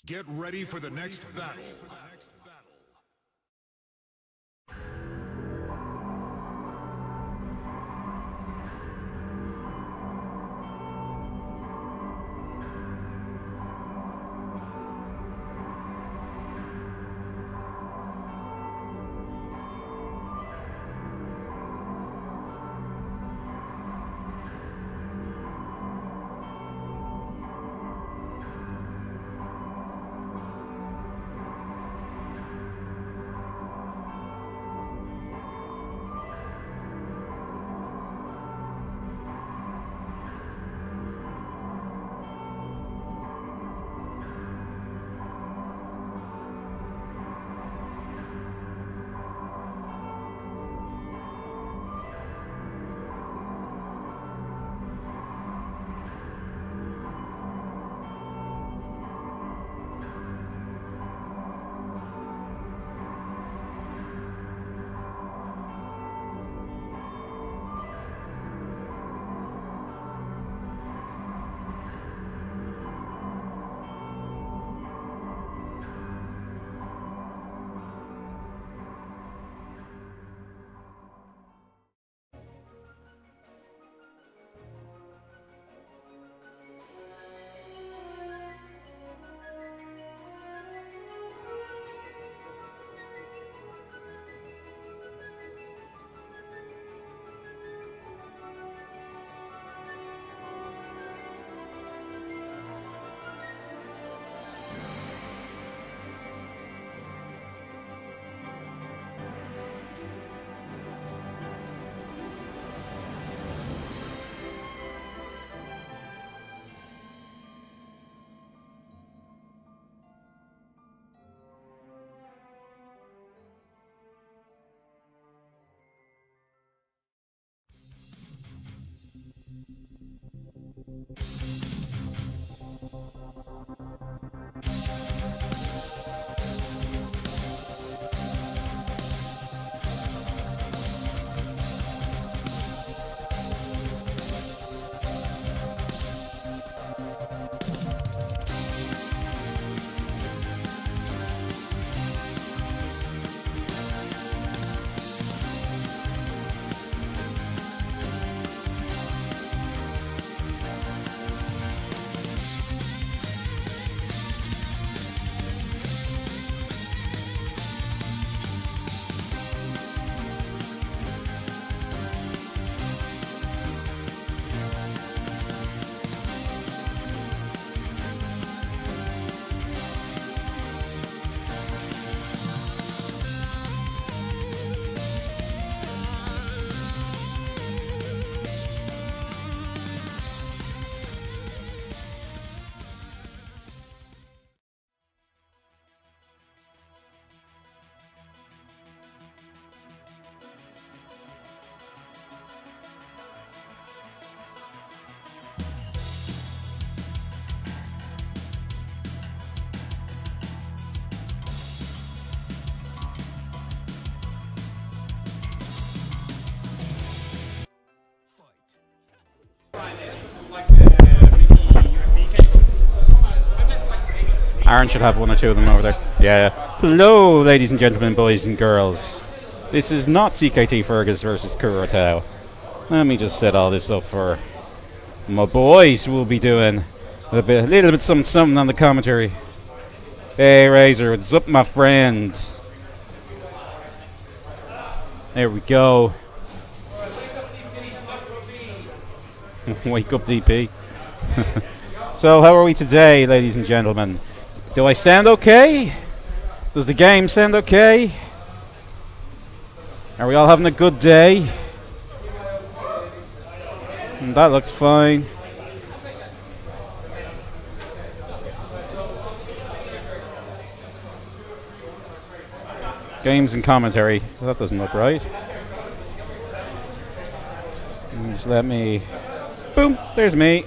Get ready for the next battle. Aaron should have one or two of them over there. Yeah. Hello, ladies and gentlemen, boys and girls. This is not CKT Fergus versus Kurotow. Let me just set all this up for my boys who will be doing a little bit something on the commentary. Hey, Razor, what's up, my friend? There we go. Wake up, DP. So, how are we today, ladies and gentlemen? Do I sound okay? Does the game sound okay? Are we all having a good day? And that looks fine. Games and commentary. That doesn't look right. Just let me... Boom! There's me.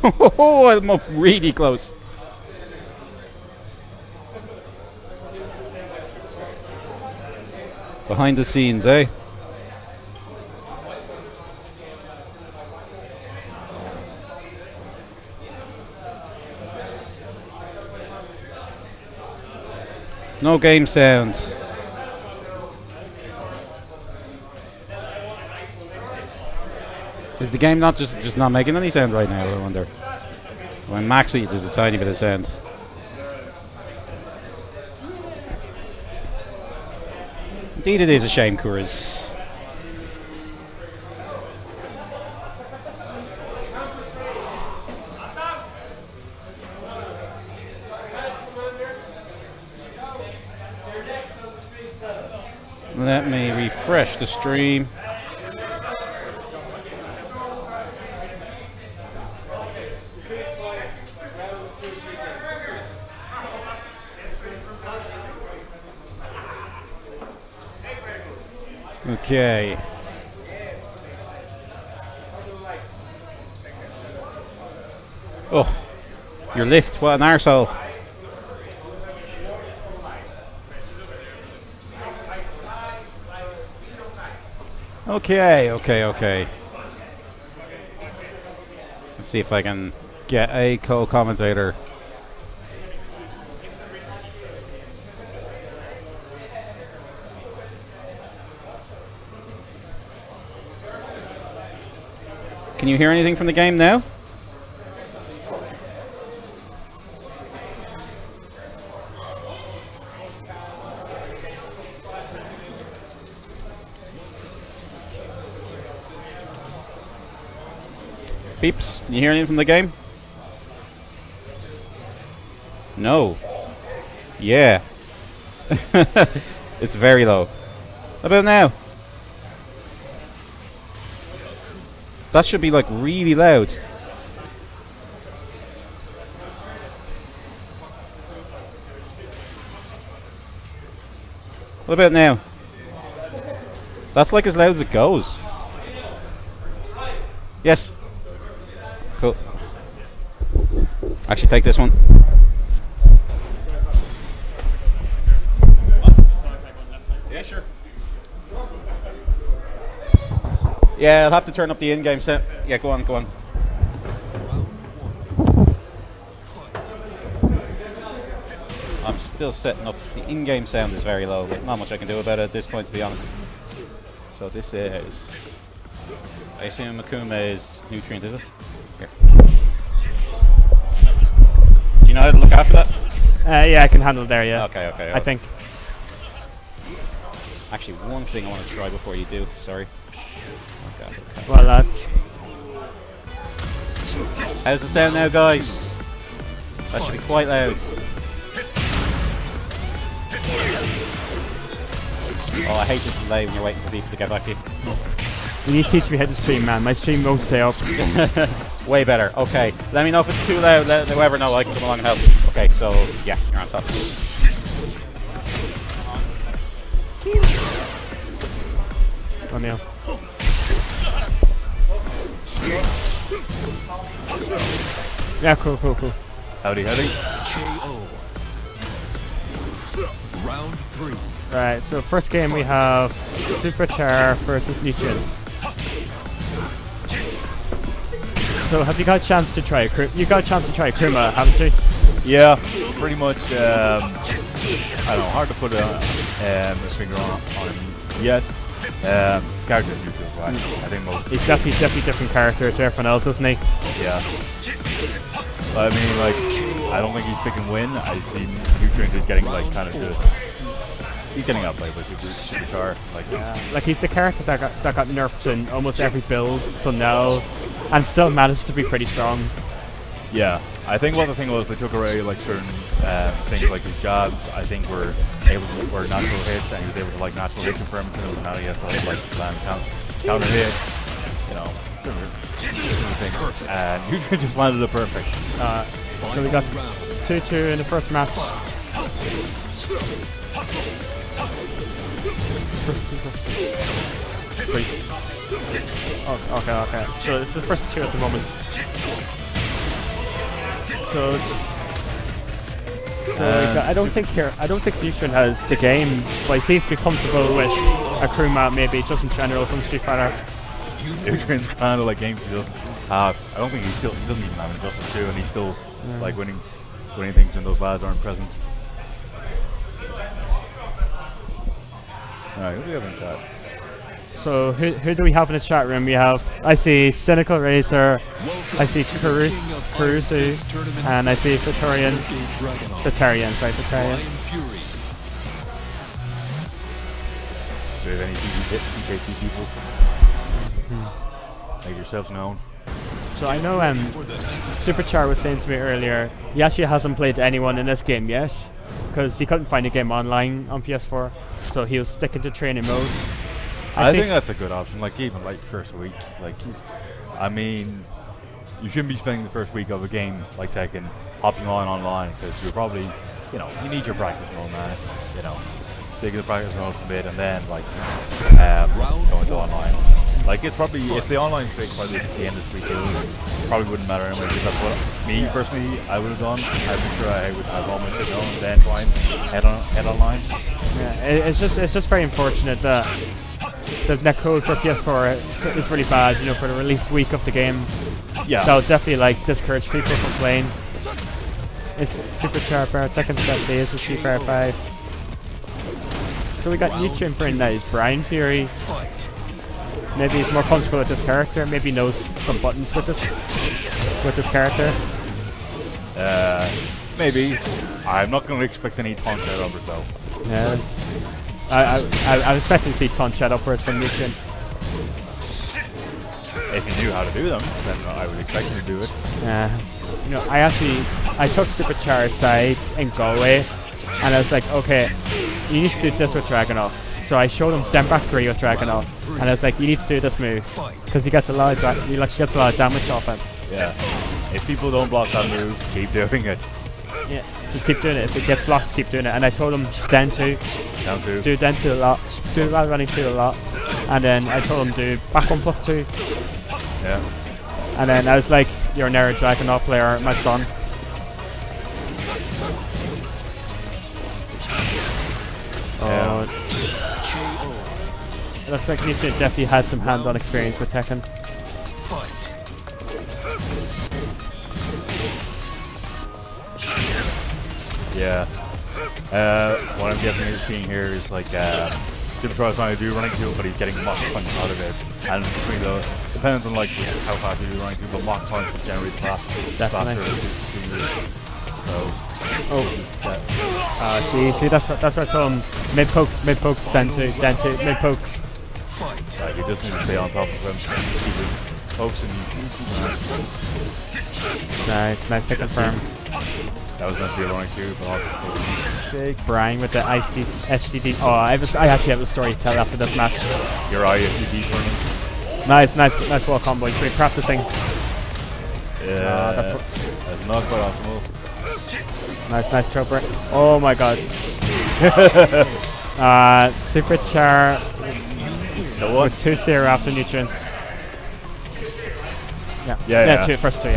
Oh, I'm up really close. Behind the scenes, eh? No game sound. Is the game not just not making any sound right now, I wonder? When maxi, there's a tiny bit of sound. Indeed it is a shame, Kuras. Let me refresh the stream. Okay. Oh, your lift, what an arsehole. Okay. Let's see if I can get a co-commentator. Can you hear anything from the game now? Peeps, can you hear anything from the game? No. Yeah. It's very low. How about now? That should be like really loud. What about now? That's like as loud as it goes. Yes. Cool. Actually, take this one. Yeah, sure. Yeah, I'll have to turn up the in-game sound. Yeah, go on. I'm still setting up. The in-game sound is very low, but not much I can do about it at this point, to be honest. So this is... I assume Makuma is Nutrient, is it? Here. Do you know how to look after that? Yeah, I can handle it there, yeah. Okay. I think. Actually, one thing I want to try before you do. Sorry. Okay. Well, lads. How's the sound now, guys? That should be quite loud. Oh, I hate this delay when you're waiting for people to get back to you. You need to teach me how to stream, man. My stream won't stay up. Way better. Okay. Let me know if it's too loud. Let whoever know I can come along and help. Okay, so yeah, you're on top. O'Neil. Yeah, cool. Howdy. KO. Round 3. Right, so first game we have Super Char versus Nutrient. So have you got a chance to try you got a chance to try Kuma, haven't you? Yeah, pretty much. I don't know, hard to put a finger on him yet. Character is neutral, right? I think most. He's definitely different character to everyone else, isn't he? Yeah. I mean, like, I don't think he's picking win. I see Nutrient is getting like kind of just. He's getting outplayed by Superstar. Like he's the character that got nerfed in almost every build till now, and still managed to be pretty strong. Yeah, I think what the thing was, they took away like certain things like his jabs. I think were natural hits, and he was able to like natural hit confirm to him, and now he has to like land counter hit. You know, similar thing. And Nutrient just landed it perfect. So we got 2-2 in the first match. Three. Oh, okay. So it's the first 2 at the moment. So I don't think Nutrient has the game, but he seems to be comfortable with Akuma, maybe just in general from Street Fighter. Nutrient's kind of like games he doesn't have. I don't think he doesn't even have Injustice 2, and he's still like winning things when those lads aren't present. Alright, who do we have in chat? So who do we have in the chat room? We have, I see Cynical Razor, I see Caruso, and I see Vitarian. Do you have any PKT people? Make yourselves known. So I know Superchar was saying to me earlier, he actually hasn't played anyone in this game yet, because he couldn't find a game online on PS4, so he was sticking to training mode. I think that's a good option, like even like first week. Like, I mean, you shouldn't be spending the first week of a game like Tekken hopping online, because you're probably, you know, you need your practice mode, man. You know, take the practice mode a bit and then like go into online. Like, it's probably, if the online is fixed by the end of this week, it probably wouldn't matter anyway, because that's what me personally I would have done. I'd make sure I would have all my shit on and then try and head online. Yeah, it's just very unfortunate that the netcode for PS4 is really bad, you know, for the release week of the game. Yeah. So definitely like discourage people from playing. It's Superchar second step days with Street Fighter 5. So we got Nutrient bringing that is Brian Fury. Maybe he's more comfortable with this character. Maybe knows some buttons with this character. Maybe. I'm not going to expect any taunt out of it though. Yeah. I'm expecting to see taunt shot upwards from Nutrient. If you knew how to do them, then I would expect you to do it. Yeah. You know, I took Superchar aside in Galway, and I was like, okay, you need to do this with Dragunov. So I showed him Dem back 3 with Dragunov, and I was like, you need to do this move because he gets a lot of damage off it. Yeah. If people don't block that move, keep doing it. Yeah. Just keep doing it. If it gets blocked, keep doing it. And I told him Den 2. Down 2. Do Den 2 a lot. Do while running 2 a lot. And then I told him do back 1+2. Yeah. And then I was like, you're an Era Dragunov player, my son. Yeah. It looks like Nutrient definitely had some hands-on experience with Tekken. Yeah. What I'm guessing you're seeing here is like Superstar is trying to do running kill, but he's getting mock punch out of it. And between those, depends on like how fast you do running kill, but mock punch generally faster. Definitely. So. See, that's what I told him. Mid pokes, Den 2, mid pokes. Like, you just need to stay on top of him. Keep him pokes and you Nice hit confirm. That was meant to be a running too, but Big Brian with the HDD. Oh, I actually have a story to tell after this match. Your ISDD running. Nice wall combo. He's been practicing. Yeah, that's not quite optimal. Nice chopper. Oh my god. Superchar with 2-0 after Nutrient. Yeah. First two.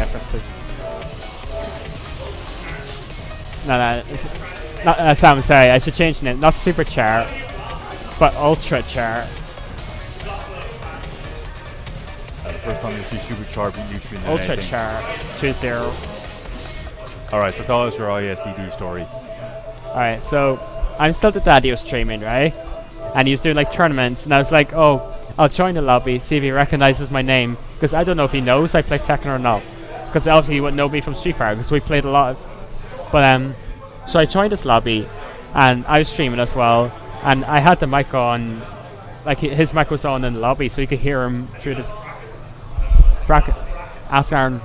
No, Sam, sorry, I should change the name. Not Superchar, but Ultrachar. The first time you see Superchar beat Nutrient. Ultrachar, 2-0. Alright, so tell us your ISDD story. Alright, so I'm still the dad who was streaming, right? And he was doing like tournaments, and I was like, oh, I'll join the lobby, see if he recognizes my name, because I don't know if he knows I play Tekken or not. Because obviously he wouldn't know me from Street Fighter, because we played a lot of. But so I joined this lobby, and I was streaming as well, and I had the mic on, like his mic was on in the lobby, so you could hear him through this bracket. Ask Aaron.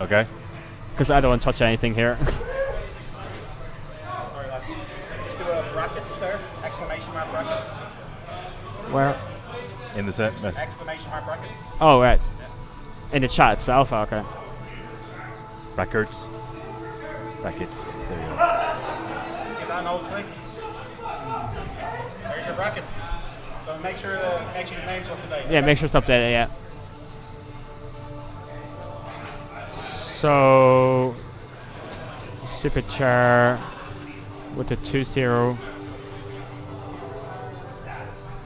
Okay. Because I don't want to touch anything here. Just do a brackets there, exclamation mark brackets. Where? In the set. Exclamation mark brackets. Oh, right. In the chat itself, okay. Brackets. Brackets. There you go. Give that an old click. There's your brackets. So make sure the name's up to date. Yeah, make sure it's updated, yeah. So, Super Char with the 2-0.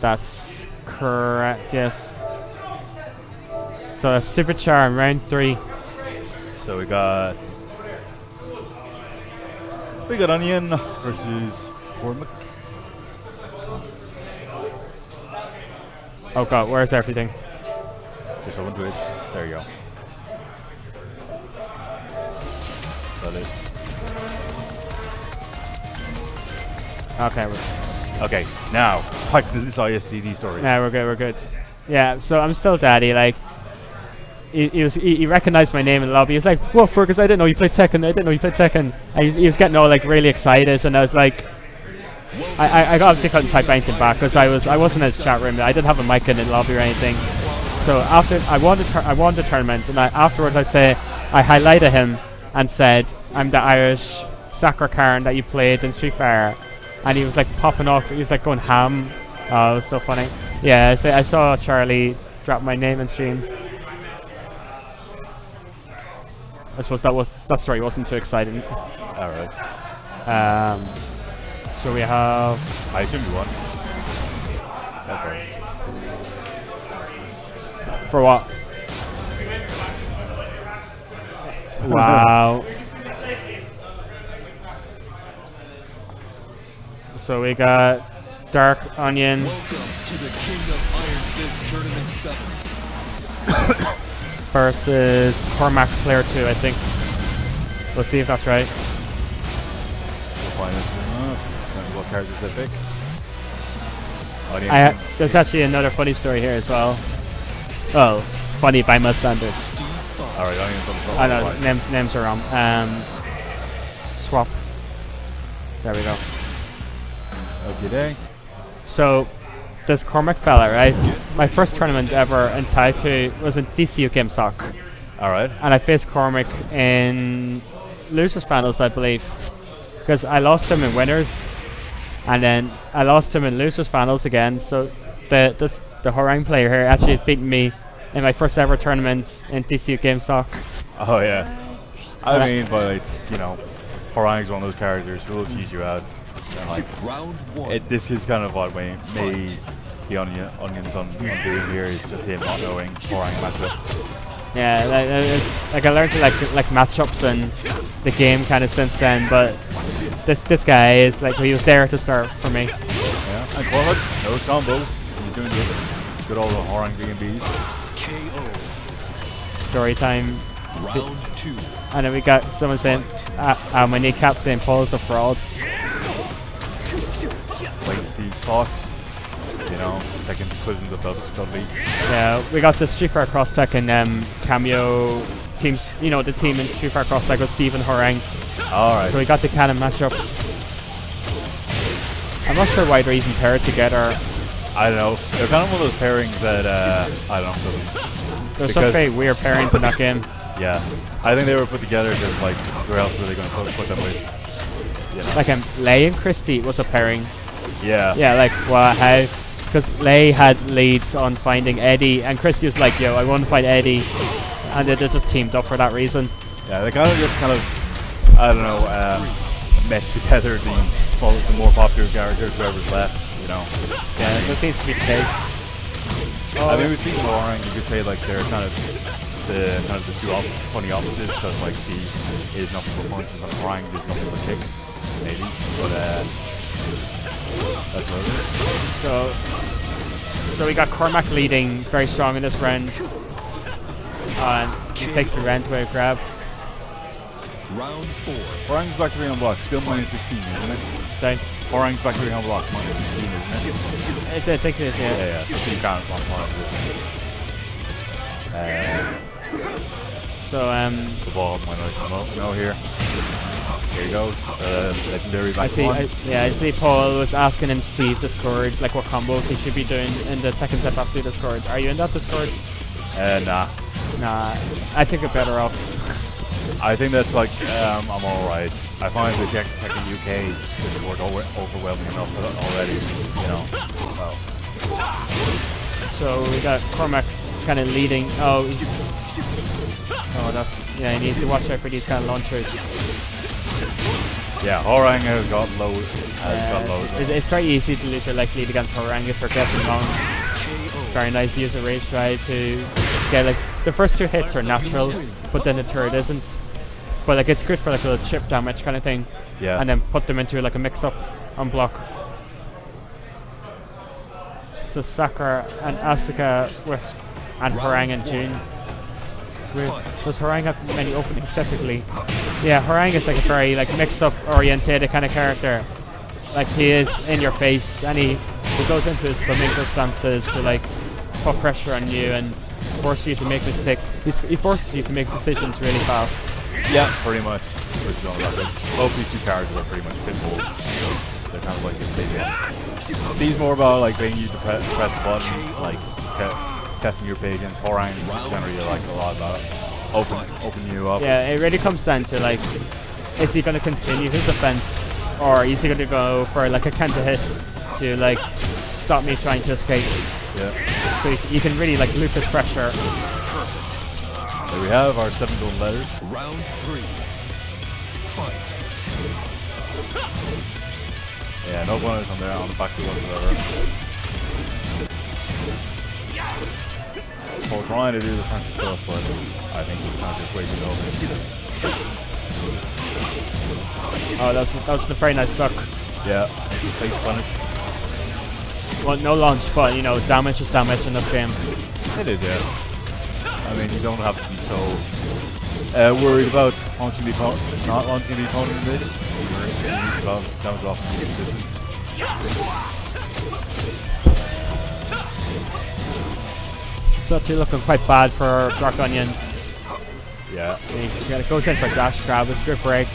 That's correct, yes. So that's Super Char in round 3. So we got Onion versus Cormac. Oh god, where's everything? Just open Twitch. There you go. That is. Okay, Okay, now back to this ISDD story. yeah, we're good. Yeah, so I'm still daddy, like he recognized my name in the lobby. He was like, "Whoa, Fergus! I didn't know you played Tekken. And he was getting all like really excited, and I was like, I obviously couldn't type anything back because I wasn't in his chat room. I didn't have a mic in the lobby or anything. So after I won the tournament, and afterwards I highlighted him and said, "I'm the Irish soccer Karen that you played in Street Fighter," and he was like popping off. He was like going ham. Oh, it was so funny. Yeah, so I saw Charlie drop my name in stream. I suppose that story wasn't too exciting. Alright. So we have. I assume you won. Okay. For what? Wow. So we got Dark Onion. Welcome to the King of Iron Fist Tournament 7. Versus Cormac Player 2, I think. Let's see if that's right. We'll find it. What characters they pick. There's actually another funny story here as well. Oh, funny by my standards. Alright, Onion's on the top. I know, names are wrong. Swap. There we go. Okay, day. So, this Cormac fella, right? My first tournament ever in Tai2 was in DCU Game Sock. Alright. And I faced Cormac in losers finals, I believe. Because I lost him in winners, and then I lost him in losers finals again. So the Horang player here actually beat me in my first ever tournament in DCU Game Sock. Oh yeah. I mean, but it's, you know, Horang's one of those characters who will tease you out. And like, Round 1. this is kind of what made the Onions on doing here is just him not knowing Horang matchup. Yeah, like I learned to like matchups and the game kind of since then, but this guy is like, he was there to start for me. Yeah, and Cormac, no combos. He's doing good old Horang B&Bs. KO. Story time. Round 2. And then we got someone saying, my kneecap saying Paul's a fraud. Like Steve Fox, you know, Tekken equivalent of Dudley. Yeah, we got the Street Fighter Cross Tekken cameo team, you know, the team in Street Fighter Cross Tekken with Steve and Horang. Alright. So we got the canon matchup. I'm not sure why they're even paired together. I don't know. They're kind of one of those pairings that, I don't know. There's some very weird pairings in that game. Yeah. I think they were put together because, like, where else were they going to put them with? You know. Like Lei and Christy was a pairing. Yeah. Yeah, like, well, how? Because Lei had leads on finding Eddie, and Christy was like, yo, I want to find Eddie. And they just teamed up for that reason. Yeah, they kind of just I don't know, meshed together the more popular characters, whoever's left, you know. Yeah, that seems to be the case. I mean, with Team Horang, you could say, like, they're kind of the kind of the two funny opposites, because like Steve is nothing for punches and Orang is nothing for kicks, maybe. But that's what it is. So we got Cormac leading very strong in this round. And he takes the round to a grab. Round 4. Orang's back 3 on block, still minus 16, isn't it? Sorry. Orang's back 3 on block, minus 16, isn't it? I think it is, yeah. Yeah. So you can't block one of So, the ball might not come up now here. Here he goes. Legendary back I see Paul was asking in Steve Discord like what combos he should be doing in the Tekken Step Up Discord. Are you in that Discord? Nah. Nah, I think you're better off. I think that's like, I'm alright. I find the Tekken UK Discord overwhelming enough already, you know. Well. So we got Cormac kind of leading. Oh, that's, yeah, he needs to watch out for these kind of launchers. Yeah, Orang has got low. It's very easy to lose your life lead against Orang if you're guessing wrong. Very nice to use a rage try to get like the first 2 hits are natural, but then the third isn't. But like it's good for like a little chip damage kind of thing. Yeah. And then put them into like a mix-up on block. So Sakura and Asuka and Harang and June. Does Harang have many openings typically? Yeah, Harang is like a very like mix-up orientated kind of character. Like he is in your face and he goes into his flamenco stances to like put pressure on you and force you to make mistakes. He forces you to make decisions really fast. Yeah, pretty much. Both these 2 characters are pretty much pitbulls. They're kind of like his big. These more about like getting you to press the button, like testing your patience. Orang generally like a lot about open you up. Yeah, it really comes down to like, is he going to continue his offense, or is he going to go for like a counter hit to like stop me trying to escape? Yeah. So you can really like loop his pressure. There we have our 7 golden letters. Round 3. Fight. Yeah, no bonus on there on the back foot whatsoever. Paul trying to do the fancy stuff, but I think he's trying to way too low. Oh, that was a very nice duck. Yeah, face punish. Well, no launch, but you know, damage is damage in this game. It is, yeah. I mean, you don't have to be so worried about launching the opponent, not launching the opponent in this. You're about damage off in the position. So actually looking quite bad for Dark Onion. Yeah. He goes in for dash grab with grip break.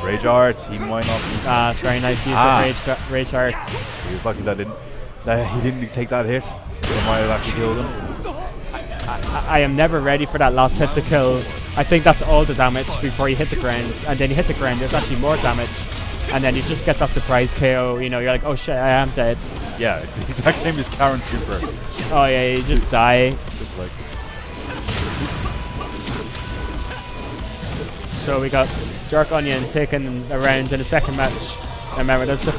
Rage art, he might not be. It's very nice use of rage art. He was lucky that he didn't take that hit. He might have actually killed him. I am never ready for that last hit to kill. I think that's all the damage before you hit the ground, and then you hit the ground, there's actually more damage, and then you just get that surprise KO. You know, you're like, oh shit, I am dead. Yeah, it's the exact same as Karen Super. Oh yeah, you just die. Just like. So we got Dark Onion taking a round in the second match. Remember, that's the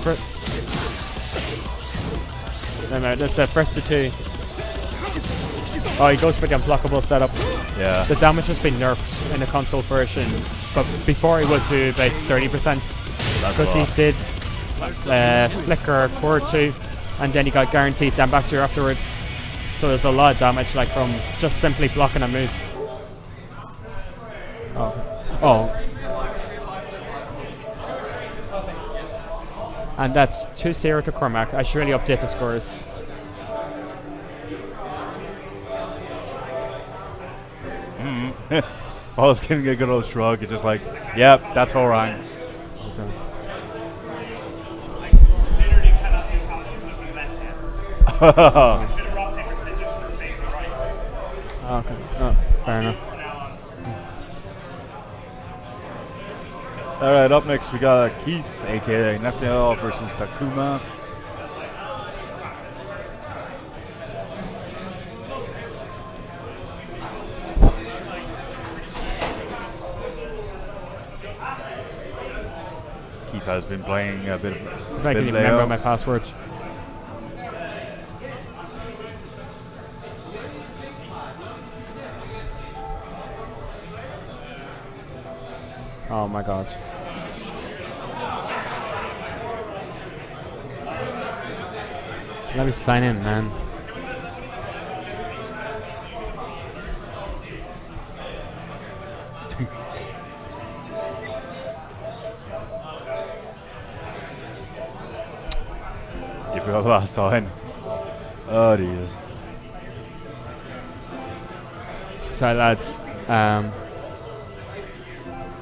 first of 2. Oh, he goes for the unblockable setup. Yeah. The damage has been nerfed in the console version, but before it would do about 30%. Because he did flicker core 2, and then he got guaranteed down back to you afterwards. So there's a lot of damage like from just simply blocking a move. Oh. And that's 2-0 to Cormac. I should really update the scores. I was giving a good old shrug. It's just like, yep, that's Orang. Literally cannot do combos with my left hand. I should have rock, paper, scissors for facing right. Okay. Oh, fair enough. Alright, up next we got Keith, aka Nephiel versus Takuma. Keith has been playing a bit of. I can even remember my password. Oh my god. Let me sign in, man. You forgot the last sign. Oh, Jesus. So lads,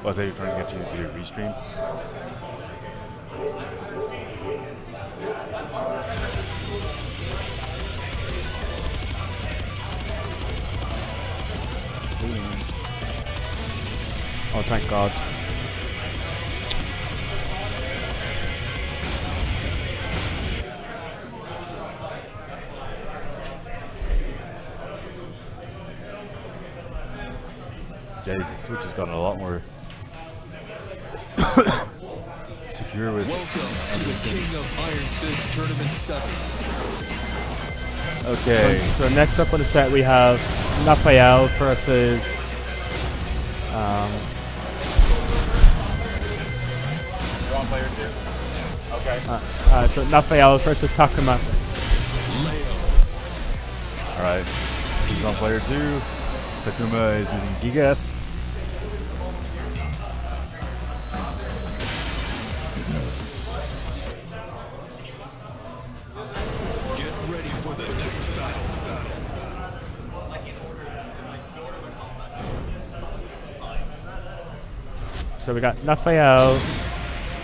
Was I trying to get you to do a restream? oh thank god. Jesus, Twitch has gotten a lot more secure with. Welcome to the King of Iron Fist Tournament 7. Okay. So next up on the set we have Raphael versus Wrong player too. Okay. so Raphael versus Takuma. Alright. He's on player 2. Takuma is using Gigas. Get ready for the next battle. So we got Raphael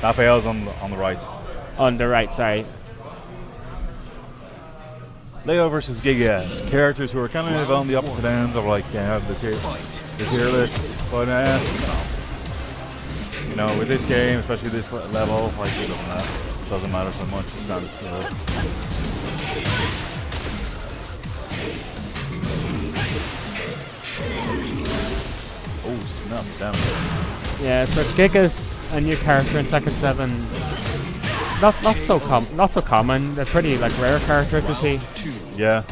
Raphael's on the right. on the right side. Leo versus Gigas. Characters who are kind of on the opposite ends of like the tier list. But you know, with this game, especially this level, like it doesn't matter so much. It's not as good. Oh snap! Damn it. Yeah, so Giga's a new character in Tekken 7. Not so common. They're pretty like rare character to see. Yeah.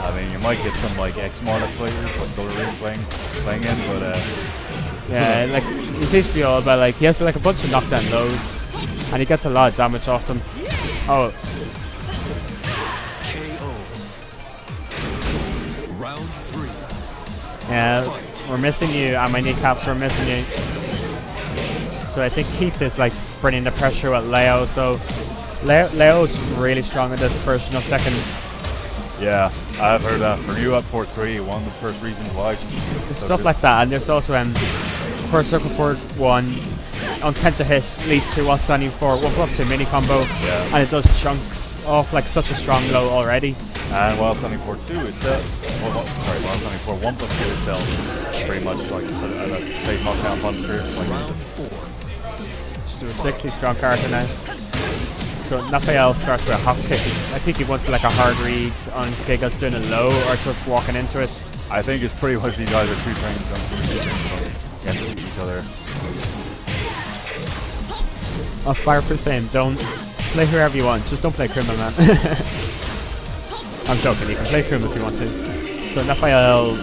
I mean, you might get some like ex-Marta players like Dublin playing in, but Yeah, like he seems to be all about like he has like a bunch of knockdown lows, and he gets a lot of damage off them. Oh, KO. Round 3. yeah, we're missing you, and my kneecaps are missing you. So I think Keith is like bringing the pressure with Leo. So Leo's really strong in this version of Tekken. yeah, I've heard that. For you up 4-3, one of the first reasons why. Stuff like that, and there's also first circle forward 1 on 10 to hit leads to 1 standing for 1+2 mini combo, Yeah. and it does chunks off like such a strong low already. And while standing for 2 itself, while standing for 1+2 itself, pretty much like a safe knockdown punch through. Round 4. So a ridiculously strong character now. So Raphael starts with a hop kick. I think he wants like a hard read on Gigas doing a low or just walking into it. I think it's pretty much these guys are 3 frames against each other. On Fireproof Fame, don't play whoever you want, just don't play Kruma, man. I'm joking, you can play Kruma if you want to. So Raphael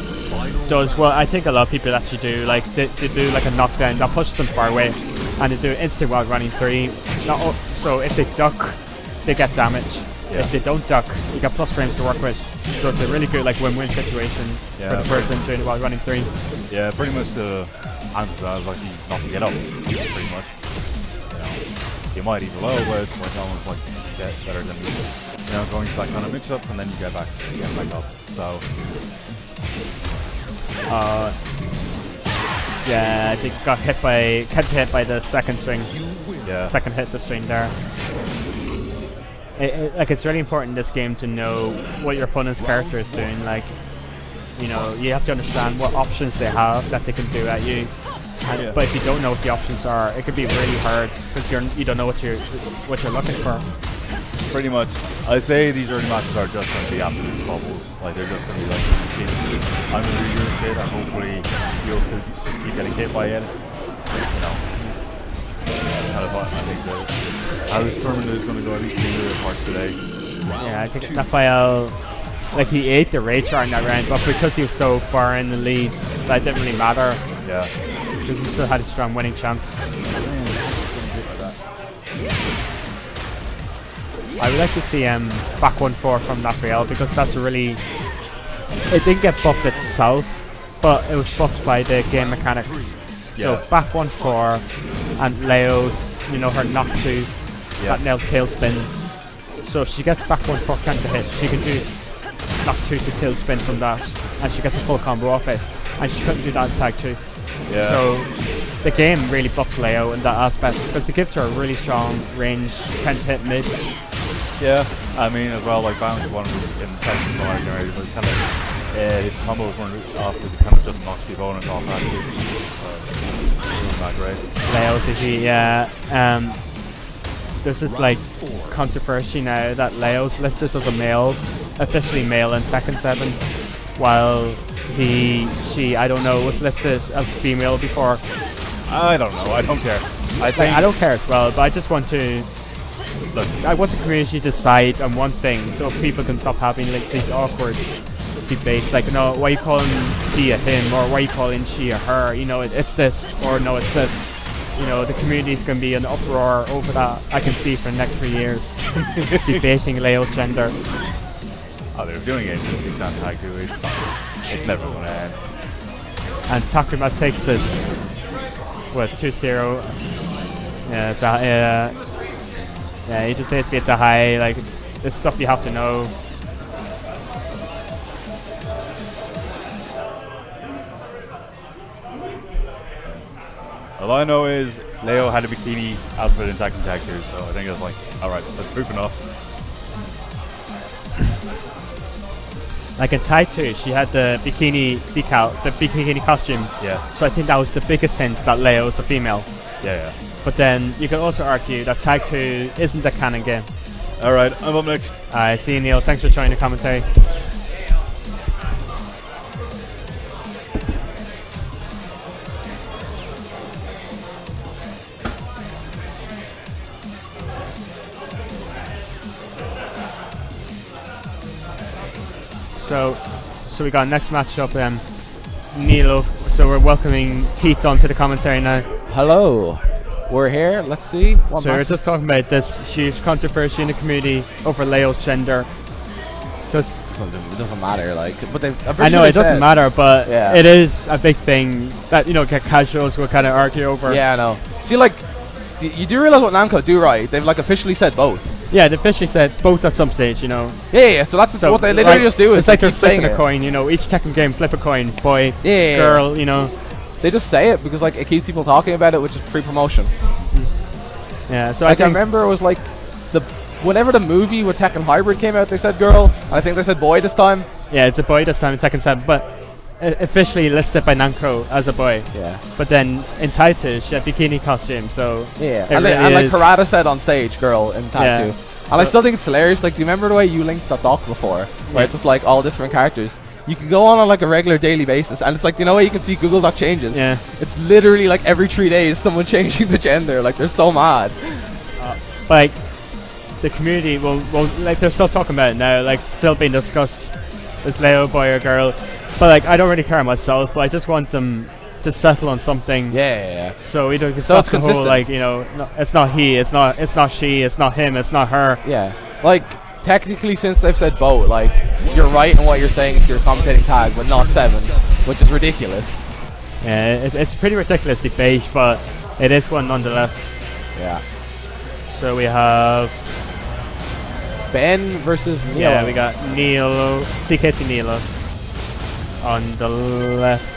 does what I think a lot of people actually do, like they do like a knockdown that pushes them far away, and they do instant while running 3. So if they duck, they get damage. Yeah. If they don't duck, you got plus frames to work with. So it's a really good like win-win situation for the person doing it while running 3. Yeah, pretty much the answer to that is like he's not to get up, pretty much. You might eat low, but it's like almost like get better than going to that kind of mix-up, and then you get back up. So yeah, I think got hit by the second string. yeah, Second hit the string there. Like it's really important in this game to know what your opponent's character is doing. Like, you know, you have to understand what options they have that they can do at you. And, but if you don't know what the options are, it could be really hard because you don't know what you're looking for. pretty much. I'd say these early matches are just going to be absolute bubbles. Like they're just going to be like, I'm going to do your shit, and hopefully you'll still just keep getting hit by it. You know, that's kind of what I think how this tournament is going to go. At least in the parts today. Yeah, I think Raphael like he ate the rage in that round, but because he was so far in the lead, that didn't really matter. Yeah. Because he still had a strong winning chance. I would like to see back 1-4 from Raphael, because that's a really... It didn't get buffed itself, but it was buffed by the game mechanics. So back 1-4 and Leo's, you know, her knock 2, that nail tailspin. So if she gets back 1-4 counter hit, she can do knock 2 to tailspin from that, and she gets a full combo off it. And she couldn't do that in tag 2. Yeah. So the game really buffs Leo in that aspect, because it gives her a really strong range counter hit mid. Yeah, I mean, as well, like Bound one in Tekken, like, his combo was one off because it kind of just knocks the opponent off that. So, it wasn't that great. Leo's easy, yeah. There's this like controversy now that Leo's listed as a male, officially male in Tekken 7, while I don't know, was listed as female before. I don't know, I don't care. I don't care as well, but I just want to... Look, I want the community to decide on one thing, so people can stop having like these awkward debates, like, no, why are you calling he a him, or why are you calling she a her, you know, it's this, or no, it's this. You know, the community's going to be an uproar over that, I can see, for the next 3 years. Debating Leo's gender. Oh, they're doing it in 6 on tag 2, it's never going to end. And Takuma takes it with 2-0. Yeah, he just says it's a high, like, this stuff you have to know. All I know is Leo had a bikini outfit in Tekken Tag 2, so I think it's like, alright, that's proof enough. Like in Tag 2, she had the bikini decal, the bikini costume. Yeah. So I think that was the biggest hint that Leo is a female. Yeah. But then you could also argue that Tag 2 isn't a canon game. Alright, I'm up next. Alright, see you, Neil. Thanks for joining the commentary. So we got next matchup then. Neil, so we're welcoming Keith onto the commentary now. Hello. We're here. Let's see. So we're just talking about this huge controversy in the community over Leo's gender. Because it doesn't matter, like, but I know it doesn't matter, but it is a big thing that, you know, casuals will kind of argue over. Yeah, I know. See, like, you do realize what Namco do, right? They've like officially said both. Yeah, they officially said both at some stage, you know. Yeah. So that's what they literally just do. It's like they're flipping a coin, you know. Each Tekken game, flip a coin, boy, girl, you know. They just say it because like it keeps people talking about it, which is pre-promotion. Yeah. So like, I remember it was like whenever the movie with Tekken Hybrid came out, they said girl. I think they said boy this time. Yeah, it's a boy this time in Tekken 7, but officially listed by Namco as a boy. Yeah. But then in Taito, she had bikini costume, so yeah. And like Karada said on stage, girl in Taito. And I still think it's hilarious. Like, do you remember the way you linked that doc before, where it's just like all different characters? You can go on like a regular daily basis, and it's like, you know, you can see Google Doc changes. Yeah. It's literally like every 3 days someone changing the gender. Like, they're so mad. Like, the community will like, they're still talking about it now, like, still being discussed. Is Leo boy or girl? But like, I don't really care myself, but I just want them to settle on something. Yeah. So we don't get so it's the consistent. whole, like, you know, no, it's not he, it's not she, it's not him, it's not her. Yeah. Like, technically, since they've said both, like, you're right in what you're saying if you're commentating tag, but not 7, which is ridiculous. Yeah, it's a pretty ridiculous debate, but it is one nonetheless. Yeah. So we have Ben versus Neil. Yeah, we got Neil, CKT Neil on the left.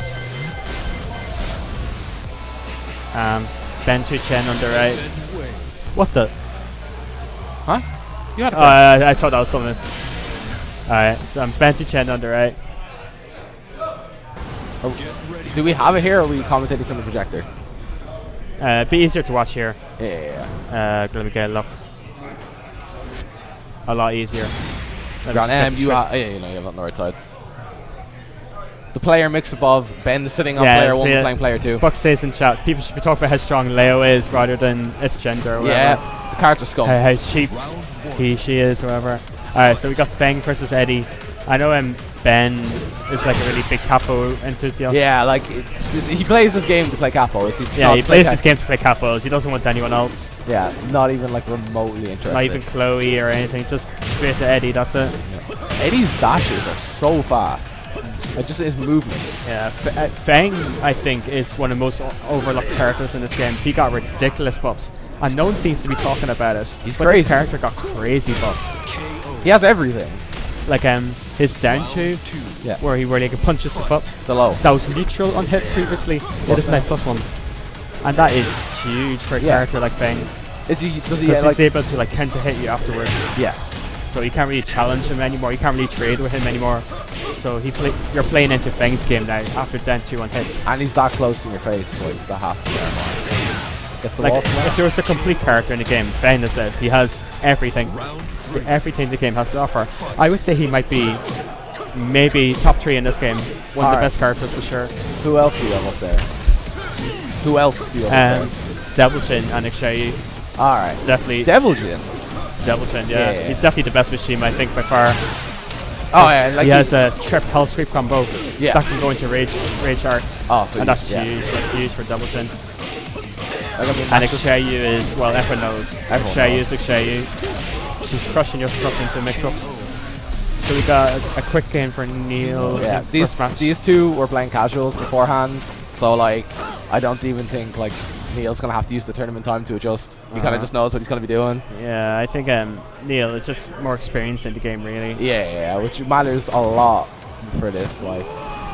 Ben Chen on the right. What the? Huh? You had I thought that was something. Alright, so I'm Ben Chen on the right. Do we have it here, or are we commentating from the projector? It'd be easier to watch here. Yeah. Let me get a look. A lot easier. You have it on the right sides. The player mix above, Ben sitting on player 1 playing player 2. Spock says in chat, people should be talking about how strong Leo is rather than its gender or whatever. Yeah, the character scum. How cheap she is, or whatever. Alright, so we got Feng versus Eddie. I know Ben is like a really big capo enthusiast. Yeah, like he plays this game to play capos. He plays this game to play capos. He doesn't want anyone else. Yeah, not even like remotely interested. Not even Chloe or anything. Just straight to Eddie. That's it. Yeah. Eddie's dashes are so fast. It just is movement. Yeah, Feng, I think, is one of the most overlooked characters in this game. He got ridiculous buffs, and no one seems to be talking about it. He's but crazy. This character got crazy buffs. He has everything. Like his down two, where he really punches stuff up. The low. That was neutral on hits previously. It is now +1, and that is huge for a character like Feng. Does he like he's able to like counter hit you afterwards? Yeah. So you can't really challenge him anymore. You can't really trade with him anymore. So you're playing into Feng's game now after down 2 on hits. And he's that close in your face, like that has to be there. Gets the like wall if there was a complete character in the game, Feng is it. He has everything. Everything the game has to offer. I would say he might be maybe top 3 in this game. One of the best characters for sure. Who else do you have up there? Who else do you have up there? Devil Chin and Ixayu. Alright. Definitely. Devil Chin? Devil Chin, yeah. He's definitely the best machine, I think, by far. Oh yeah, like he has a trip hell sweep combo that can go into rage arts. Oh, so and that's huge. That's huge for Devil Chin. And Ixayu is, well, everyone knows. Ixayu is Ixayu. She's crushing your stuff into mix-ups. So we got a quick game for Neil. Yeah, these two were playing casuals beforehand, so like I don't even think like Neil's gonna have to use the tournament time to adjust. He kind of just knows what he's gonna be doing. Yeah, I think Neil is just more experienced in the game, really. Yeah, which matters a lot for this. Like,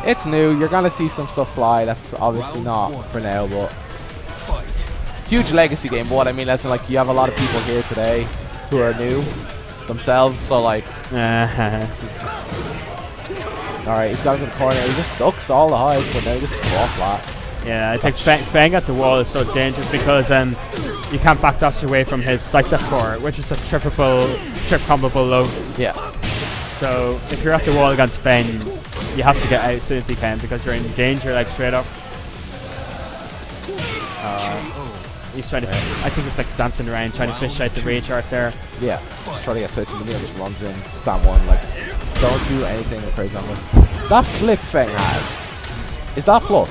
it's new. You're gonna see some stuff fly. That's obviously not for now, but huge legacy game. But what I mean, as in, like, you have a lot of people here today who are new themselves. So like, all right, he's got him in the corner. He just ducks all the highs, but now he just fall flat. Yeah, I think Feng at the wall is so dangerous because you can't backdash away from his sidestep core, which is a trip comboable low. Yeah. So if you're at the wall against Feng, you have to get out as soon as you can because you're in danger, like straight up. He's trying to, I think he's like dancing around, trying to fish out the rage art there. Yeah, just trying to get twisted, and just runs in, stand one, like, don't do anything with crazy on him. That flip Feng has, is that plus?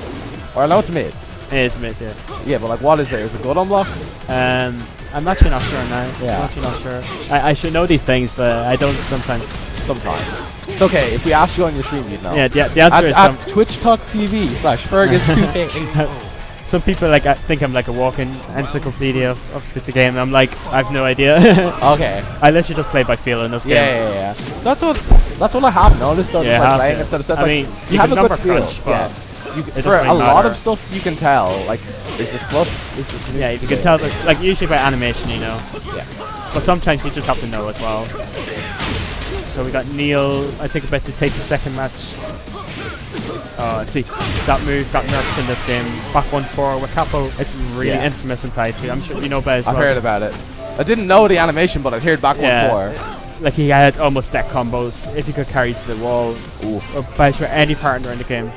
Or I know it's mid. It is mid, yeah. Yeah, but like, what is it? Is it good on block? I'm actually not sure now. Yeah. I'm actually not sure. I should know these things, but I don't sometimes. It's okay. If we asked you on your stream, you'd know. Yeah, the answer is at Twitch Talk TV/Fergus2K. Some people like think I'm like a walking encyclopedia of the game. And I'm like, I have no idea. Okay. I literally just play by feel in this game. Yeah. That's what I have noticed though. Yeah, just playing instead of I mean, you have a good feel. Crunch, Yeah. For a lot of stuff, you can tell. Like, is this plus? Is this new? Yeah, you can tell. Like usually by animation, you know. Yeah. But sometimes you just have to know as well. So we got Neil, I think, about to take the second match. Let's see. That move got nerfed in this game. Back 1-4 with Capo. It's really infamous in Tai Chi. I'm sure you know about it as well. I've heard about it. I didn't know the animation, but I've heard back 1-4. Like he had almost deck combos if he could carry to the wall. Or bounce with any partner in the game.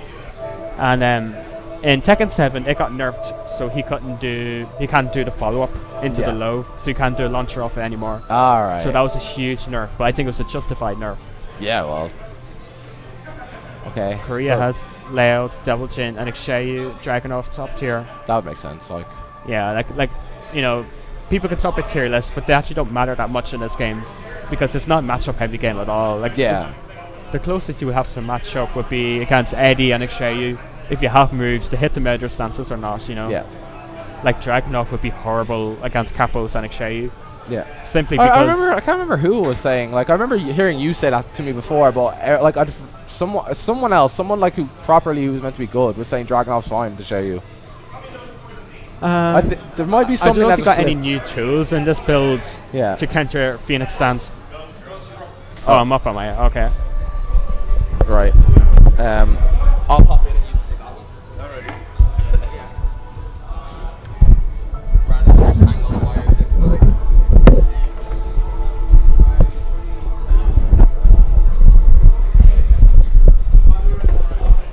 And in Tekken 7 it got nerfed, so he can't do the follow-up into the low, so you can't do a launcher off it anymore. Alright. So that was a huge nerf, but I think it was a justified nerf. Yeah, well. Okay. Korea has Leo, Devil Chin, and Ixayu, Dragunov top tier. That would make sense. Like. Yeah, like you know, people can top a tier list, but they actually don't matter that much in this game because it's not a matchup heavy game at all. Like the closest you would have to match up would be against Eddie and Ixayu if you have moves to hit them out of their stances or not, you know. Yeah. Like Dragunov would be horrible against Capos and Ixayu. Yeah. Simply because I can't remember who was saying. Like I remember hearing you say that to me before, but like someone else, someone like who was meant to be good, was saying Dragunov's fine to show you. There might be something. I don't know if you got any new tools in this build to counter Phoenix stance. Oh, I'm up on my okay. Right. I'll pop in and you take that one. Alright. Yes. Brandon, just hang on the wires if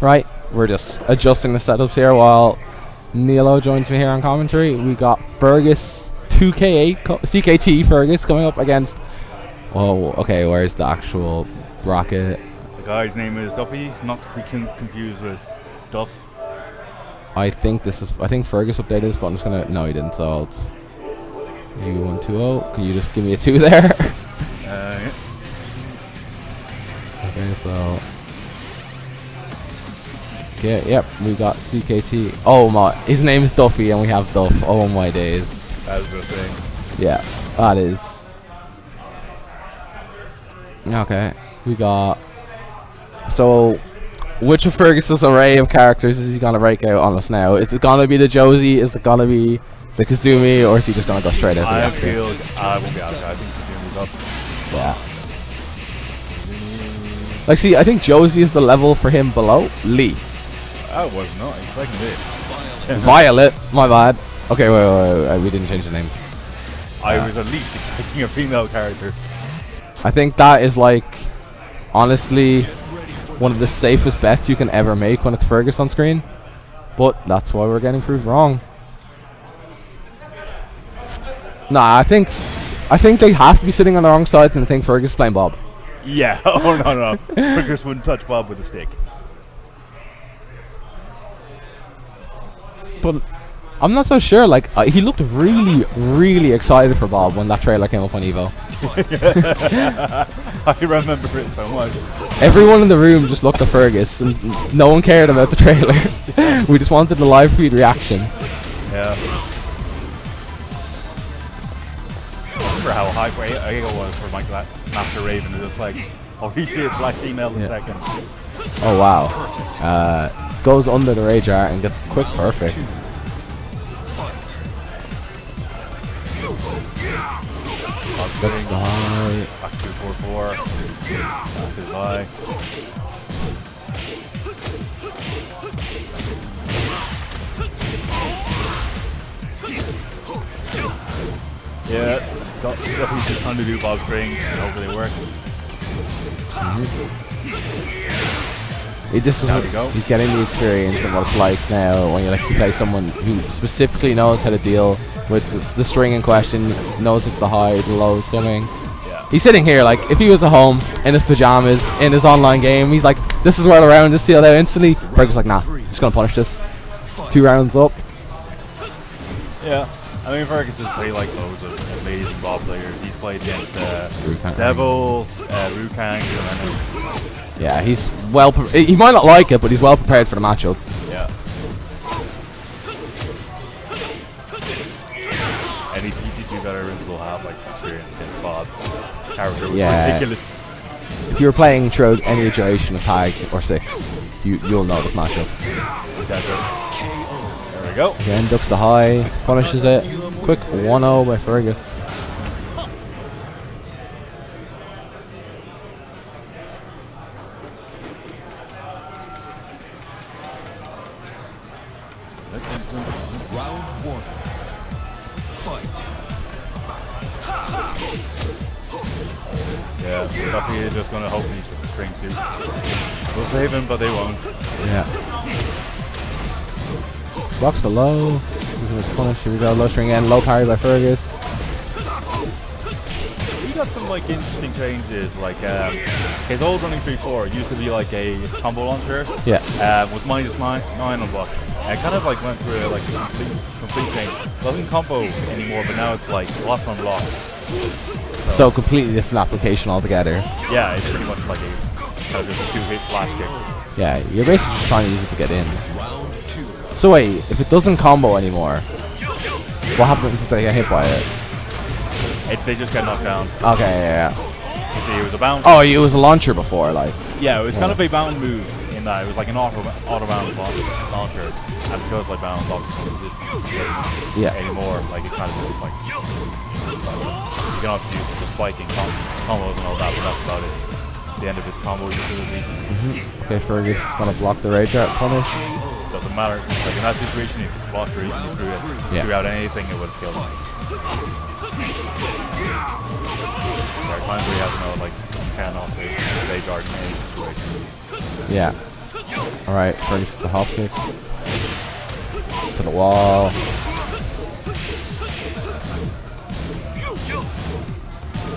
Right, we're just adjusting the setups here while Nilo joins me here on commentary. We got Fergus 2K8 CKT Fergus coming up against. Oh, okay. Where's the actual bracket? guy's name is Duffy, not to be confused with Duff. I think Fergus updated this, but I'm just gonna. No, he didn't. So it's U120. Can you just give me a 2 there? Yeah. Okay, so. Okay, yep, we got CKT. Oh my, his name is Duffy, and we have Duff. Oh my days. That's the thing. Yeah, that is. Okay, we got. So, which of Fergus's array of characters is he gonna break out on us now? Is it gonna be the Josie? Is it gonna be the Kazumi? Or is he just gonna go straight out? I feel I won't be out. I think Kazumi's up. Yeah. Like, see, I think Josie is the level for him below Lee. I was not expecting it. Violet, my bad. Okay, wait, we didn't change the names. I was at least expecting a female character. I think that is like, honestly, one of the safest bets you can ever make when it's Fergus on screen. But that's why we're getting proved wrong. Nah, I think they have to be sitting on the wrong side and think Fergus is playing Bob. Yeah. Oh no. Fergus wouldn't touch Bob with a stick. But I'm not so sure. Like, he looked really excited for Bob when that trailer came up on Evo. I remember it so much. Everyone in the room just looked at Fergus, and no one cared about the trailer. We just wanted the live feed reaction. Yeah. I remember how hype Ego was for like that Master Raven. It was like, holy shit, black female in Tekken. Oh wow. Goes under the rage art and gets a quick perfect. That's the high. Back 2-4-4. Back is high. Yeah, he's just trying to do Bob strings and hopefully they work. This is he's getting the experience of what it's like now when you play someone who specifically knows how to deal with the string in question, knows it's the high, the low is coming. Yeah. He's sitting here like, if he was at home in his pajamas in his online game, he's like, this is where the round just sealed out instantly. Fergus like, nah, just gonna punish this. 2 rounds up. Yeah. I mean, Fergus has played like loads of amazing Bob players. He's played against Devil, Rukang, and yeah, he's well. He might not like it, but he's well prepared for the matchup. yeah. Any PT2 veterans will have like experience against Bob. Character was ridiculous. If you're playing through any iteration of Tag or 6, you'll know this matchup. There we go. Again, ducks the high, punishes it. Quick 1-0 by Fergus. Round 1. Fight. Yeah, Duffy is just gonna hope he's with the string too. We'll save him, but they won't. Yeah. Blocks the low. He's gonna punish. Here we go. Low string again. Low parry by Fergus. He got some like interesting changes. Like his old running 3-4 used to be like a combo launcher. Yeah. With -9 on block. And it kind of like went through like a complete change. Doesn't combo anymore, but now it's like lost on block. So completely different application altogether. Yeah, it's pretty much like a just a 2-hit flash kick. Yeah, you're basically just trying to use it to get in. So wait, if it doesn't combo anymore, what happens if they get hit by it? They just get knocked down. Okay, yeah. See, it was a bound. Oh, it was a launcher before, like. Yeah, it was kind of a bound move in that it was like an auto bound launcher, and because like bound obviously don't exist anymore, like it kind of looks like you can obviously use the spiking combos and all that, but that's about it. The end of his combo utility. Okay, Fergus is gonna block the rage art punish. Doesn't matter. Like in that situation, if you blocked or even you threw out anything, it would have killed him. There are times where you have to know, like, you cannot play guard in any situation. Yeah. Alright, Fergus to the hop kick. To the wall.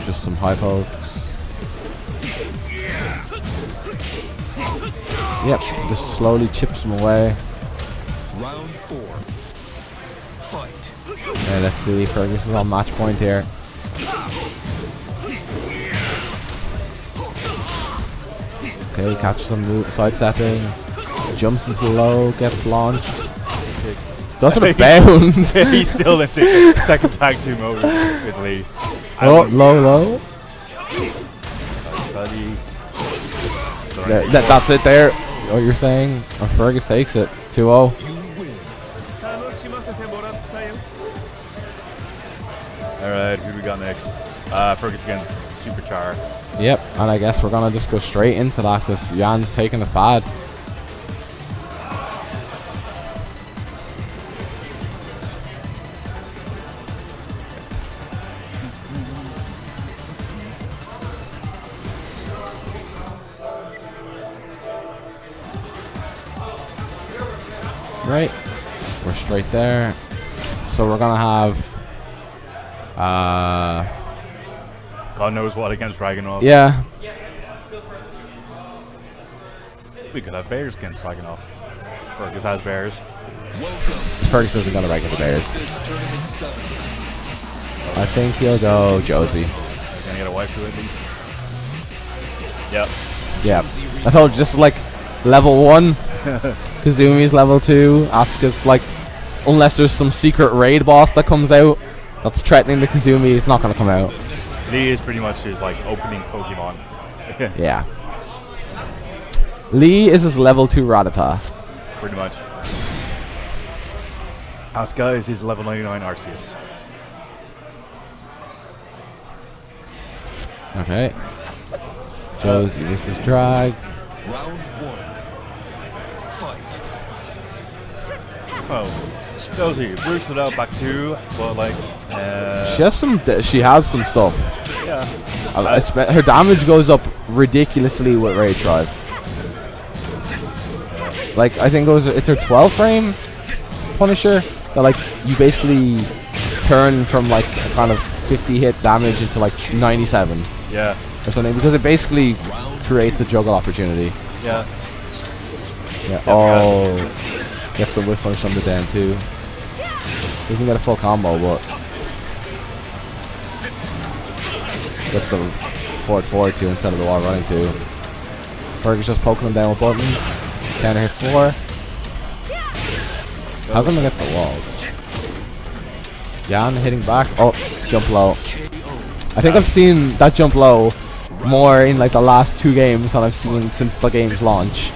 Just some high pokes. Yep, just slowly chips him away. Round 4. Fight. Yeah, let's see. Fergus is on match point here. Okay, catches some sidestepping. Jumps into the low, gets launched. Does sort of bound. He's still in Tekken Tag 2 mode with Lee. Oh, low. That's it there. What you're saying? And Fergus takes it. 2-0. Alright, who do we got next? Fergus against Superchar. Yep, and I guess we're gonna just go straight into that because Jan's taking us bad. Right, we're straight there. So we're gonna have God knows what against Dragunov. yeah. We could have Bears against Dragunov. Fergus has Bears. Fergus isn't gonna rank the Bears. This tournament 7. I think he'll go Josie. Gonna get a waifu at least. Yep. Yeah. I told you, this is like level 1. Kazumi's level 2. Asuka's like, unless there's some secret raid boss that comes out that's threatening the Kazumi, it's not gonna come out. Lee is pretty much his like opening Pokemon. Yeah. Lee is his level 2 Rattata. Pretty much. Asuka is his level 99 Arceus. Okay. Josie, this is drag. Round 1. Fight. Oh, Josie, Bruce without back 2, but like, She has some. She has some stuff. yeah. Her damage goes up ridiculously with Rage Drive. Like I think it's her 12 frame Punisher that like you basically turn from like a kind of 50 hit damage into like 97 Yeah. or something because it basically creates a juggle opportunity. Yeah. Yeah. Oh, gets the whip punish on the down too. Doesn't get a full combo, but gets the forward 2 instead of the wall running 2. Fergus just poking him down with buttons. Counter hit 4. How's him against the wall? Jan hitting back. Oh, jump low. I think I've seen that jump low more in like the last 2 games than I've seen since the game's launch.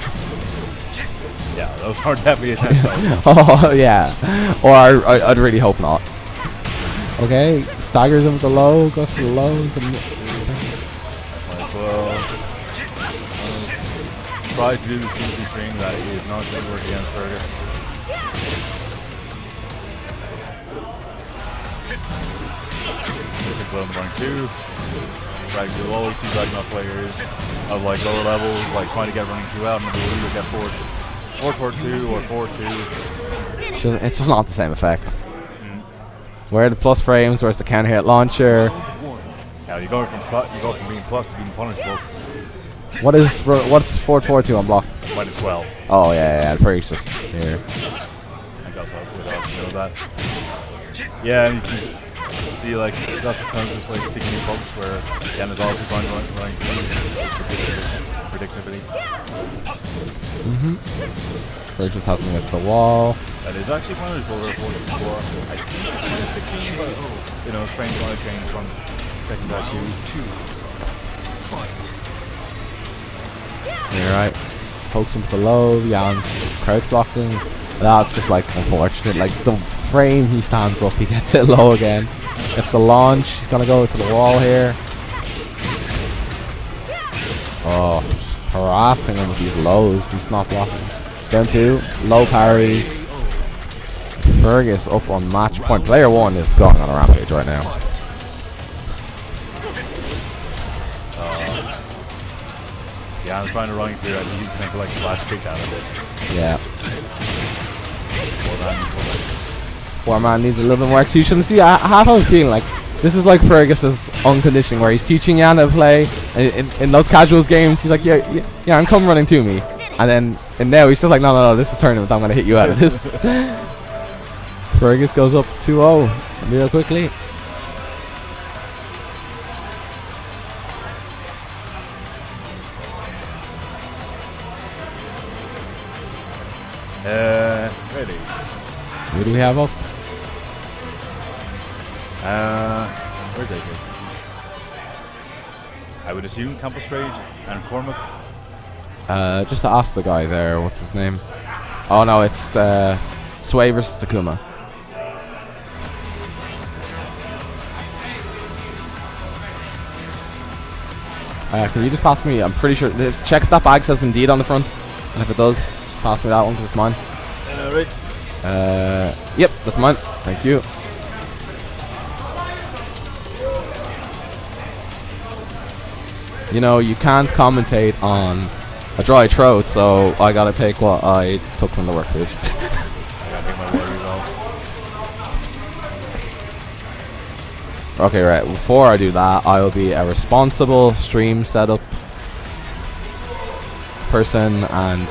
Yeah, those are definitely intense. Oh yeah, or I'd really hope not. Okay, staggers him with the low, goes to the low. Try to do the easy thing that is not going to work against Fergus. This is Blow Running 2. You'll always see Dragunov players of like lower levels, like trying to get running 2 out, and then you'll get 4-4-2 or 4-2. It's just not the same effect. Where are the plus frames? Where's the counter hit launcher? Yeah, you go from being plus to being punishable. What's 4-4-2 on block? -12. Oh yeah, pretty just here. I got that. Yeah, and you can see like that's kind of just like sticking in folks where Ken is also going predictability. First just helping with the wall. That is actually one of the over 44. I think it's 16, but you know, strange one change from Tekken Tag 2. Fight. You're right. Pokes him below. Jan's crouch blocking. That's just like unfortunate. Like the frame he stands up, he gets it low again. Gets the launch. He's gonna go to the wall here. Oh, just harassing him with these lows. He's not blocking. Down 2. Low parries. Fergus up on match point. Player 1 is going on a rampage right now. Yeah, I'm trying to run through. I think you can make like a flash kick out of it. Yeah. 4-man needs a little bit more execution. See, I have a feeling like this is like Fergus's unconditioning, where he's teaching Jan to play. In those casuals games, he's like, yeah, come running to me. And now he's still like, no, this is tournament. I'm gonna hit you out of this. Fergus goes up 2-0 real quickly. Ready. Who do we have up? Where's AJ? I would assume Campus Rage and Cormac. Just to ask the guy there, what's his name? Oh no, it's Sway versus Takuma. Can you just pass me? I'm pretty sure. Check if that bag says Indeed on the front, and if it does, just pass me that one because it's mine. Right. Yep, that's mine. Thank you. You know, you can't commentate on a dry throat, so I gotta take what I took from the workbench. I gotta take my water as well. Okay, right. Before I do that, I will be a responsible stream setup person, and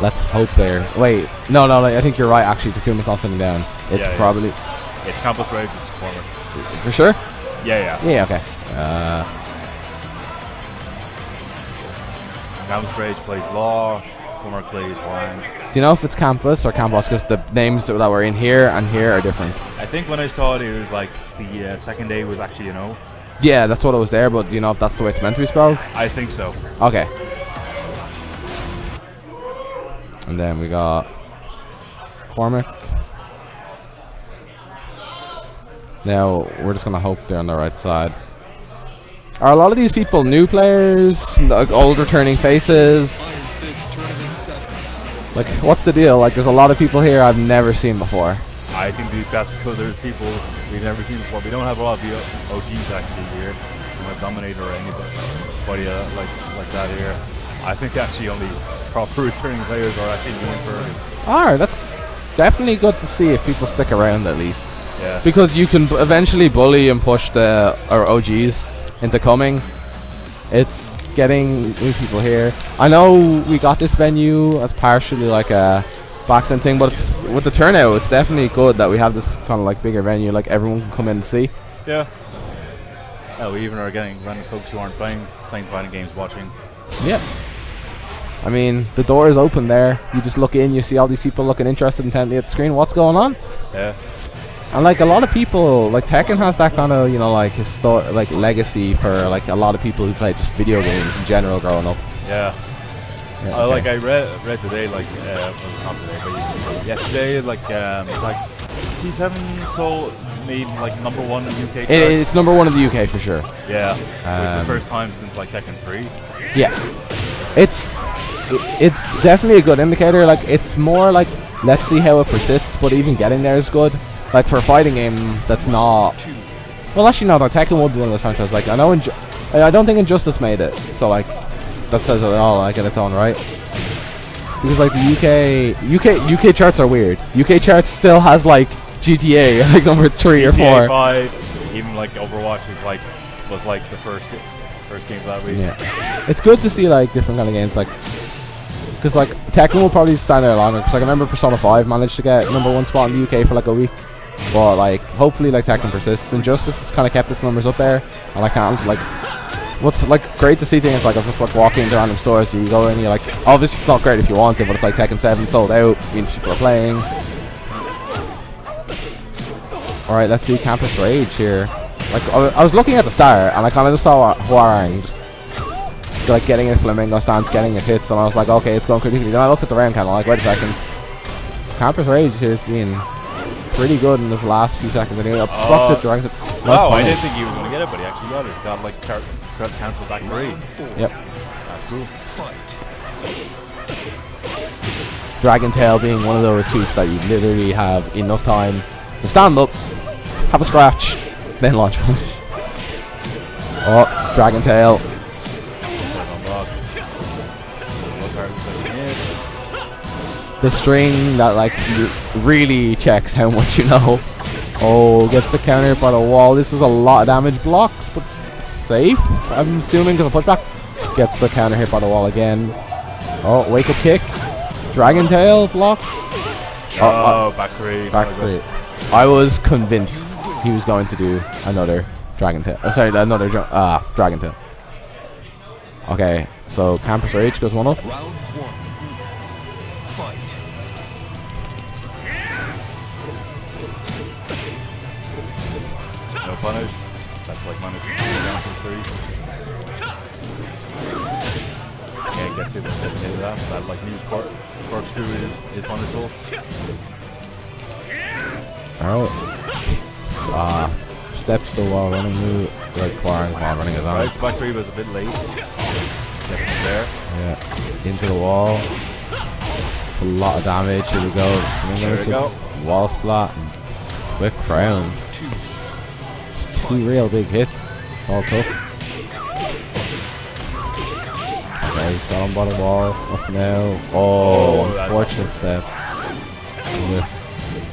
let's hope they're. Wait, no, I think you're right. Actually, Takuma's not sitting down. It's probably. It's Campus Rage versus Cormac. For sure. Yeah. Yeah. Okay. Campus Rage plays Law. Cormac plays Wang. Do you know if it's Campus or Campus? Because the names that were in here and here are different. I think when I saw it, it was like the second day was actually an O. Yeah, that's what it was there. But do you know if that's the way it's meant to be spelled? I think so. Okay. And then we got Cormac. Now we're just gonna hope they're on the right side. Are a lot of these people new players, like old returning faces? Like, what's the deal? Like, there's a lot of people here I've never seen before. I think that's because there's people we've never seen before. We don't have a lot of the OGs actually here. We don't have Dominator or anybody like that here. I think actually only proper returning players are actually being Fergus. Alright, that's definitely good to see if people stick around at least. Yeah. Because you can eventually bully and push our OGs into coming. It's getting new people here. I know we got this venue as partially like a backend thing, but with the turnout, it's definitely good that we have this kind of like bigger venue, like everyone can come in and see. Yeah. Yeah, we even are getting random folks who aren't playing fighting games watching. Yep. I mean, the door is open there. You just look in, you see all these people looking interested intently at the screen. What's going on? Yeah. And like a lot of people, like Tekken has that kind of, you know, like like legacy for like a lot of people who play just video games in general growing up. Yeah. Yeah, okay. Like I read today, like not today, but yesterday, like T7 so made like #1 in the UK. It's #1 in the UK for sure. Yeah. Which is the first time since like Tekken 3. Yeah. It's definitely a good indicator. Like, it's more like, let's see how it persists, but even getting there is good. Like, for a fighting game that's not... Well, actually, no, Tekken would be one of those franchises. Like, I know I don't think Injustice made it, so, like, that says it all, like, in its own right. Because, like, the UK charts are weird. UK charts still has, like, GTA, like, number 3 or 4. GTA 5, even, like, Overwatch was, like, the first game of that week. Yeah. It's good to see, like, different kind of games, like... Because, like, Tekken will probably stand there longer. Because, like, I remember Persona 5 managed to get #1 spot in the UK for, like, a week. But, like, hopefully, like, Tekken persists. Injustice has kind of kept its numbers up there. And I can't, like... What's, like, great to see things like, I'm just, like, walking into random stores. You go in, you're like... Obviously, it's not great if you want it, but it's like Tekken 7 sold out. Means people are playing. Alright, let's see Campus Rage here. Like, I was looking at the start, and I kind of just saw Huarang just... like getting his flamingo stance, getting his hits, and I was like, okay, it's going critically. Then I looked at the round kind of like, wait a second. Campus Rage has been pretty good in this last few seconds. And he obstructed the ranks. Wow, I didn't think he was going to get it, but he actually got it. Got like cancelled back 3. Yep. That's cool. Dragon Tail being one of those suits that you literally have enough time to stand up, have a scratch, then launch finish. Oh, Dragon Tail. The string that like really checks how much you know. Oh, gets the counter by the wall. This is a lot of damage. Blocks, but safe, I'm assuming, because of pushback. Gets the counter hit by the wall again. Oh, wake up kick. Dragon tail block. Oh, back three. Back three. I was convinced he was going to do another dragon tail. Sorry, another dragon tail. Okay, so Campus Rage goes one up. Round one. Fight. No punish. That's like minus 2 down to 3. Can't get to that. That like news corkscrew is punishable. Alright. Steps to wall running move. Like Quarren while running his arm. Right, back three was a bit late. Get him there. Yeah. Into the wall. It's a lot of damage. Here we go. There we go. Wall splat and quick crown. Two real big hits. All tough. Okay, he's got on bottom wall. What's now? Oh, unfortunate step.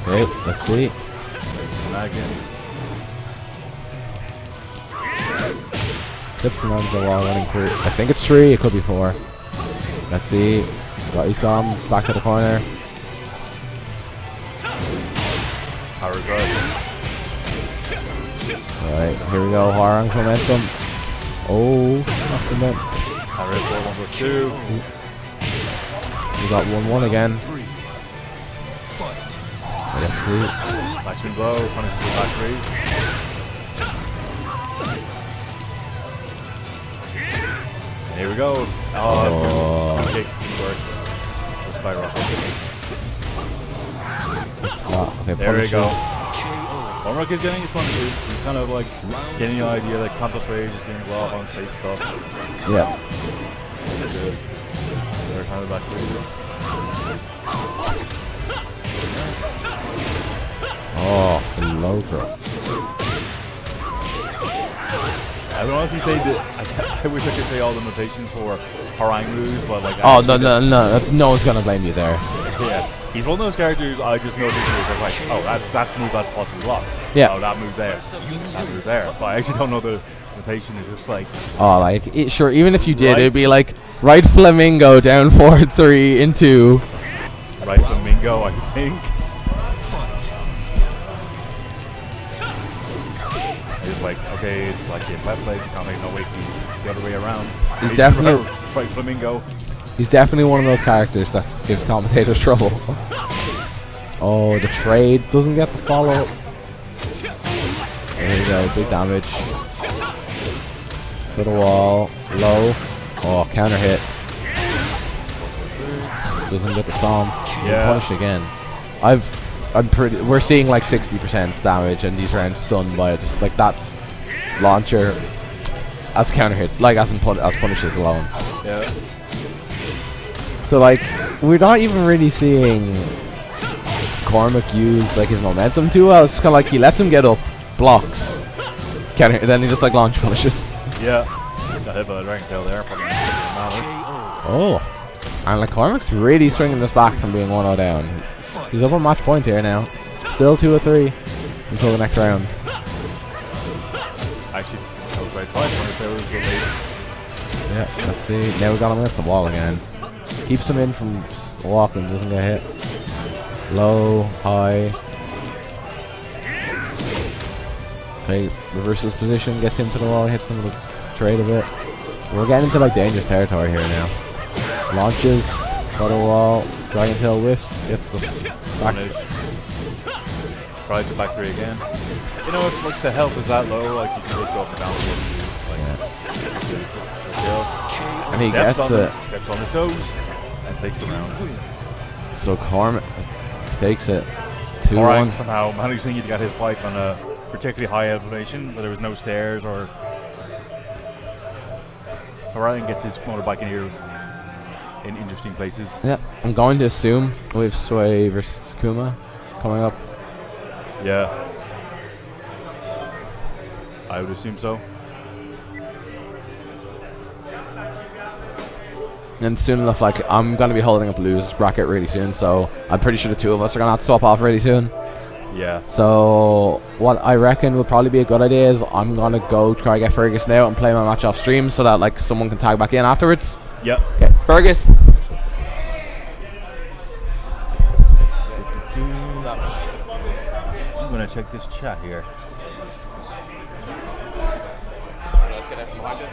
Great, let's see. Shenanigans. Tips him onto the wall running through. I think it's 3, it could be 4. Let's see. He's gone back to the corner. Power good. Alright, here we go. Harang's momentum. Oh, knocked him in. Power is 1 plus 2. We got 1-1 again. Fight. Let's see. Maximum blow. Punishes the back three. Here we go. Oh, kick. Okay, there we go. KO. One Rock is getting his punches. He's kind of like getting the idea that Campus Rage is doing a lot on safe stuff. Yeah. Good. They're kind of back three. Oh, the low throw. I would honestly say that I wish I could say all the limitations for Harang moves, but like. Oh, no one's gonna blame you there. Yeah, he's one of those characters I just noticed was like, oh, that move that's possibly blocked. Yeah. Oh, that move there. That move there. But I actually don't know the limitation. It's just like. Oh, like, sure, even if you did, Right. it'd be like, right flamingo down 4-3 into. Right flamingo, I think. It's like, okay, it's like in left leg, can't make no weight keys. The other way around. He's definitely. Right flamingo. He's definitely one of those characters that gives commentators trouble. Oh, the trade doesn't get the follow. There you go, big damage. To the wall, low. Oh, counter hit. Doesn't get the stomp. Yeah. Punish again. We're seeing like 60% damage in these rounds done by just like that launcher as counter hit, like as punishes alone. Yeah. So like, we're not even really seeing Cormac use like his momentum too well. It's kind of like he lets him get up, blocks, counter, and then he just like launch punishes. Yeah. Got hit by the dragon tail there. Probably Oh, and like Cormac's really stringing this back from being 1-0 down. He's up on match point here now. Still 2-3 until the next round. actually, I was right 5 there was late. Yeah, let's see. Now we got him against the wall again. Keeps him in from walking, doesn't get hit. Low, high. Okay, reverses position, gets into the wall, hits him with a trade a bit. We're getting into like dangerous territory here now. Launches, got a wall, dragon tail whiffs, gets the back. Tries the back three again. You know, if like the health is that low, like you can just go up and down. And he gets it. Steps on his toes and takes the round. So Cormac takes it. 2-1. Harang somehow managing to get his bike on a particularly high elevation where there was no stairs or. Harang gets his motorbike in here in interesting places. Yeah, I'm going to assume we have Sway versus Takuma coming up. Yeah. I would assume so. And soon enough, like, I'm going to be holding up Lou's bracket really soon, so I'm pretty sure the two of us are going to have to swap off really soon. Yeah. So what I reckon would probably be a good idea is I'm going to go try to get Fergus now and play my match off stream so that, like, someone can tag back in afterwards. Yep. Okay, Fergus. gonna check this chat here. Let's get out from behind you.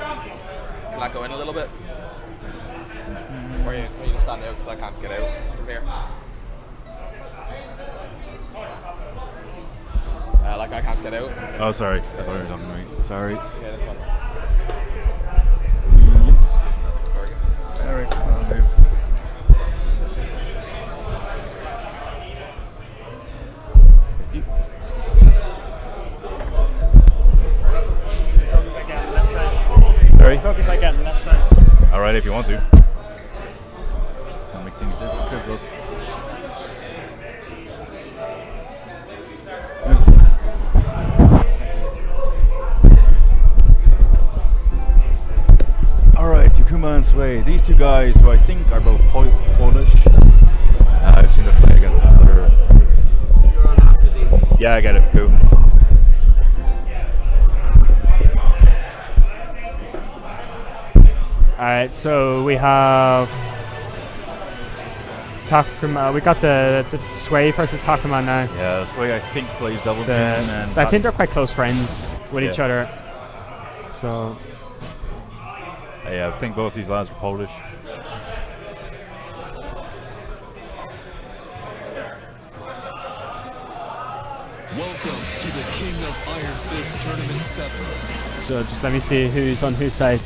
Can I go in a little bit? Or you just stand out because I can't get out from here. Like I can't get out. Oh, sorry. I thought you were talking to me. Sorry. Yeah, that's fine. Eric, Sounds like I get left side. sorry. Sounds like I get left side. All right, if you want to. I'll make things difficult. Alright, Takuma and Sway. These two guys who I think are both Polish. I've seen them play against each other. Yeah, I get it. Cool. Alright, so we have Takuma. We got the Sway versus Takuma now. Yeah, Sway I think plays double team. And I think they're quite close friends with each Yeah. other. So yeah, I think both these lads are Polish. Welcome to the King of Iron Fist Tournament 7. So just let me see who's on whose side.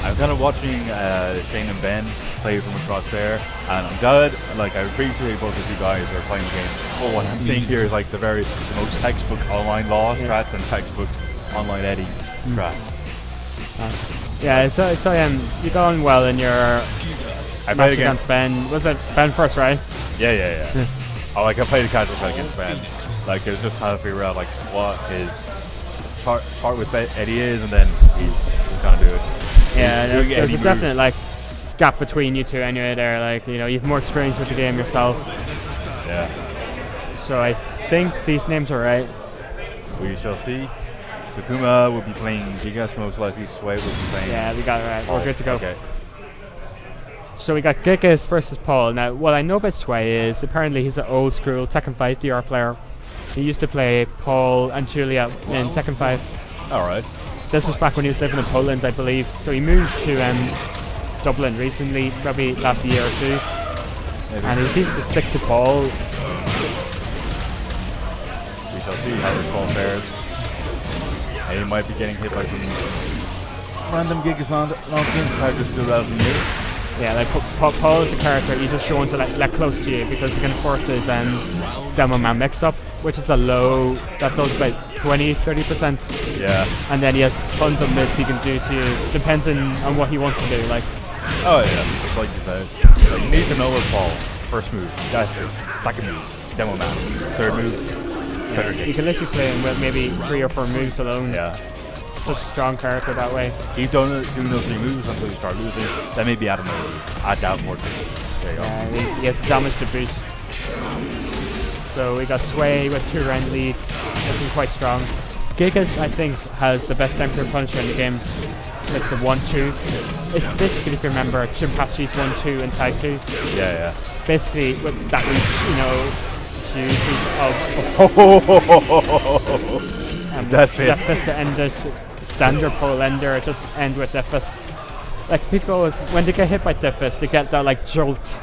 I'm kind of watching Shane and Ben play from across there, and I'm glad. Like I appreciate both of you guys are playing the game. But what I'm seeing here is like the most textbook online law strats and textbook online Eddie strats. Yeah, so you're going well in your I match played against against Ben. Was it Ben first, right? yeah. Oh, like I played a casual play against Ben. Like it was just trying to figure out like what his part with Eddie is, and then he's gonna do it. Yeah, Doing there's Eddie a definite like gap between you two anyway. There, like you have more experience with the game yourself. Yeah, So I think these names are right. we shall see. Takuma will be playing Gigas, most likely Sway will be playing. Yeah, we got it right. We're good to go. Okay. So we got Gigas versus Paul. Now, what I know about Sway is apparently he's an old school Tekken 5 DR player. He used to play Paul and Julia in Tekken 5. All right. This was back when he was living in Poland, I believe. So he moved to Dublin recently, probably last year or two. Maybe. And he seems to stick to Paul. We shall see how this ball fares. And he might be getting hit by some random Gigas nonsense. Characters still relatively new. Yeah, like Paul is the character you just don't want to let close to you because you can force his demo man mix up, which is a low that does about 20-30%. Yeah. And then he has tons of mids he can do to you, depending on what he wants to do. Like, Oh yeah, just like you said. So you need to know what Paul. First move, that's it. Second move, demo man. Third move, you can literally play him with maybe 3 or 4 moves alone. Yeah. Such a strong character that way. Keep doing those 3 moves until you start losing. Then maybe add another move. Add that more to it. There you go. He has damage to boost. So we got Sway with 2 round lead, looking quite strong. Gigas, I think, has the best temporary punisher in the game. It's the 1-2. It's basically, if you remember, Chimpachi's 1-2 and Tag 2. Yeah, Basically, with that Death Fist. Death Fist to end it. Standard pole ender, just end with Death Fist. Like, people always, when they get hit by Death Fist, they get that, like, jolt.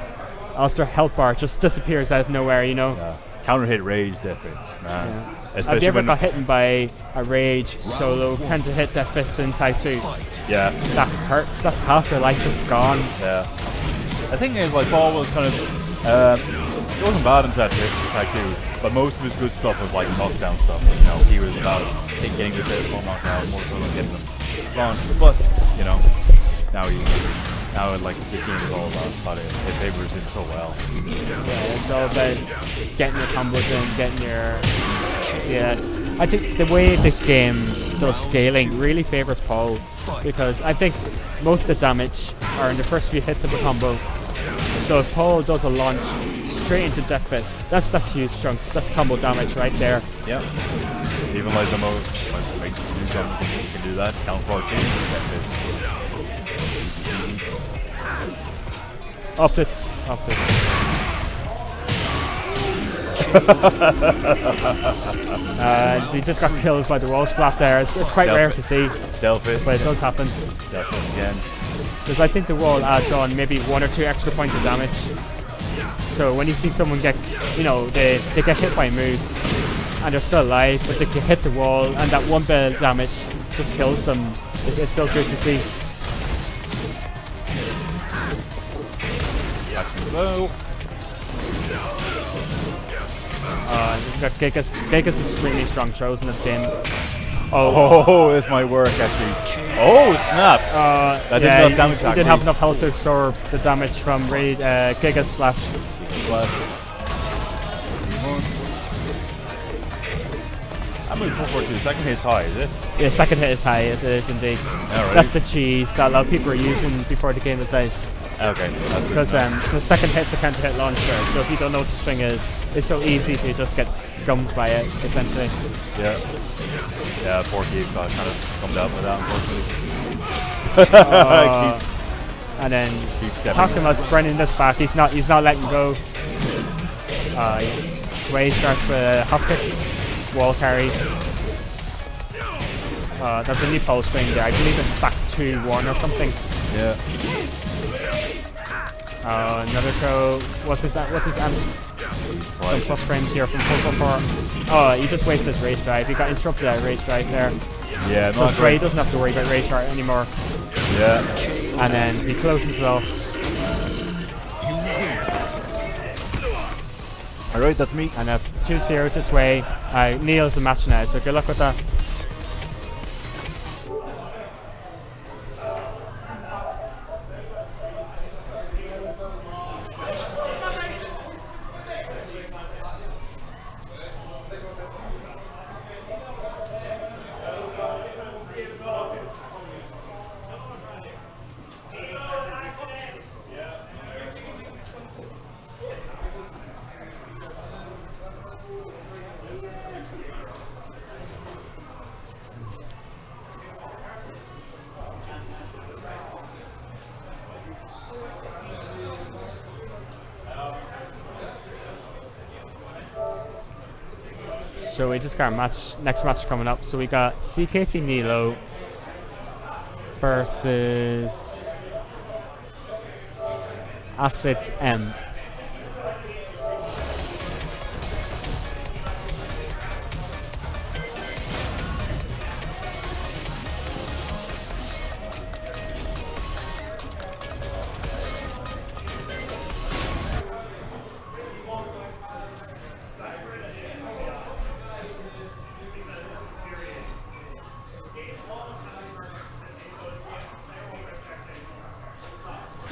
As their health bar just disappears out of nowhere, Yeah. Counter hit rage Death Fist, man. Yeah. Especially Have you ever when got hit by a rage solo, counter hit Death Fist in Tag 2? Yeah. That hurts, that's half their life is gone. Yeah. The thing is, like, Paul was kind of, it wasn't bad in Tag 2, but most of his good stuff was like knockdown stuff. You know, he was about getting the hit, one knockdown, more so than getting them launched. But, you know, now like the game is all about it. It favors him so well. Yeah, it's all about getting your combos in, getting your... Yeah, I think the way this game does scaling really favors Paul, because I think most of the damage are in the first few hits of the combo. So if Paul does a launch straight into Death Fist, that's huge chunks, that's combo damage right there. Yeah. Even like the most like new jump, you can do that. Count 14. Get this. Up it. Up it. He just got killed by the wall splat there. It's quite rare to see, Delphi. but it does happen. Delphi again. Because I think the wall adds on maybe 1 or 2 extra points of damage. So when you see someone get, you know, they get hit by a move and they're still alive, but they can hit the wall and that 1 bit of damage just kills them. It's so good to see. Slow. We've got Gigas extremely strong throws in this game. Oh, this might work actually. Oh, snap! That did enough damage. He didn't have enough health to absorb the damage from Giga's splash. I'm moving forward to the second hit's high, is it? Yeah, second hit is high, it is indeed. Right. That's the cheese that a lot of people are using before the game is out. Okay. Because the second hit's a counter hit launcher, so if you don't know what the swing is, it's so easy to just get scummed by it, essentially. Yeah. Yeah, poor Keith got kind of scummed out by that, unfortunately. And then talking about Brennan this back, he's not letting go. Sway starts with a hop kick, wall carry. That's a new pulse swing there. I believe it's back 2-1 or something. Yeah. Another throw. What's his some plus frames here from 444. Oh, he just wasted his race drive. He got interrupted at race drive there. Yeah, so Sway doesn't have to worry about race drive anymore. Yeah. And then he closes it off. Alright, that's me. And that's 2-0 to Sway. Neil's the match now, so good luck with that. So we just got our next match coming up. So we got CKT Nilo versus Acid M.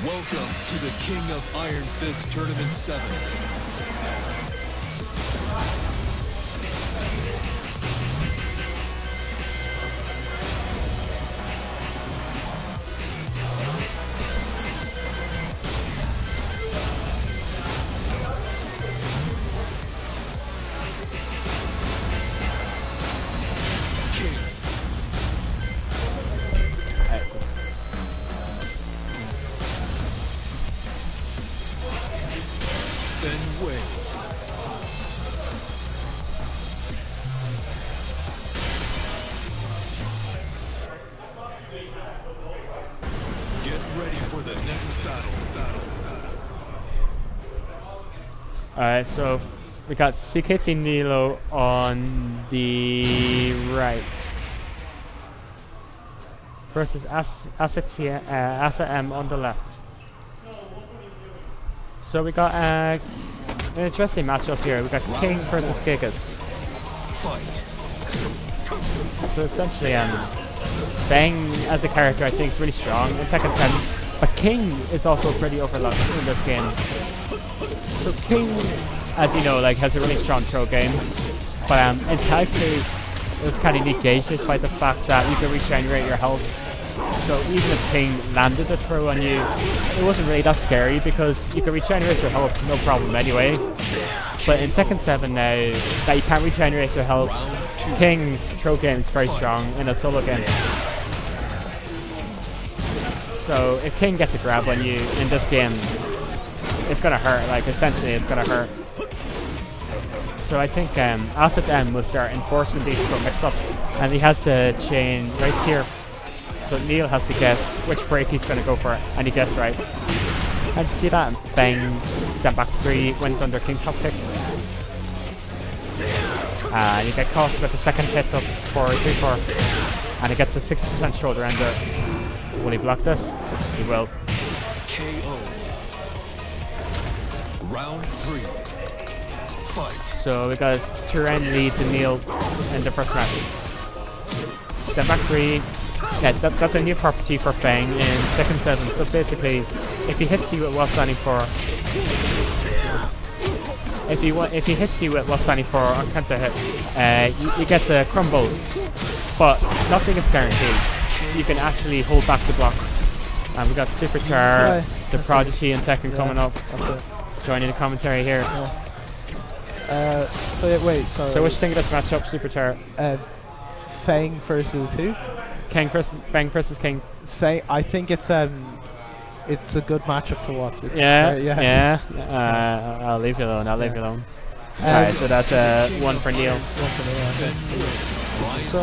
Welcome to the King of Iron Fist Tournament 7. Alright, so we got CKT Nilo on the right versus Asa M on the left. So we got an interesting matchup here. We got King versus Gigas. So essentially, Bang as a character I think is really strong in Tekken 10, but King is also pretty overlooked in this game. So King, as you know, like has a really strong throw game, but in Tag 2 it was kind of negated by the fact that you can regenerate your health So even if King landed a throw on you, it wasn't really that scary because you could regenerate your health no problem anyway. But in Tekken 7 now, that you can't regenerate your health, King's throw game is very strong in a solo game. So if King gets a grab on you in this game, it's gonna hurt, like essentially it's gonna hurt. So I think Acid M will start enforcing these throw mix-ups, and he has to chain right here. So Neil has to guess which break he's gonna go for, and he guessed right. And you see that? And bangs, then back 3, went under King's top kick. And you get caught with the second hit up for 3-4. And he gets a 60% shoulder ender. Will he block this? He will. KO. Round 3. Fight. So we got a 2-round lead to Neil in the first match. Then back 3. Yeah, that's a new property for Fang in Tekken 7. So basically, if he hits you with while standing for, if he hits you with while standing for on counter hit, you get a crumble, but nothing is guaranteed. You can actually hold back the block. And we got Superchar, the Prodigy and Tekken coming up. Joining the commentary here. So yeah, wait. So which thing does match up, Superchar? Fang versus who? Fang versus King. Fang. I think it's a good matchup to watch. It's yeah. I'll leave you alone. I'll leave you alone. Alright, so that's one for Neil. So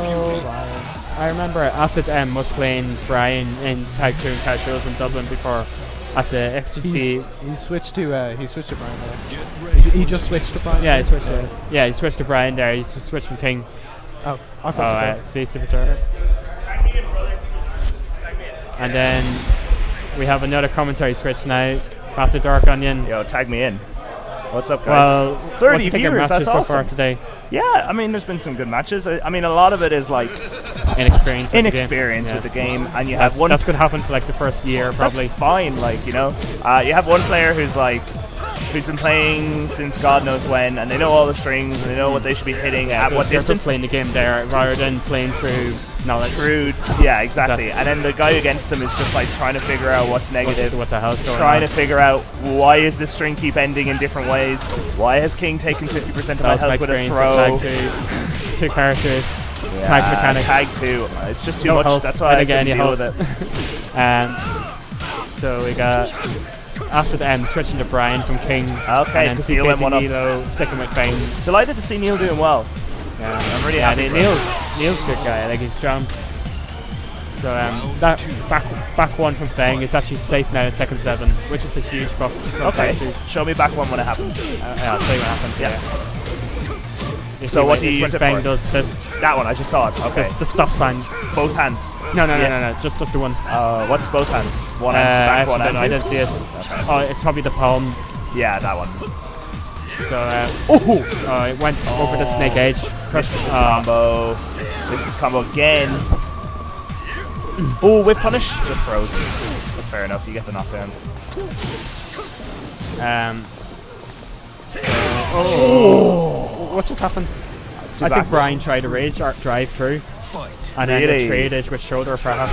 I remember Acid M was playing Brian in Tag 2 and Tag Shows in Dublin before at the XGC. He switched to Brian there. He just switched to Brian. Yeah, he switched. He switched to Brian there. He just switched from King. Oh, I thought. See, Superstar. And then we have another commentary switch now after Dark Onion. Yo, tag me in. What's up, guys? Well, 30 viewers, that's so awesome. far today. Yeah, I mean, there's been some good matches. I mean, a lot of it is like inexperience with the game, and you have one. That's gonna happen for like the first year, probably. That's fine, like, you know, you have one player who's been playing since God knows when, and they know all the strings and they know what they should be hitting at what distance. Just playing the game there rather than playing through knowledge. Yeah, exactly. And then the guy against them is just like trying to figure out what's negative, what the hell's going on. Trying to figure out why is this string keep ending in different ways. Why has King taken 50% of my health with a throw? Two characters. Yeah, tag mechanics. Tag 2. It's just too much. Health. That's why I couldn't deal with it. So we got Acid M switching to Brian from King. Okay, because Neil went one up. Sticking with Fang. Delighted to see Neil doing well. Yeah, I'm really happy. Neil's a good guy. Like, he's strong. So that back one from Fang is actually safe now in Tekken 7, which is a huge buff. Okay, show me back one when it happens. I'll tell you what happens. Yeah. So what do you use it Fang for? Does this. That one, I just saw it. Okay. The stop sign. Both hands. No. Just the one. What's both hands? One hand stack, one hand. I didn't see it. Okay. Oh, it's probably the palm. Yeah, that one. So it went over the snake edge. This is combo. This is combo again. Oh, whip punish. Just froze. That's fair enough. You get the knockdown. What just happened? I think Brian tried to rage or drive through. Fight. And then the trade edge with shoulder perhaps.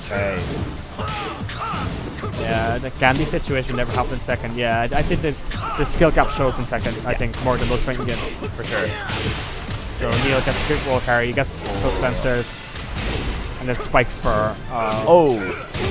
Okay. Yeah, the Gandhi situation never happened in Tekken. Yeah, I think the skill gap shows in Tekken, I think, more than most fighting games. For sure. So Neil gets a good wall carry, he gets close downstairs. And then spikes for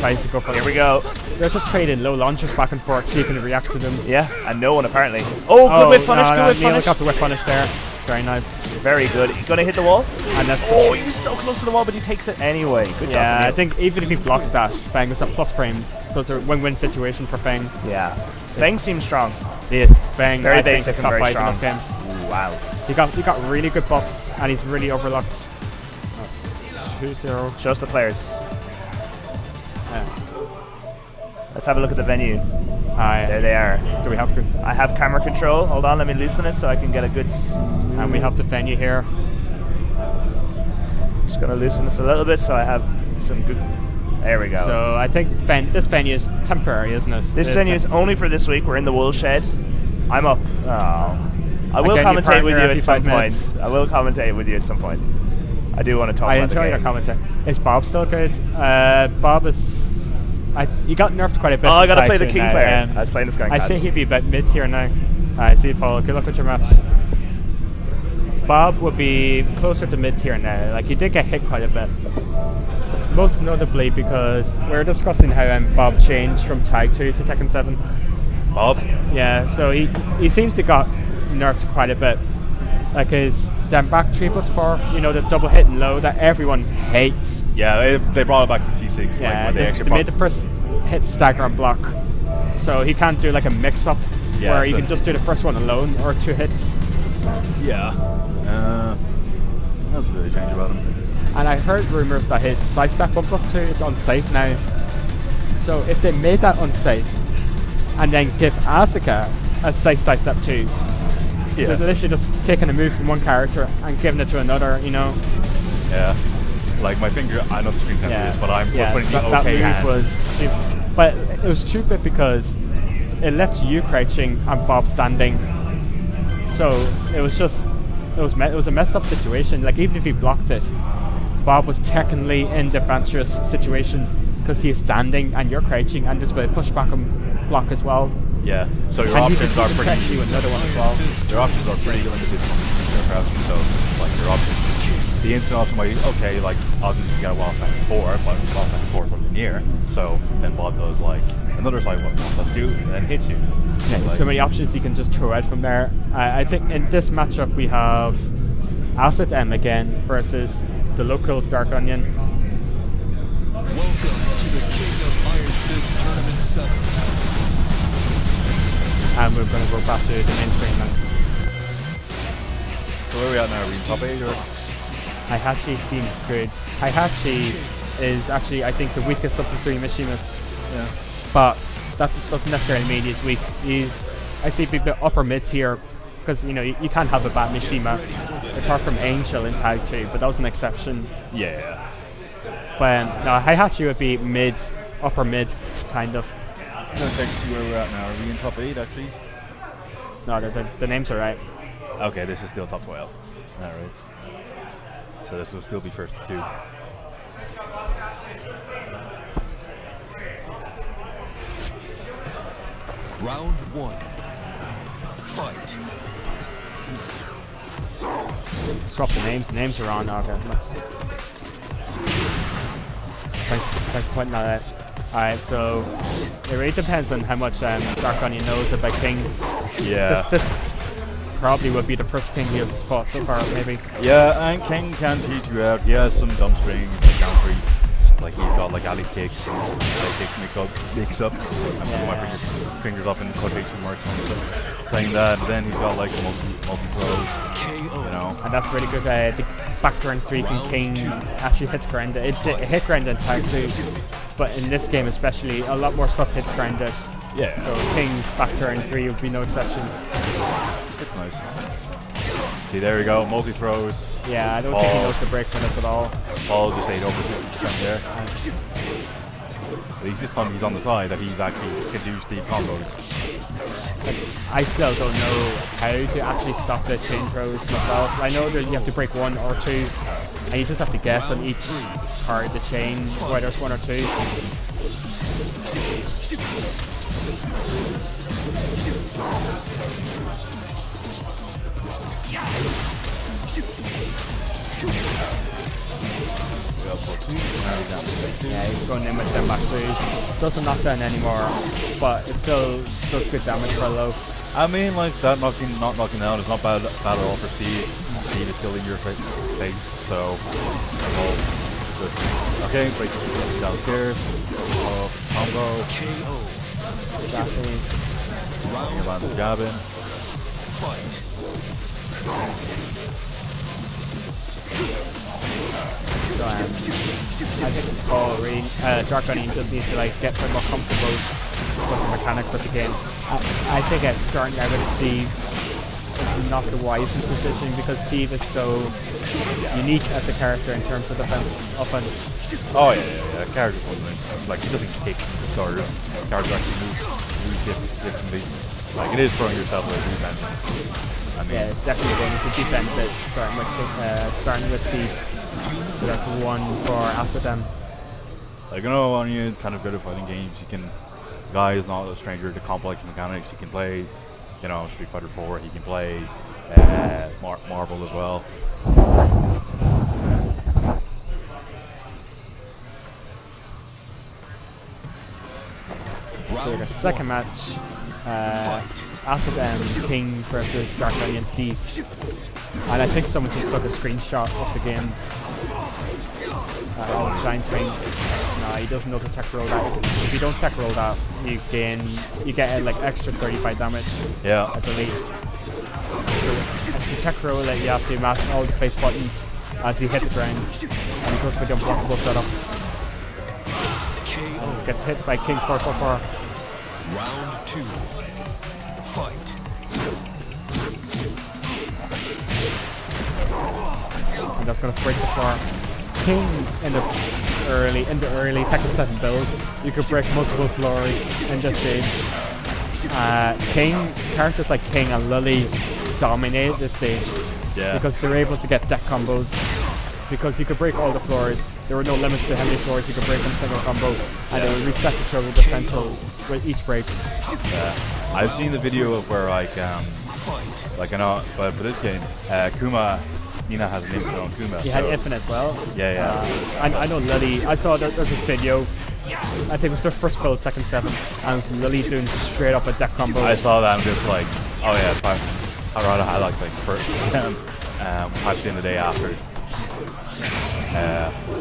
tries to go for Here we go. They're just trading low launches back and forth, see if it reacts to them. Yeah, and no one apparently. Oh, good whip punish, good whip Neil punish. got the whip punish there. Very nice. Very good. He's gonna hit the wall. And that's he was so close to the wall, but he takes it anyway. Good job. Yeah, I think even if he blocks that, Fang was at plus frames. So it's a win-win situation for Fang. Yeah. Fang seems strong. Yes, Fang. Very I basic think and very top strong. five in this game. Ooh, wow. He got really good buffs, and he's really overlooked. 2-0. Show us the players. Let's have a look at the venue. There they are. Do we have to? I have camera control. Hold on, let me loosen it so I can get a good. And we have the venue here. Just gonna loosen this a little bit so I have some good. There we go. So I think this venue is temporary, isn't it? This venue is only for this week. We're in the wool shed. I'm up. Oh. I will commentate with you at some point. I will commentate with you at some point. I do want to talk I about the enjoy game. your commentary. Is Bob still good? Bob is... he got nerfed quite a bit. Oh, I gotta play the Tag King now. player. I was playing this guy. I say he'd be about mid-tier now. I see, Paul. Good luck with your match. Bob would be closer to mid-tier now. Like, he did get hit quite a bit. Most notably because we're discussing how Bob changed from Tag 2 to Tekken 7. Bob? Yeah, so he seems to got nerfed quite a bit. Like his back 3+4, you know, the double hit and low that everyone hates. Yeah, they brought it back to T6. Yeah, like, they made the first hit stagger and block. So he can't do like a mix-up where you can just do the first one alone or 2 hits. Yeah. That's really change about him. And I heard rumors that his side step 1+2 is unsafe now. So if they made that unsafe and then give Asuka a safe side step 2, they're literally just taking a move from one character and giving it to another, you know? Yeah. Like my finger, I know the screen time is, but I'm putting the that okay move hand. was stupid. But it was stupid because it left you crouching and Bob standing. So it was just, it was a messed up situation. Like even if he blocked it, Bob was technically in a defenseless situation because he's standing and you're crouching and just push back and block as well. Yeah, so your and options are pretty. You another one as well. Your options are pretty limited when you're crouching. So like your options, the instant option where okay, like obviously you get a wall back 4, but wall back 4 is really near. So then Bob does like another side 1+2 and then hits you. Yeah, like, so many options you can just throw out from there. I think in this matchup we have Asset M again versus the local Dark Onion. Welcome to the King of Iron Fist Tournament 7. And we're going to go back to the main screen now. So where are we at now? Are we in top 8 or? Heihachi seems good. Heihachi is actually, I think, the weakest of the 3 Mishimas. Yeah. But that doesn't necessarily mean he's weak. I see people upper mid tier because you know you can't have a bad Mishima apart from Angel in Tag 2, but that was an exception. Yeah. But no, Heihachi would be mid, upper mid, kind of. I'm gonna check to see where we're at now. Are we in top 8 actually? No, the names are right. Okay, this is still top 12. Alright. So this will still be first 2. Round 1. Fight. Swap the names. The names are on. Okay. Thanks for pointing that out. Alright, so it really depends on how much Dark Onion knows about King. Yeah. This probably would be the first King you've fought so far, maybe. Yeah, and King can teach you out. He has some dumb strings, like country. Like he's got like alley kicks, and alley kicks mix-ups. I'm putting my fingers up in quotation marks on saying that. And then he's got like multi-throws, you know. And that's really good. The back turn 3 from King actually hits grounded. It hit grounded in Tag 2, but in this game especially, a lot more stuff hits grounded. Yeah. So King's back turn 3 would be no exception. It's nice. See, there we go, multi-throws. Yeah, I don't think he knows the break from this at all. Paul just ate over 50% there. At least this time he's on the side that he's actually can do the combos. I still don't know how to actually stop the chain throws myself. I know that you have to break 1 or 2, and you just have to guess on each card the chain, whether it's 1 or 2. Yeah, he's going in with them back twos. Doesn't knock down anymore, but it still does good damage for a low. I mean, like that not knocking out is not bad at all for Steve. Steve is still in your face, so good. Okay, break downstairs. Combo. Exactly. You're landing jabbing. Fight. So, I think Paul really, Dark Onion just needs to like get more comfortable with the mechanics of the game. I think starting out with Steve is not the wisest decision because Steve is so unique as a character in terms of offense. Oh yeah. Character movements. Like he doesn't kick starters. Character actually moves differently. Like it is throwing yourself away defense. I mean, yeah, it's definitely going to defense it, starting with Steve. So that's 1 for Asadem. Like, you know, Onion is kind of good at fighting games. He can, guy is not a stranger to complex mechanics. He can play, you know, Street Fighter 4. He can play Marvel as well. So the second match, Asadem King versus Dark Onion Steve. And I think someone just took a screenshot of the game. Giant screen. No, he doesn't know to tech roll that. If you don't tech roll that, you get like extra 35 damage. Yeah. I believe. So if you tech roll it, you have to mash all the face buttons as you hit the ground, and it goes for the unblockable setup. And gets hit by King 444. Round 2. Fight. And that's gonna break the floor. King in the early Tekken 7 build, you could break multiple floors in this stage. Characters like King and Lily dominate this stage because they're able to get deck combos. Because you could break all the floors, there were no limits to how many floors you could break in a single combo, and it would reset the total differential with each break. I've seen the video of where like I know, but for this game, Nina has an infinite on Kuma. He had infinite as well. Yeah. I know Lily. I saw there's a video. I think it was their first build, Tekken 7, and Lily doing straight up a deck combo. I saw that and just like, oh yeah, I'd rather have like first patched in the day after.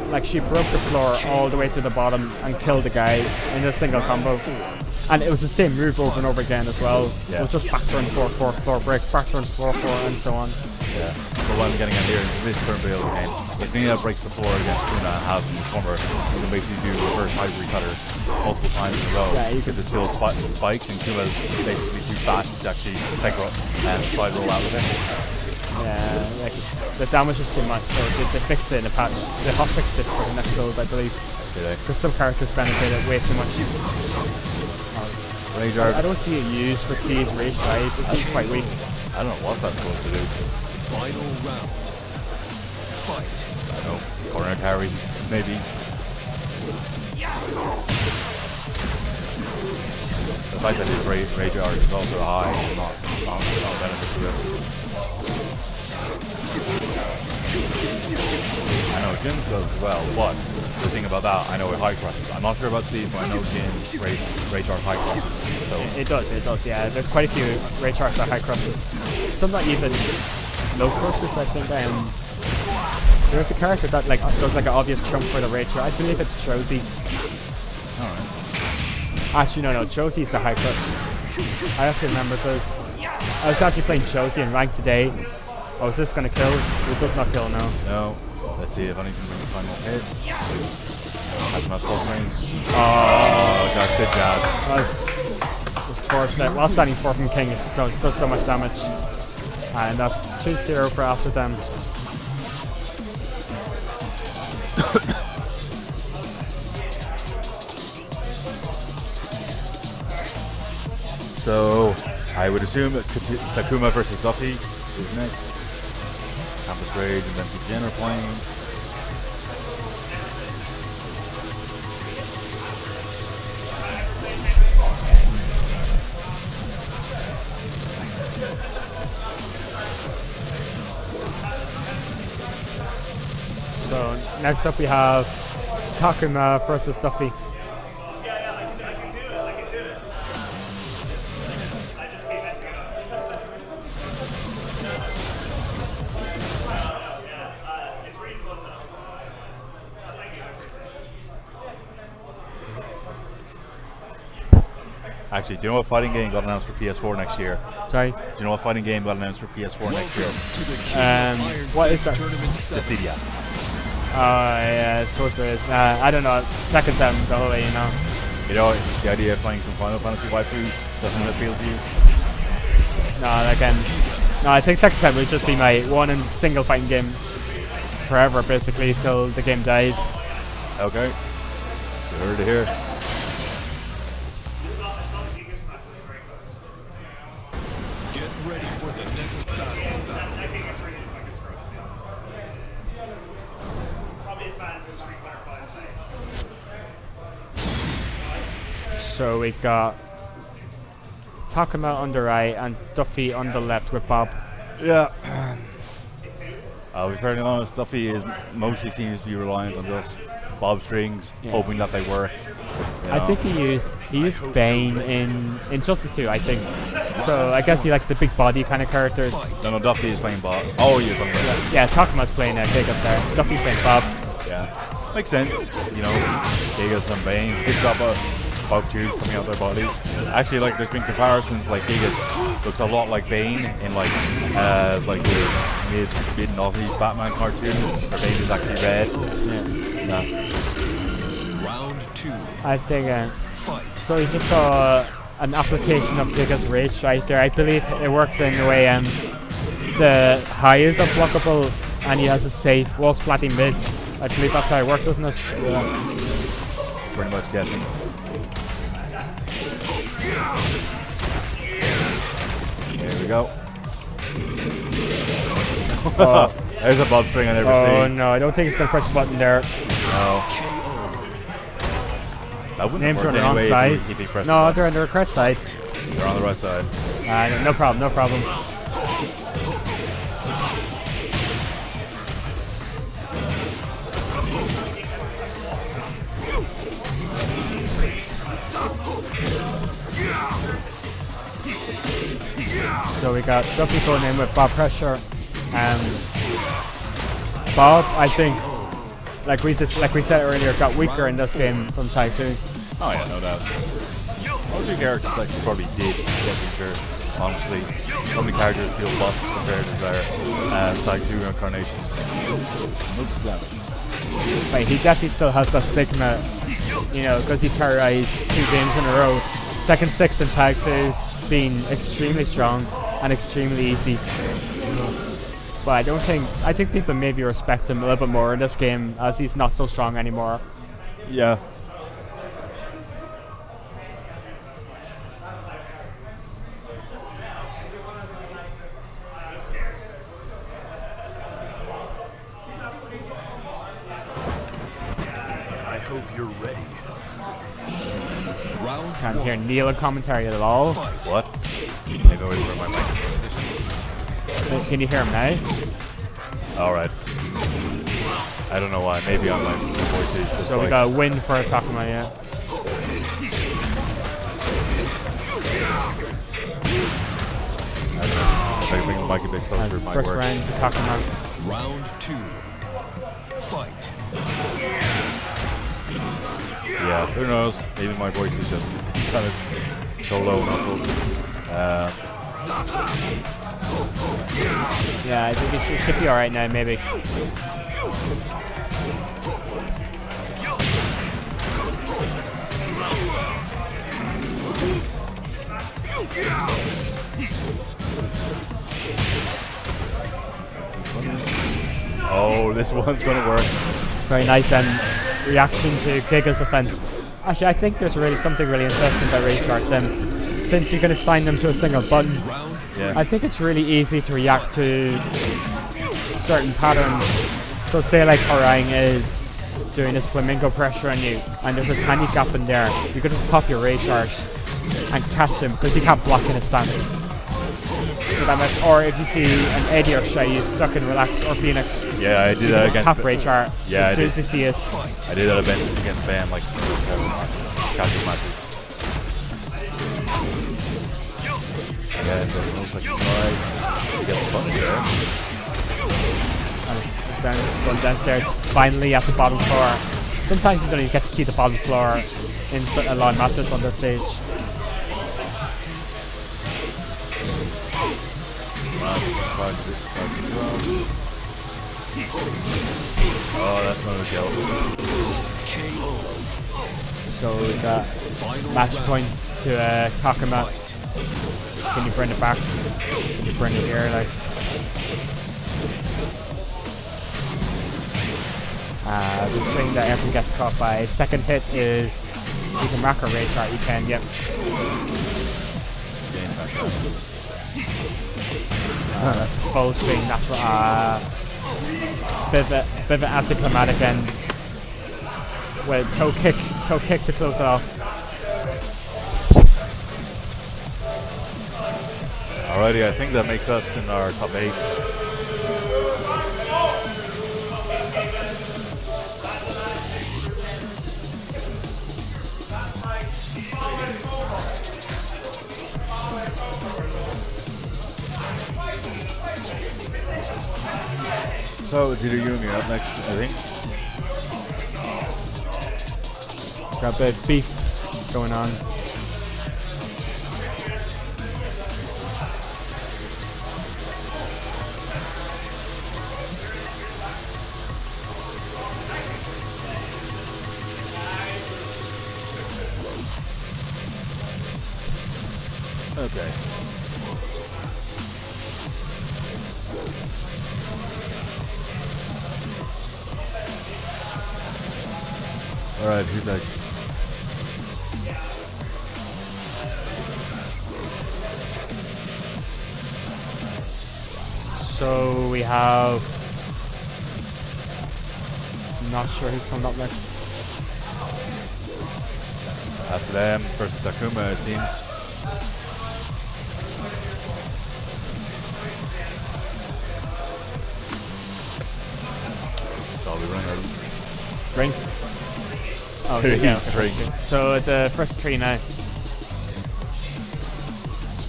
Like she broke the floor all the way to the bottom and killed the guy in a single combo. And it was the same move over and over again as well. It was just back turn 4-4, floor break, back turn 4-4, and so on. Yeah. So what I'm getting at here is this turn build game. If Nina breaks the floor against Kuna and has him corner, you can basically do reverse hybrid cutter multiple times in a row. Yeah, you because it still spikes and Kuna's basically too fast to actually take roll and slide roll out with it. Yeah, like the damage is too much, so they fixed it in the patch. They hot fixed it for the next build, I believe. Because some characters benefited way too much. I don't see it used for C's Rage Drive. It seems quite weak. I don't know what that's supposed to do. Final round. Fight. I don't know. Corner carry, maybe. The fact that his rage art is also high is not benefit to it. I know Jin does as well, but the thing about that, I know it high crosses. I'm not sure about Steve, but I know Jin's rage art high crosses. So it does, yeah. There's quite a few rage arts that high crosses. Some not even low crosses, I think. There's a character that like does like an obvious chunk for the rage art. I believe it's Josie. alright. Actually, no, Josie's the high cross. I actually remember because I was actually playing Josie in rank today. Oh, is this gonna kill? It does not kill now. No. Let's see if anything can find more hit. That's not close range. Oh, Jack did jab. That's fortunate. While standing 4 from King, it does so much damage. And that's 2-0 for Asadem. So, I would assume that Takuma versus Duffy is next. Campus Rage and then Jin are playing. So, next up we have Takuma versus Duffy. Actually, do you know what fighting game got announced for PS4 next year? Sorry? Do you know what fighting game got announced for PS4 next year? What is that? Dissidia. Yeah, it's supposed to be. I don't know. Tekken 7, the whole way, you know. You know, the idea of playing some Final Fantasy waifu doesn't appeal to you? No, again. No, I think Tekken 7 would just be my one and single fighting game forever, basically, till the game dies. Okay. You heard it here. Get ready for the next battle. So we got Takuma on the right and Duffy on the left with Bob. Yeah. I'll be fairly honest, Duffy is mostly seems to be reliant on just bob strings, hoping that they work. I think he used Bane in Injustice 2, I think. So I guess he likes the big body kind of characters. No, Duffy is playing Bob. Oh, you're playing Bob. Yeah, Takuma's playing Gigas there. Duffy's playing Bob. Yeah, makes sense. You know, Gigas and Bane, gives up a Bob tube coming out their bodies. Actually, like there's been comparisons. Like Gigas looks a lot like Bane in like the mid noughties Batman cartoon, where Bane is actually red. Yeah. Round 2. I think. Fight. So you just saw an application of Gigas Rage right there. I believe it works in the way the high is unblockable and he has a safe wall splatting mid. I believe that's how it works, isn't it? Yeah. Pretty much guessing. There we go. Oh, there's a bob string I never seen. Oh no, I don't think he's going to press the button there. No. That wouldn't Names are work on the wrong anyway side. if he pressed No, the they're on the correct side. They're on the right side. No problem, no problem. So we got Duffy going in with Bob pressure. Bob, I think, like we said earlier, got weaker in this game from Typhoon. Oh yeah, no doubt. All the characters like probably did get weaker, honestly. So many characters feel lost compared to their Typhoon and Carnage. Like, he definitely still has that stigma, you know, because he terrorized 2 games in a row. Tekken 6 and Tag 2 being extremely strong and extremely easy. But I think people maybe respect him a little bit more in this game as he's not so strong anymore. Yeah. I hope you're ready. Round Can't 1. hear Neil in commentary at all. What? Maybe I wait for my mic position. Can you hear him now? Alright. I don't know why. Maybe on my voice is just So like we got a win for Takuma, yeah. if I can bring the mic a bit closer, it might First work. round, Takuma. Round 2. Fight. Yeah, who knows? Maybe my voice is just kind of so low knuckled. Yeah, I think it should be alright now, maybe. Oh, this one's gonna work. Very nice reaction to Giga's offense. Actually, I think there's really something really interesting about race cards. Since you're going to assign them to a single button, Yeah. I think it's really easy to react to certain patterns. So say like Orang is doing this flamingo pressure on you, and there's a tiny gap in there. You could just pop your rage charge and catch him because he can't block in his stance. So that much. Or if you see an Eddie or Shay stuck in Relax or Phoenix, Yeah, I did you that can just against. tap rage chart Yeah, I as soon did. as you see it. I did that against Ben, like casual matches. Yeah, it looks like nice. Get the button there. And going downstairs, finally at the bottom floor. Sometimes you don't even get to see the bottom floor in a lot of matches on this stage. Oh, that's not a kill. So we got match points to Takuma. Can you bring it back? Can you bring it here? Like, the thing that everyone gets caught by. Second hit is you can rack a rage chart. You can, yep. That's full string. That's what. Bit of anticlimactic ends. with toe kick to close it off. Alrighty, I think that makes us in our top 8. So, Dieter Jung, you're up next, I think. Got a bit of beef going on. Okay. Alright, who's next? So we have... not sure who's coming up next. That's them versus Takuma, it seems. So we run out. Drink. Oh, yeah. Drink. So it's the first 3 now.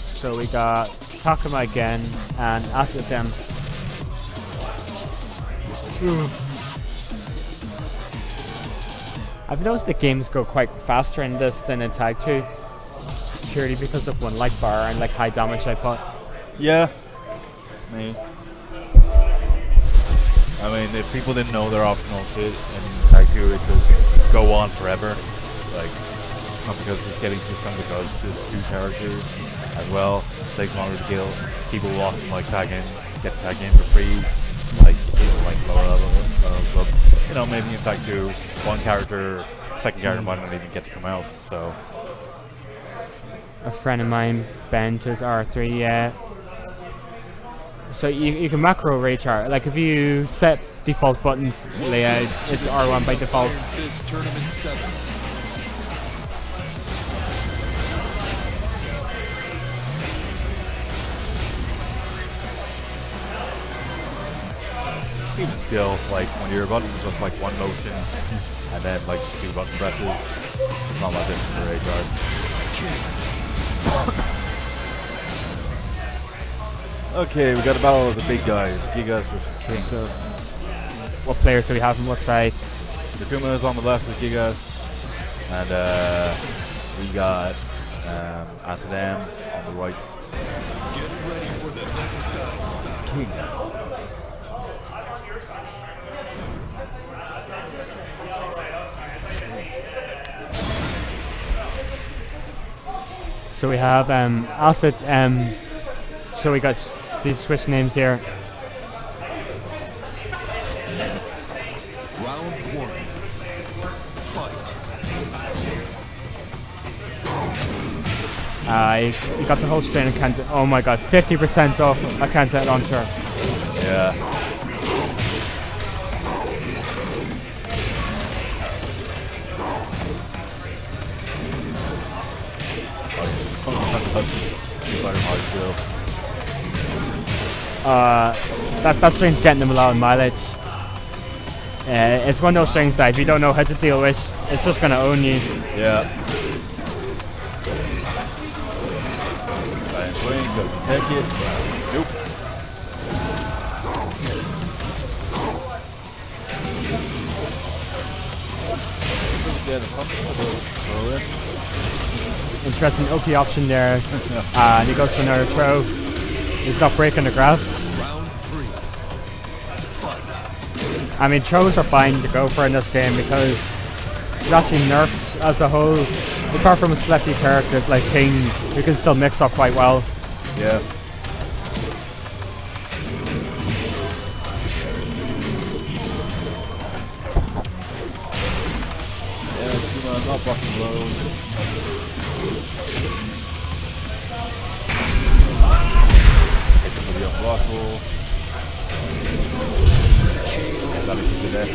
So we got Takuma again and after them. I've noticed the games go quite faster in this than in Tag 2. Purely because of one light bar and like high damage I put. Yeah. Maybe. I mean, if people didn't know their optional shit in Tag 2, it could go on forever. Like, not because it's getting system, because there's 2 characters as well. It takes longer to kill. People will often like tag in, get tag in for free, like lower level. But you know, maybe in Tag 2, one character, second character might not even get to come out. So a friend of mine banned his R3. Yeah. So you can macro rage-art. Like if you set default buttons layout, it's R1 by default. This tournament 7. even still, like when your button is just like one motion and then like 2 button presses, it's not that different for rage-art. Okay, we got a battle of the big guys. Gigas versus King. So, what players do we have on what side? Takuma is on the left with Gigas, and we got Asadam on the right. Get ready for the next battle. King. So we have Asad. So we got these switch names here. Round 1. Fight. You got the whole strain of Kansas. Oh my god, 50% off a Kansas launcher. Yeah. That string's getting them a lot of mileage. It's one of those strings that if you don't know how to deal with, it's just gonna own you. Yeah. Ryan swing, doesn't take it. Nope. Interesting Oki option there. And he goes for another throw. He's not breaking the grabs. Round 3. Fight. I mean, throws are fine to go for in this game because there's actually nerfs as a whole. Apart from selected characters like King, you can still mix up quite well. Yeah. Yeah, not blocking low. The unblockable. That'll keep it there.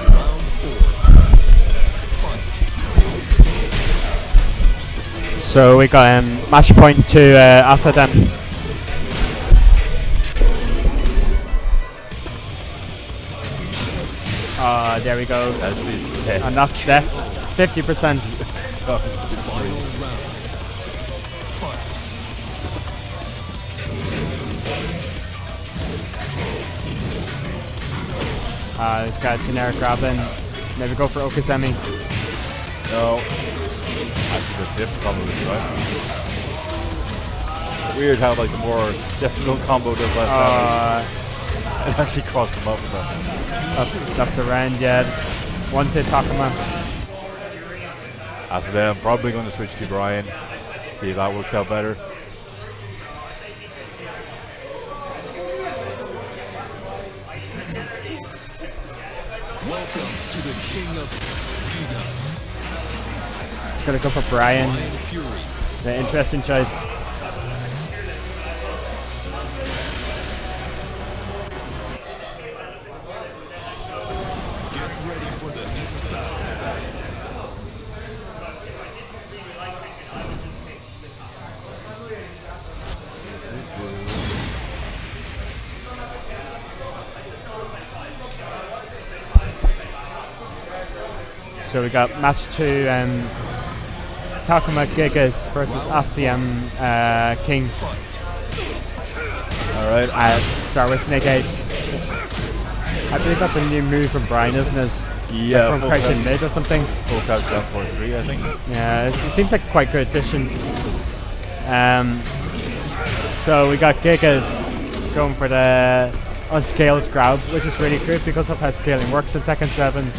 Round 4. So we got match point to Asadem. There we go. And that's 50%. It's got a generic Grappin. Maybe go for Okazemi. No. Actually, the diff combo is right. Weird how like the more difficult combo does less damage. It actually crossed him up with that. That's the round, yeah. One to Takuma. Asadem probably going to switch to Brian. See if that works out better. Welcome to the King of Gigas. Gonna go for Brian. Fury. The interesting choice. Get ready for the next battle. So we got match 2, Takuma Gigas versus Asiam King. Alright. Start with Snake Age. I believe that's a new move from Brian, isn't it? Yeah. From crouching mid or something. Full couch down 4-3, I think. Yeah, it seems like quite good addition. So we got Gigas going for the unscaled grab, which is really good because of how scaling works in Tekken 7.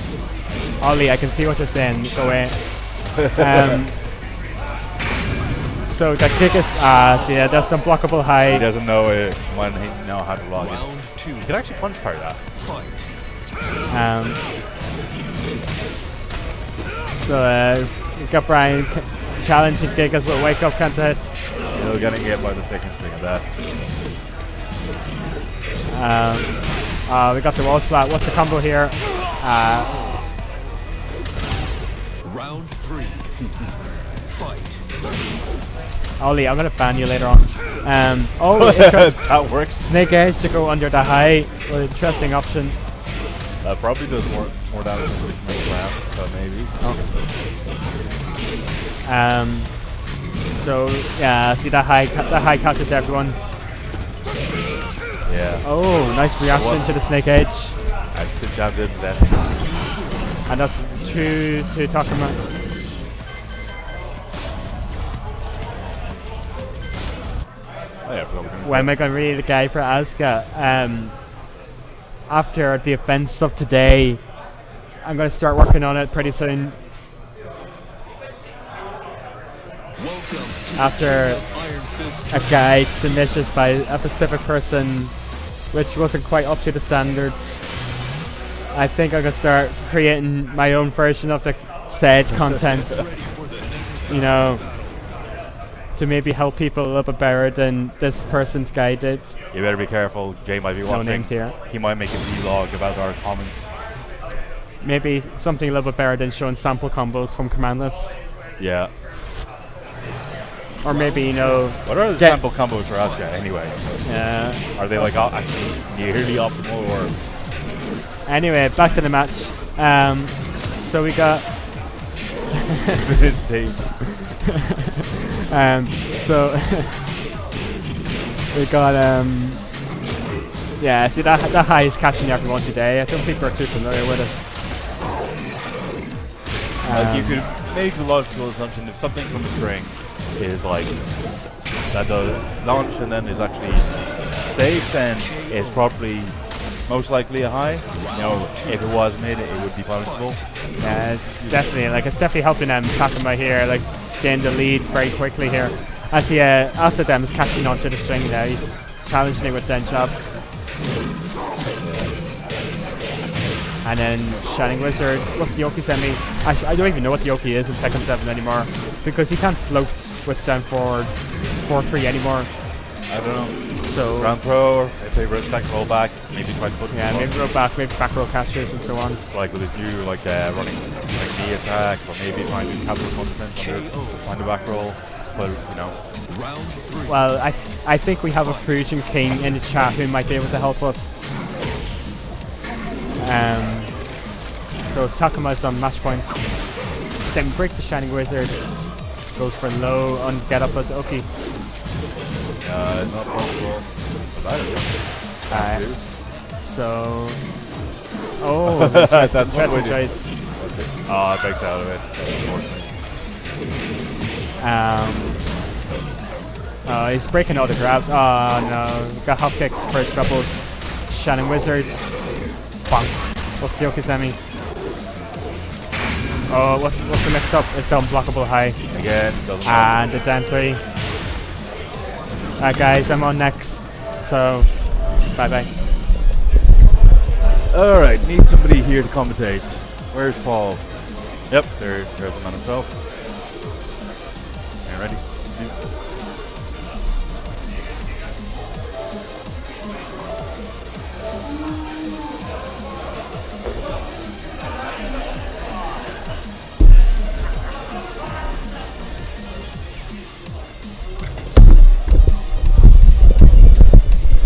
Ollie, I can see what you're saying. Go away. So that Gigas, so yeah, that's the unblockable high. He doesn't know it when he know how to log in. Round 2. He could actually punch part of that. Fight. So we got Brian challenging Gigas with wake up counter hit. Still getting hit by the second string of that. We got the wall splat. What's the combo here? Round 3. Fight. Ollie, I'm gonna ban you later on. That works. Snake Edge to go under the high. What an interesting option. That probably does more damage than we can make around, but maybe. So yeah, see that high catches everyone. Yeah. Oh, nice reaction to the Snake Edge. I'd sit down did that. And that's 2 to Takuma. Oh yeah, I forgot we When am I going to read the guy for Asuka? After the events of today, I'm going to start working on it pretty soon. After a guide submitted by a specific person, which wasn't quite up to the standards, I think I'm going to start creating my own version of the said content. You know, to maybe help people a little bit better than this person's guide did. You better be careful. Jay might be watching. No names here. He might make a vlog about our comments. Maybe something a little bit better than showing sample combos from commandless. Yeah. Or maybe, you know... What are the sample combos for Asuka anyway? Yeah. Are they like actually nearly optimal or... Anyway, back to the match. So we got... this stage. So... we got, yeah, see that high is catching everyone today. I don't think we're too familiar with it. Like you could make the logical assumption if something from the string is like that does launch and then is actually safe, then it's probably most likely a high. You know, if it was mid, it would be punishable. Yeah, it's definitely helping Takuma here, like gain the lead very quickly here. As he Asadem is catching onto the string now, he's challenging it with den jabs. And then Shining Wizard, what's the Yoki semi? Actually, I don't even know what the Yoki is in Tekken 7 anymore, because he can't float with down forward 4-3 anymore. I don't know. So ground throw, if they back roll back, maybe try to put maybe roll back, maybe back roll catches and so on. Like with his do like running like knee attack, or maybe trying to capture punishment on the back roll. but you know. Round 3. Well, I think we have a Fusion King in the chat who might be able to help us. So Takuma's on match points. Then break the Shining Wizard. Goes for low on get up as Oki. Not possible. So. Oh, that's interesting choice. Oh, it breaks out of it. He's breaking all the grabs. Oh no, got hop kicks first troubles. Shining Wizard. Bonk. What's the Okizemi? Oh, what's the mix up? It's the unblockable high. Again, and the down 3. Alright guys, I'm on next. So, bye bye. Alright, need somebody here to commentate. Where's Paul? Yep, there's the man himself. Are you ready?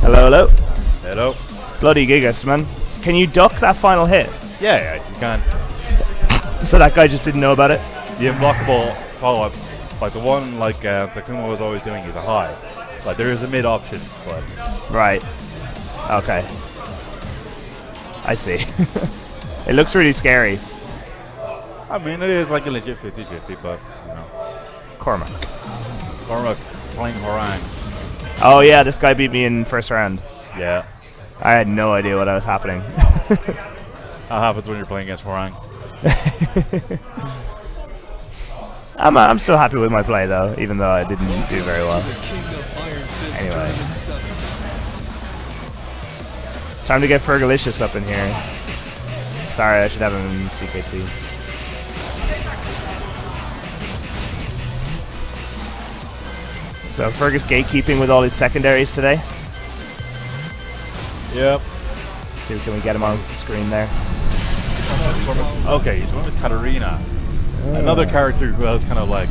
Hello, hello. Hello. Bloody Gigas, man. Can you duck that final hit? Yeah, you can. So that guy just didn't know about it? The unblockable follow-up, like the one like Takuma was always doing, is a high. Like there is a mid option, but right. Okay. I see. It looks really scary. I mean it is like a legit 50-50, but you know. Cormac playing Horang. Oh yeah, this guy beat me in first round. Yeah. I had no idea what was happening. That happens when you're playing against Horang. I'm still happy with my play though, even though I didn't do very well. Anyway. Time to get Fergalicious up in here. Sorry, I should have him in CKT. So Fergus gatekeeping with all his secondaries today. Yep. See, can we get him on the screen there? Okay, he's going with Katarina. Another character who has kind of like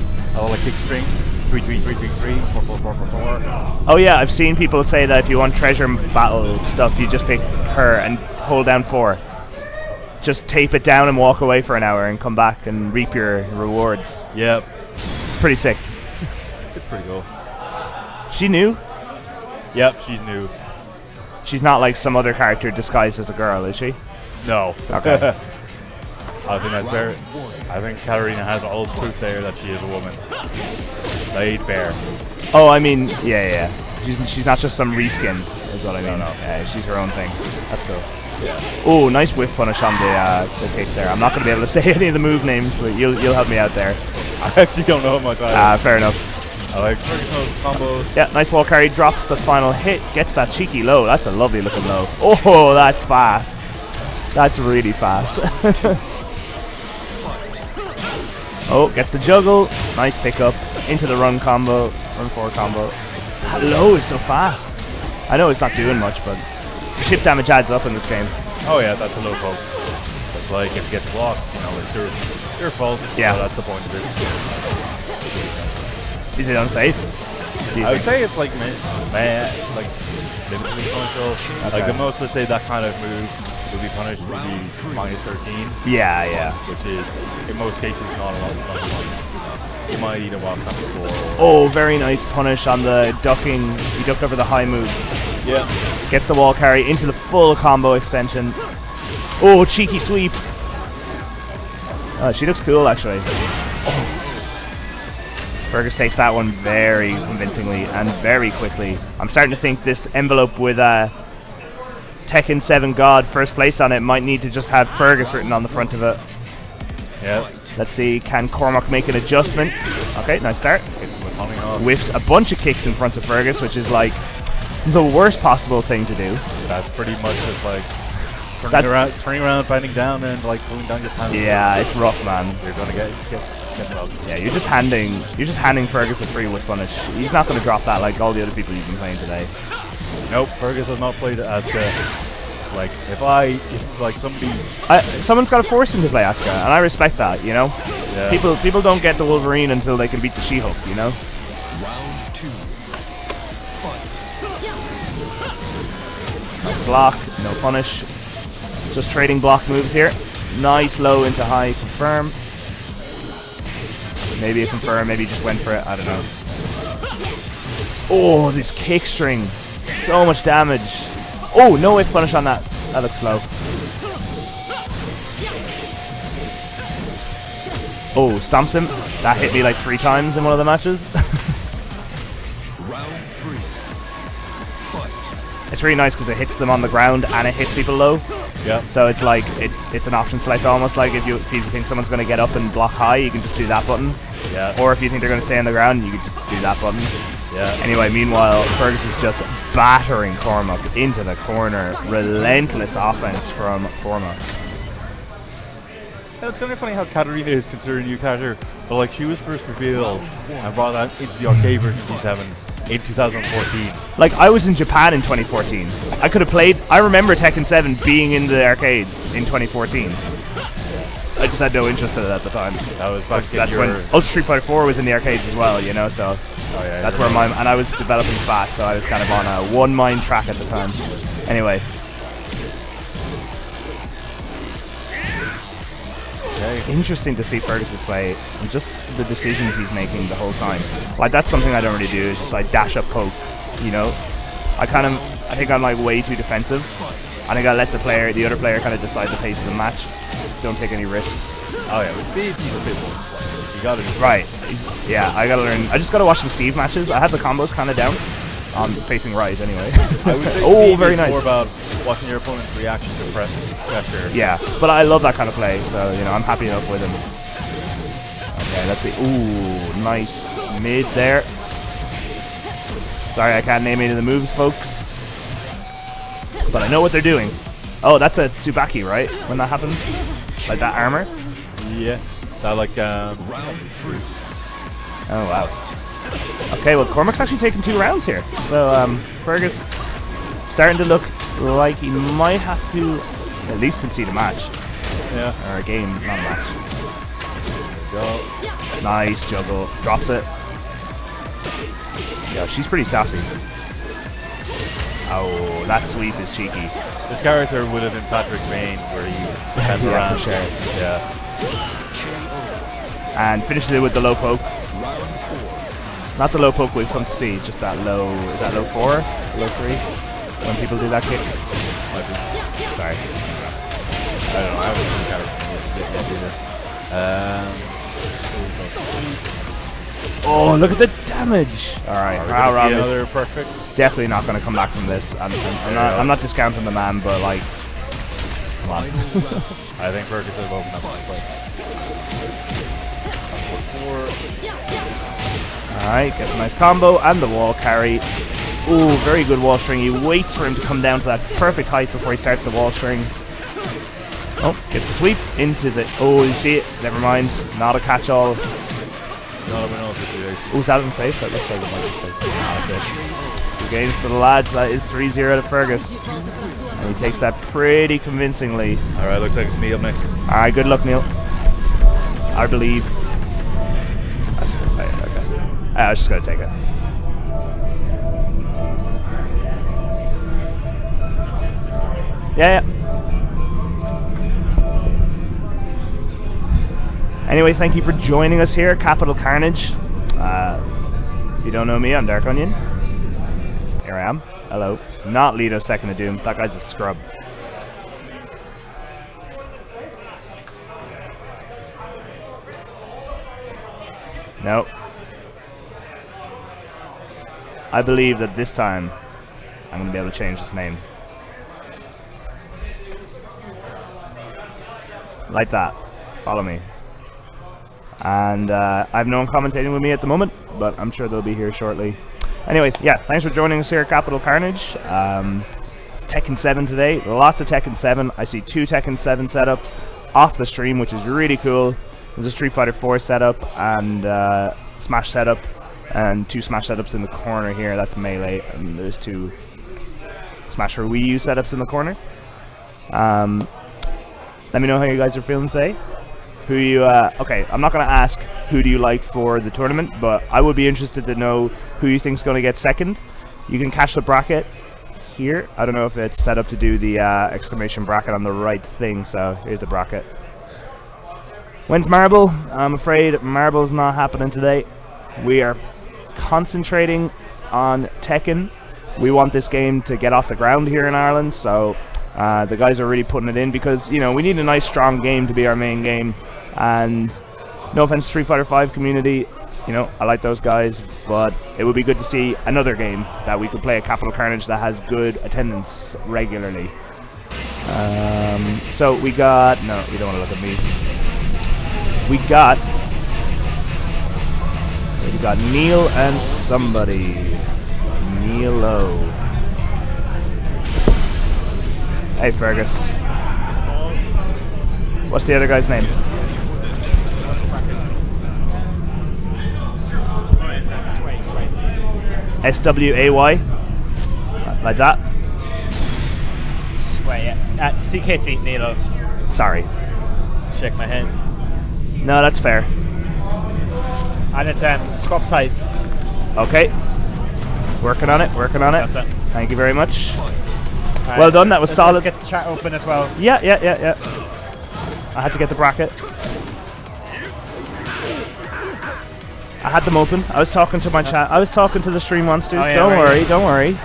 kick strings. 3 3 3 3 3 4 4 4 4 4. Oh yeah, I've seen people say that if you want treasure battle stuff, you just pick her and hold down 4. Just tape it down and walk away for an hour and come back and reap your rewards. Yep. It's pretty sick. It's pretty cool. She new? Yep, she's new. She's not like some other character disguised as a girl, is she? No. Okay. I think that's fair. I think Katarina has all the proof there that she is a woman. Laid bare. Oh, I mean, yeah. She's not just some reskin, is what I mean. No. Yeah, she's her own thing. That's cool. Yeah. Oh, nice whiff punish on the kick there. I'm not going to be able to say any of the move names, but you'll help me out there. I actually don't know my title. Fair enough. I like traditional combos. Yeah, nice wall carry. Drops the final hit. Gets that cheeky low. That's a lovely looking low. Oh, that's fast. That's really fast. Oh, gets the juggle. Nice pickup. Into the run combo. Run 4 combo. That low is so fast. I know it's not doing much, but chip damage adds up in this game. Oh yeah, that's a low poke. It's like if it gets blocked, you know, it's your fault. Yeah. So that's the point of it. Is it unsafe? I would say it's like like limitedly punishable. Okay. Like the most, let's say that kind of move would be punished would be -13. Yeah. Which is in most cases not a lot of punishment. You might eat a wild card before. Oh, very nice punish on the ducking. He ducked over the high move. Yeah. Gets the wall carry into the full combo extension. Oh, cheeky sweep. She looks cool, actually. Oh. Fergus takes that one very convincingly and very quickly. I'm starting to think this envelope with Tekken 7 God first place on it might need to just have Fergus written on the front of it. Yeah. Let's see, can Cormac make an adjustment? Okay, nice start. Whiffs a bunch of kicks in front of Fergus, which is like the worst possible thing to do. That's pretty much just like turning around, fighting down, and like pulling down your pants. Yeah, it's rough, man. You're gonna get mugged. Yeah, you're just handing Fergus a free whiff punish. He's not gonna drop that like all the other people you've been playing today. Nope, Fergus has not played Asuka. Like if like somebody, someone's got to force him to play Asuka, and I respect that. You know, yeah. people don't get the Wolverine until they can beat the She-Hulk. You know. Round 2. Fight. Nice block, no punish. Just trading block moves here. Nice low into high, confirm. Maybe a confirm, maybe he just went for it, I don't know. Oh, this kick string. So much damage. Oh, no whiff punish on that. That looks slow. Oh, stomps him. That hit me like 3 times in one of the matches. Round 3. Fight. It's really nice because it hits them on the ground and it hits people low. Yeah. So it's like it's an option select almost, like if you think someone's going to get up and block high, you can just do that button. Yeah. Or if you think they're going to stay on the ground, you can just do that button. Yeah. Anyway, meanwhile, Fergus is just battering Cormac into the corner. Relentless offense from Cormac. Yeah, it's kind of funny how Katarina is considered a new character, but like she was first revealed and brought that into the arcade version of D7 in 2014. Like, I was in Japan in 2014. I could have played. I remember Tekken 7 being in the arcades in 2014. I just had no interest in it at the time. That was back That's when Ultra Street Fighter 4 was in the arcades as well, you know, so that's where and I was developing FAT, so I was kind of on a one-mind track at the time. Anyway. Interesting to see Fergus's play and just the decisions he's making the whole time. Like, that's something I don't really do, is just like dash up poke, you know. I think I'm like way too defensive. I think I let the other player kind of decide the pace of the match. Don't take any risks. Oh yeah, with Steve, he's a bit more player. You gotta right. Yeah, I gotta learn. I just gotta watch some Steve matches. I have the combos kind of down. Facing right anyway. I would say oh, Steve very is nice. more about watching your opponent's reaction to pressure. Yeah, but I love that kind of play, so you know I'm happy enough with him. Okay, let's see. Ooh, nice mid there. Sorry, I can't name any of the moves, folks, but I know what they're doing. Oh, that's a Tsubaki, right? When that happens, like that armor. Yeah, that like Round 3. Oh wow. Okay, well, Cormac's actually taking 2 rounds here. So, Fergus starting to look like he might have to at least concede a match. Yeah. Or a game, not a match. go. Nice juggle. Drops it. Yeah, she's pretty sassy. Oh, that sweep is cheeky. This character would have been Patrick Main, where he heads Yeah, around. for sure. Yeah. And finishes it with the low poke. Not the low poke we've come to see, just that low, is that low 4? Low 3? When people do that kick? Sorry. I don't know, I haven't seen character either. Oh, look at the damage! Alright, Rob is another perfect. definitely not going to come back from this. I'm not discounting the man, but like, come on. I think Fergus has opened up the fight. Alright, gets a nice combo and the wall carry. Ooh, very good wall string. He waits for him to come down to that perfect height before he starts the wall string. Oh, gets a sweep into the... Oh, you see it? Never mind. Not a catch-all. Oh, is that unsafe? That looks like it might be safe. No, that's it. 2 games for the lads. That is 3-0 to Fergus. And he takes that pretty convincingly. Alright, looks like it's me up next. Alright, good luck, Neil. I believe. I was just going to take it. Yeah. Anyway, thank you for joining us here at Capital Carnage. If you don't know me, I'm Dark Onion. Here I am. Hello. Not Lido, Second of Doom. That guy's a scrub. Nope. I believe that this time I'm going to be able to change his name. Like that. Follow me. And I have no one commentating with me at the moment, but I'm sure they'll be here shortly. Anyway, yeah, thanks for joining us here at Capital Carnage. It's Tekken 7 today. Lots of Tekken 7. I see 2 Tekken 7 setups off the stream, which is really cool. There's a Street Fighter 4 setup and Smash setup, and 2 Smash setups in the corner here. That's Melee, and there's 2 Smash for Wii U setups in the corner. Let me know how you guys are feeling today. Who you? Okay, I'm not gonna ask who do you like for the tournament, but I would be interested to know who you think is going to get second. You can catch the bracket here. I don't know if it's set up to do the exclamation bracket on the right thing, so here's the bracket. When's Marble? I'm afraid Marble's not happening today. We are concentrating on Tekken. We want this game to get off the ground here in Ireland, so the guys are really putting it in because, you know, we need a nice strong game to be our main game. And no offense to Street Fighter V community, you know, I like those guys, but it would be good to see another game that we could play at Capital Carnage that has good attendance regularly. So we got, no, you don't want to look at me. We got Neil and somebody. Neilo. Hey Fergus. What's the other guy's name? S-W-A-Y? Like that? Sway. CKT Nilo. Sorry. Shake my hand. No, that's fair. And it's swap sides. Okay. Working on it, working on it. That's it. Thank you very much. Right, well done, that was solid. Let's get the chat open as well. Yeah. I had to get the bracket. I had them open. I was talking to my chat. I was talking to the stream monsters. Oh, yeah, don't right. worry, don't worry.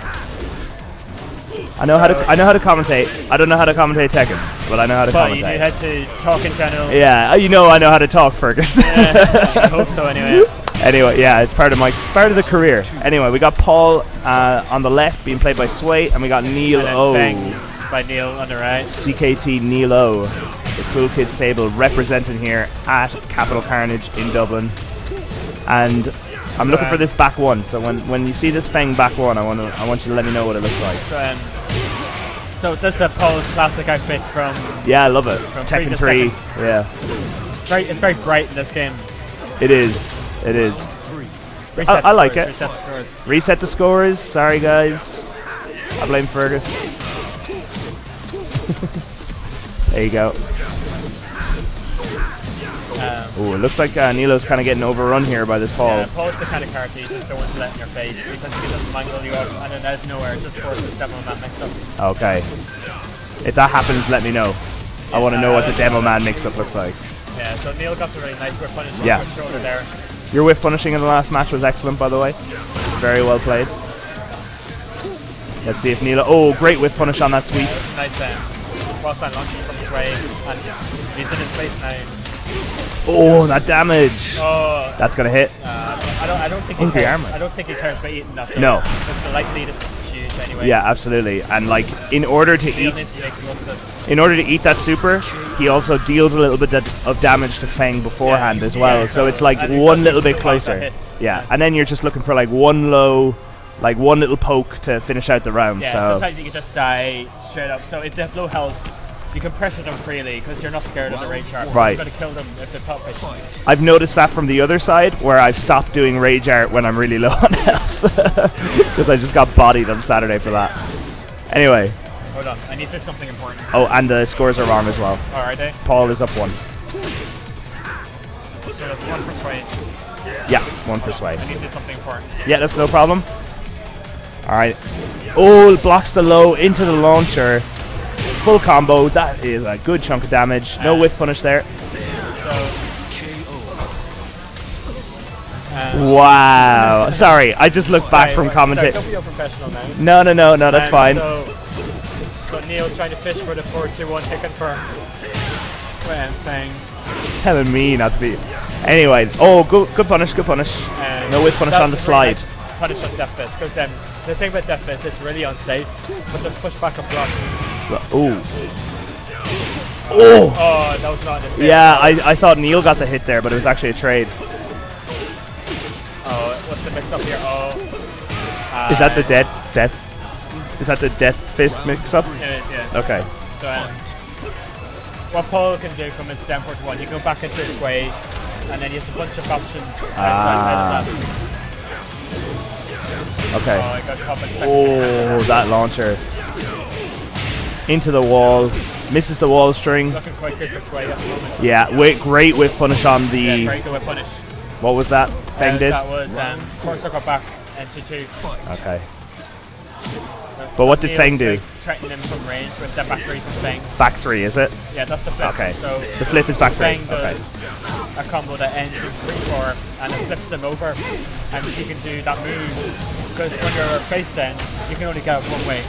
I know how to commentate. I don't know how to commentate Tekken, but I know how to commentate. But you knew how to talk in general. Yeah, you know I know how to talk, Fergus. Yeah, I hope so anyway. Anyway, yeah, it's part of the career. Anyway, we got Paul on the left being played by Sway, and we got Neil O. By Neil on the right. CKT Neil O, the Cool Kids table representing here at Capital Carnage in Dublin. And I'm looking for this back one. So when you see this Feng back one, I want you to let me know what it looks like. So this is Paul's classic outfit from. Yeah, I love it. From Tekken 3. Yeah. It's very bright in this game. It is. It is. I like it. Reset the scores. Reset the scores. Sorry, guys. I blame Fergus. There you go. Ooh, it looks like Nilo's kind of getting overrun here by this Paul. Yeah, Paul's the kind of character you just don't want to let in your face because he doesn't mangle you up and then out of nowhere it just forces Devil Man mix up. Okay. If that happens, let me know. I want to know what the Devil Man mix-up looks like. Yeah, so Neil got some really nice whip punishing Yeah. on his shoulder there. Your whiff punishing in the last match was excellent, by the way. Very well played. Let's see if Nilo... Oh, great whiff punish on that sweep. Yeah, nice cross line launching from his way and he's in his place now. Oh, that damage! Oh, that's gonna hit. I don't think he cares about eating that. No. Because the likelihood is huge anyway. Yeah, absolutely. And like, in order to eat that super, he also deals a little bit of damage to Feng beforehand as well. So it's like one little bit closer. Yeah, and then you're just looking for like one little poke to finish out the round. Yeah, so sometimes you can just die straight up. So if they have low health, you can pressure them freely because you're not scared of the rage art. Right. You're going to kill them if they pop it. I've noticed that from the other side, where I've stopped doing rage art when I'm really low on health, because I just got bodied on Saturday for that. Anyway. Hold on, I need to do something important. Oh, and the scores are wrong as well. Oh, are they? Paul is up 1. So that's 1 for Sway. Yeah, 1 for Sway. I need to do something important. Yeah, that's no problem. Alright. Oh, it blocks the low into the launcher. Full combo. That is a good chunk of damage. No whiff punish there. Wow. Sorry, I just looked back from commentating. Don't be unprofessional now. No, that's fine. So Neil's trying to fish for the 4-2-1 pick and firm thing. Telling me not to be. Anyway, oh, good punish. No whiff punish on the slide. Nice punish on Death Fist, because the thing about Death Fist, it's really unsafe, but just push back and block. Ooh. Oh, that was not his Yeah, I thought Neil got the hit there, but it was actually a trade. Oh, what's the mix up here? Oh. Is that the death? Is that the Death Fist mix up? It is, yeah. Okay. So, what Paul can do from his down port 1, you go back into his way, and then he has a bunch of options outside that. Okay. Oh, I got caught by the second. Oh, that launcher. Into the wall. Misses the wall string. Looking quite good for Sway at the moment. Yeah, great whip punish on the... Yeah, great whip punish. What was that Feng did? That was forward circle back into 2. Okay. But what did Feng do? Threaten him from range with the back 3 from Feng. Back 3, is it? Yeah, that's the flip. Okay. So the flip is back 3. Feng does a combo that ends in 3-4 and it flips them over, and you can do that move because when you're face down, you can only go one way.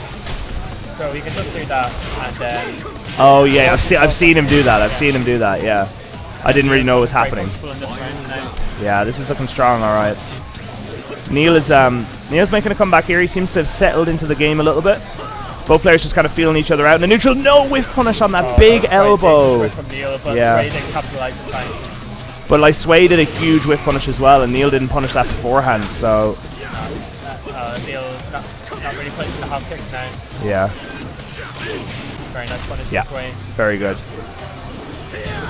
So you can just do that and then. Oh yeah, I've seen him do that. I've seen him do that. Yeah. I didn't really know what was happening. Yeah, this is looking strong. All right. Neil's making a comeback here. He seems to have settled into the game a little bit. Both players just kind of feeling each other out. And a neutral, no whiff punish on that big elbow. Yeah. But like Sway did a huge whiff punish as well, and Neil didn't punish that beforehand. So. Neil not really punishing the half kicks now. Yeah. Very nice punish. Yeah. Sway. Very good.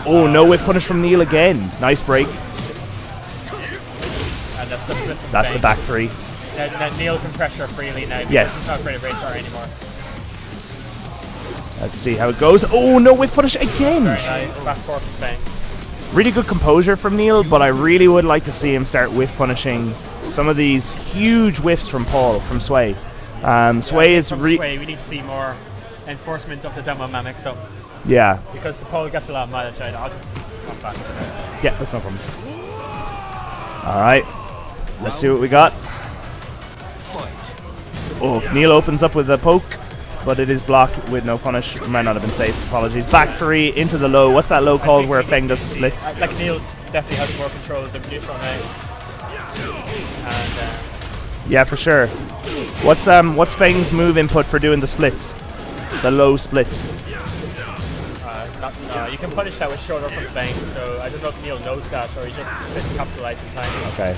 Oh, no whiff punish from Neil again. Nice break. And that's the flip from That's Feng. the back 3. Now Neil can pressure freely now. Yes. He's not afraid of radar anymore. Let's see how it goes. Oh, no whiff punish again. Very nice. Back 4 from Feng. Really good composure from Neil, but I really would like to see him start whiff punishing some of these huge whiffs from Paul, from Sway. Sway is Sway, we need to see more enforcement of the demo mimics up. Yeah. Because Paul gets a lot of mileage out. I'll just come back to that. Yeah, that's no problem. Alright. Let's see what we got. Oh, Neil opens up with a poke, but it is blocked with no punish. Might not have been safe. Apologies. Back 3 into the low. What's that low called where Feng does the splits? Like Neil's definitely has more control of the neutral now. And yeah, for sure. What's Feng's move input for doing the splits? The low splits. you can punish that with shoulder from Feng, so I don't know if Neil knows that or he just didn't capitalize in time. Okay.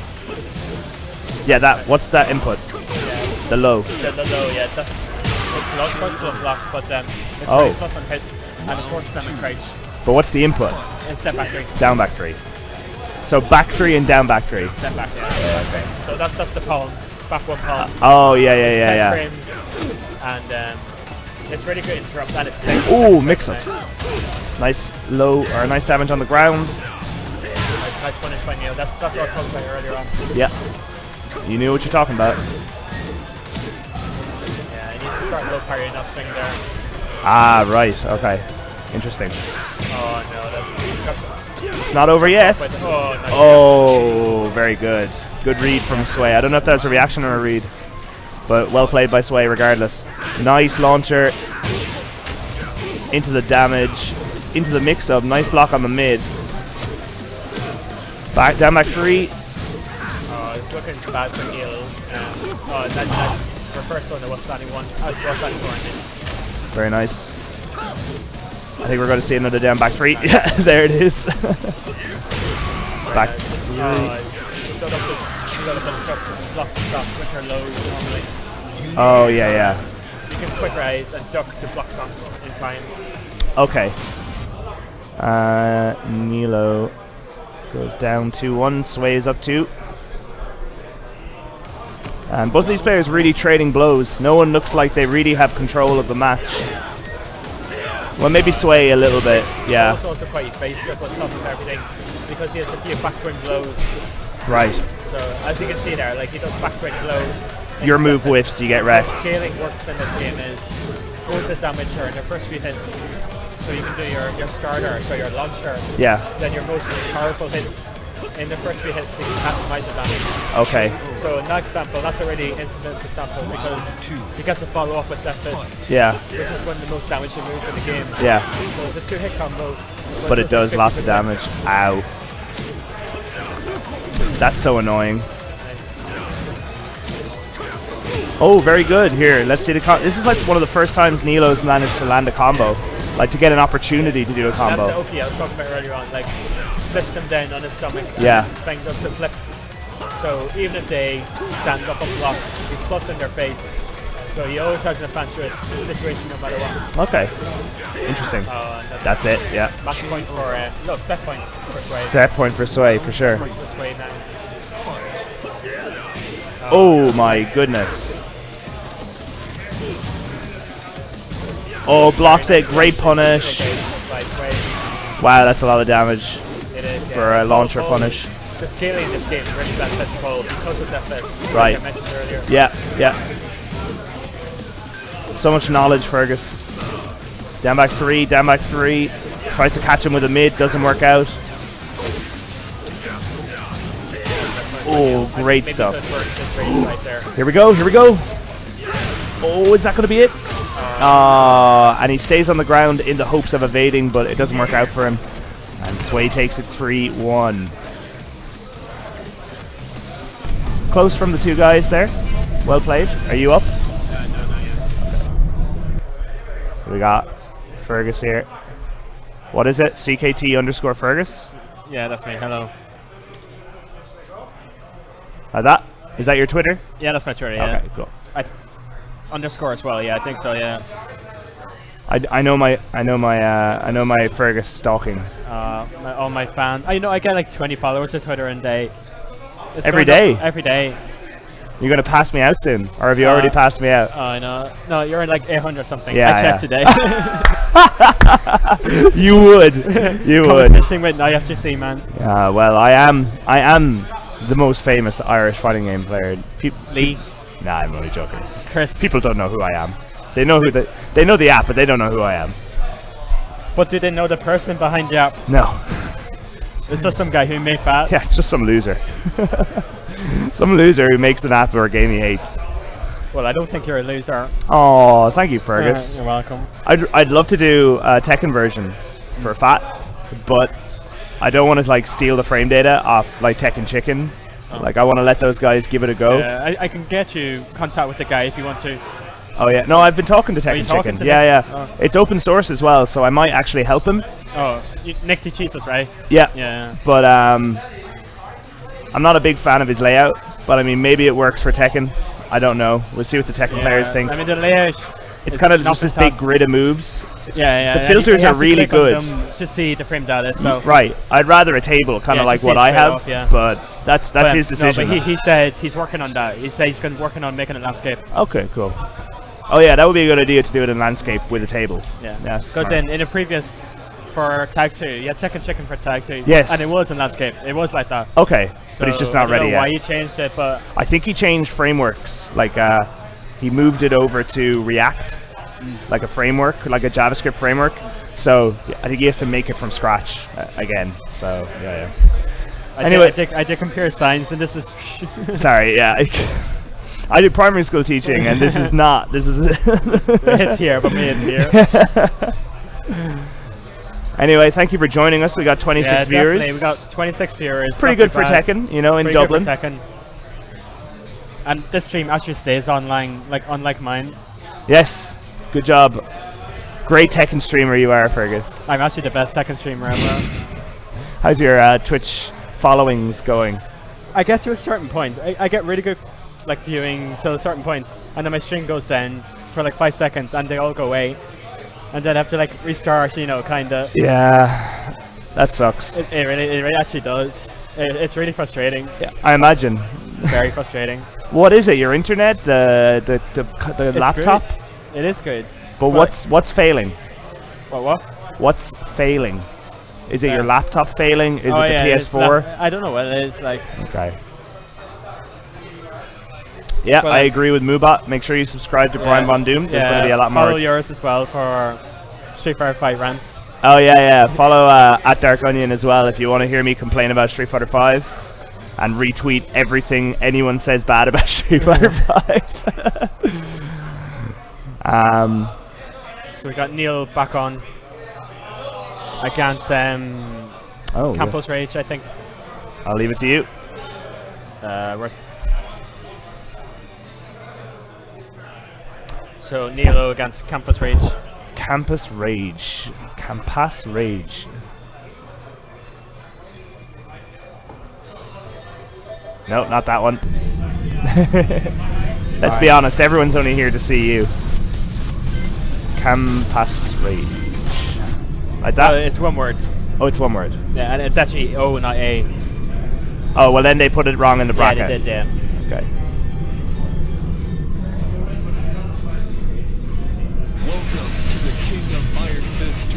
Yeah, that. What's that input? Yeah. The low. The low, yeah. It's launch punch to block, but it's oh. plus on hits and it forces them to crouch. But what's the input? It's step back 3. Down back 3. So back 3 and down back 3. Step back 3. Yeah, okay. So that's the palm. Back 1 palm. Oh yeah. And it's really good interrupt and it's safe. Ooh, mix-ups. Nice low or nice damage on the ground. Nice punish by Neil. That's what I was talking about earlier on. Yeah. You knew what you're talking about. Yeah, he needs to start low parrying that swing there. Ah, right. Okay. Interesting. Oh no, it's not over yet. Oh, very good. Good read from Sway. I don't know if that was a reaction or a read, but well played by Sway regardless. Nice launcher into the damage, into the mix-up. Nice block on the mid. Back down back 3. Oh, it's looking bad for Neil. That reversal in the was standing 1. I was standing 4. Very nice. I think we're going to see another down back 3. Yeah, there it is. Back 3. Stood up and block the stop, which are low normally. Oh, yeah. You can quick rise and duck the block stops in time. Okay. Nilo goes down 2-1, Sway up 2. And both of these players really trading blows. No one looks like they really have control of the match. Well, maybe Sway a little bit, yeah. It's also quite basic on top of everything because he has a few backswing blows. Right. So, as you can see there, like he does backswing blow. Your move whiffs, you get rest. Scaling works in this game is goes at damage or in your first few hits. So you can do your starter, so your launcher. Yeah. Then your most powerful hits in the first few hits to maximize the damage. Okay. So in that example, that's a really infamous example because you get to follow up with Death Fist. Yeah. Which is one of the most damaging moves in the game. Yeah. So it's a 2-hit combo. But it does lots of damage. Ow. That's so annoying. Oh, very good. Here, let's see the this is like one of the first times Nilo's managed to land a combo. Like to get an opportunity to do a combo. That's the OP I was talking about earlier on. Like, flips them down on his stomach. Yeah. And Feng does the flip. So even if they stand up and block, he's plus in their face. So he always has an advantageous situation no matter what. Okay. Interesting. That's it, yeah. Match point for, no, set point for Sway. Set point for Sway, for sure. Sway now. Oh my goodness. Oh, blocks it. Great punish. Wow, that's a lot of damage for a launcher punish. the scaling in this game is really beneficial because of FS. Right. Like I mentioned earlier. Yeah, yeah. So much knowledge, Fergus. Down back 3, down back 3. Tries to catch him with a mid, doesn't work out. Oh, great stuff. Here we go, here we go. Oh, is that going to be it? And he stays on the ground in the hopes of evading, but it doesn't work out for him. And Sway takes it 3-1. Close from the two guys there. Well played. Are you up? So we got Fergus here. What is it? CKT_Fergus? Yeah, that's me. Hello. That? Is that your Twitter? Yeah, that's my Twitter. Yeah. Okay, cool. Underscore as well. Yeah, I think so. Yeah. I know my Fergus stalking. All my fans. I know I get like 20 followers on Twitter and every day. Every day. You're gonna pass me out soon, or have you already passed me out? Oh, I know. No, you're in like 800 something. Yeah, I checked today. You would. You would. Competition with IFGC, man. Yeah. Well, I am the most famous Irish fighting game player. Lee. Nah, I'm only joking. Chris. People don't know who I am. They know they know the app, but they don't know who I am. But do they know the person behind the app? No. It's just some guy who made that. Yeah, just some loser. Some loser who makes an app or a game he hates. Well, I don't think you're a loser. Oh, thank you, Fergus. You're welcome. I'd love to do a Tekken version for FAT, but I don't want to like steal the frame data off like Tekken Chicken. Like I want to let those guys give it a go. Yeah, I can get you contact with the guy if you want to. Oh yeah, no, I've been talking to Tekken Chicken. Yeah. Oh. It's open source as well, so I might actually help him. Oh, Nick DeCheesus, right? Yeah. Yeah. But I'm not a big fan of his layout, but I mean maybe it works for Tekken. I don't know. We'll see what the Tekken players think. I mean the layout. It's kind of just this big grid of moves. Yeah. The filters are really good to see the frame data. So right. I'd rather a table, kind of like what I have, but that's his decision. No, but he said he's working on that. He said he's working on making a landscape. Okay, cool. Oh yeah, that would be a good idea to do it in landscape with a table. Yeah. Yes. Because in a previous for Tag 2, you had Tekken Chicken for Tag 2. Yes. And it was in landscape. It was like that. Okay. So but he's just not ready yet. I don't know why he changed it, but I think he changed frameworks. Like he moved it over to React, like a framework, like a JavaScript framework. So yeah, I think he has to make it from scratch again. So yeah. Anyway, I did computer science, and this is. Sorry, yeah. I did primary school teaching, and this is not. This is. It's here, but me, it's here. Anyway, thank you for joining us. We got 26 viewers. Definitely. We got 26 viewers. Pretty good for Tekken, you know, in Dublin. Good for Tekken. And this stream actually stays online, like unlike mine. Yes, good job. Great Tekken streamer you are, Fergus. I'm actually the best Tekken streamer ever. How's your Twitch followings going? I get to a certain point. I get really good like viewing till a certain point, and then my stream goes down for like 5 seconds, and they all go away, and then I have to like restart, you know, kinda. Yeah, that sucks. It really actually does. It's really frustrating. Yeah, I imagine. Very frustrating. What is it? Your internet? The laptop? Good. It is good. But what's failing? What? What's failing? Is it your laptop failing? Is it the PS4? I don't know what it is like. Okay. Yeah, I agree with Moobot. Make sure you subscribe to Brian Von Doom. There's going to be a lot more. Follow yours as well for Street Fighter 5 rants. Oh yeah. Follow at Dark Onion as well if you want to hear me complain about Street Fighter 5 and retweet everything anyone says bad about Street Fighter 5. So we got Neil back on against Campos Rage, I think. I'll leave it to you. So Nilo against Campus Rage. Campus Rage. Campus Rage. No, not that one. Let's be honest, everyone's only here to see you. Campus Rage. Like that? It's one word. Oh, it's one word. Yeah, and it's actually O, not A. Oh, well then they put it wrong in the bracket. Yeah, they did, yeah. Okay.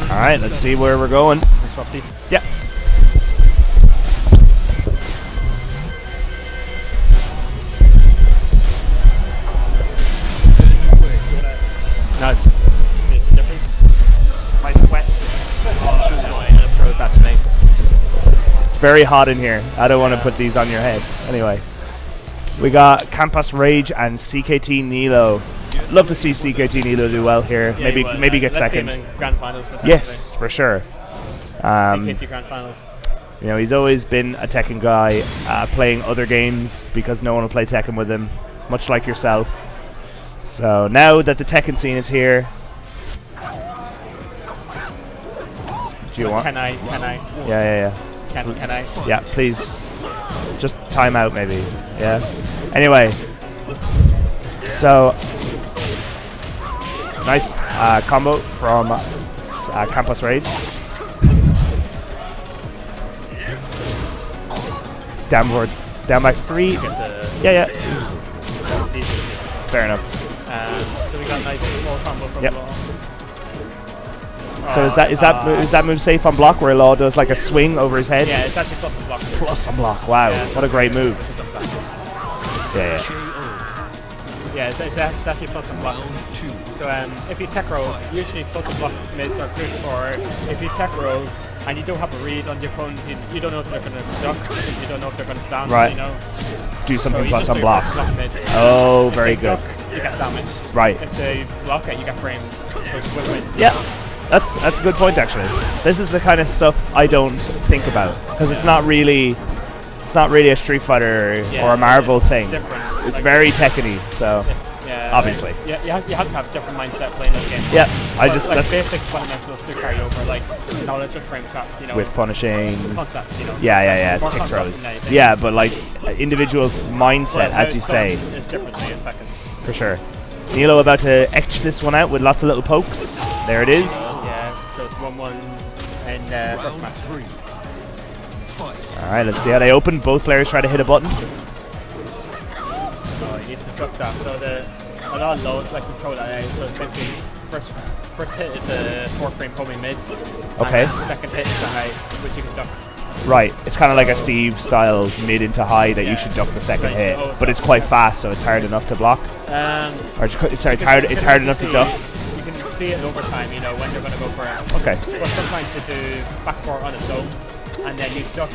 Alright, let's see where we're going. Swap seats. Yeah. very hot in here. I don't want to put these on your head. Anyway, we got Campus Rage and CKT Nilo. Love to see CKT Nilo do well here. Yeah, maybe get let's second. See him in grand finals. Yes, for sure. CKT grand finals. You know, he's always been a Tekken guy, playing other games because no one will play Tekken with him, much like yourself. So now that the Tekken scene is here, do you want? Can I? Yeah. Can I? Yeah, please. Just time out, maybe. Yeah. Anyway, so nice combo from Campus Rage. Downward, down by 3. Yeah. Fair enough. So we got nice more combo from Law. So is that move safe on block where Law does like a swing over his head? Yeah, it's actually plus on block. Plus on block. Wow, yeah, what a great move. Yeah. Yeah, it's actually plus on block. So if you tech roll, usually plus on block mids are good, or if you tech roll and you don't have a read on your opponent, you don't know if they're going to duck, you don't know if they're going to stand, right. You know. Do something so plus on block. Oh, very good. Duck, you get damage. Right. If they block it, you get frames. So it's win-win. Yeah. That's a good point actually. This is the kind of stuff I don't think about because it's not really a Street Fighter or a Marvel thing. Different. It's like very Tekken-y, so obviously. Like, you have to have different mindset playing those games. Yeah, that's basic fundamentals to carry over, like knowledge of frame traps, you know. With punishing. Concepts, you know. Yeah. Tick throws. Yeah, but like individual mindset, as you say. Is differently in Tekken. For sure. Nilo about to etch this one out with lots of little pokes. There it is. Yeah, so it's 1-1 in first match. Alright, let's see how they open. Both players try to hit a button. Oh, he needs to duck that. So a lot of lows like to throw that out. So basically, first hit is a 4-frame homing mids. Okay. And second hit is a high, which you can duck. Right, it's kind of like a Steve style mid into high that you should duck the second hit, but it's quite fast, so it's hard enough to block. It's hard enough to duck. You can see it over time, you know, when you're going to go for it. Okay. But sometimes you do back four on its own, and then you duck.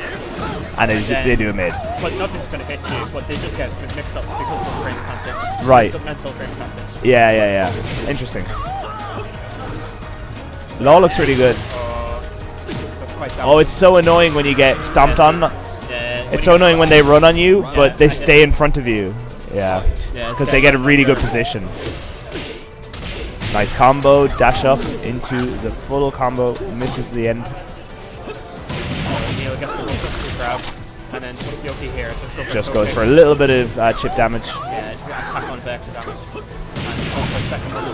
And they do a mid. But nothing's going to hit you, but they just get mixed up because of frame advantage. Right. It's a mental frame advantage. Yeah. Interesting. Law looks really good. Oh, it's so annoying when you get stomped on. It's so annoying when they run on you, but they stay in front of you. Yeah, because they get a really good position. Nice combo, dash up into the full combo, misses the end. Neil gets the grab, and then Tostioki here just goes for a little bit of chip damage. Yeah, just attack on the extra damage.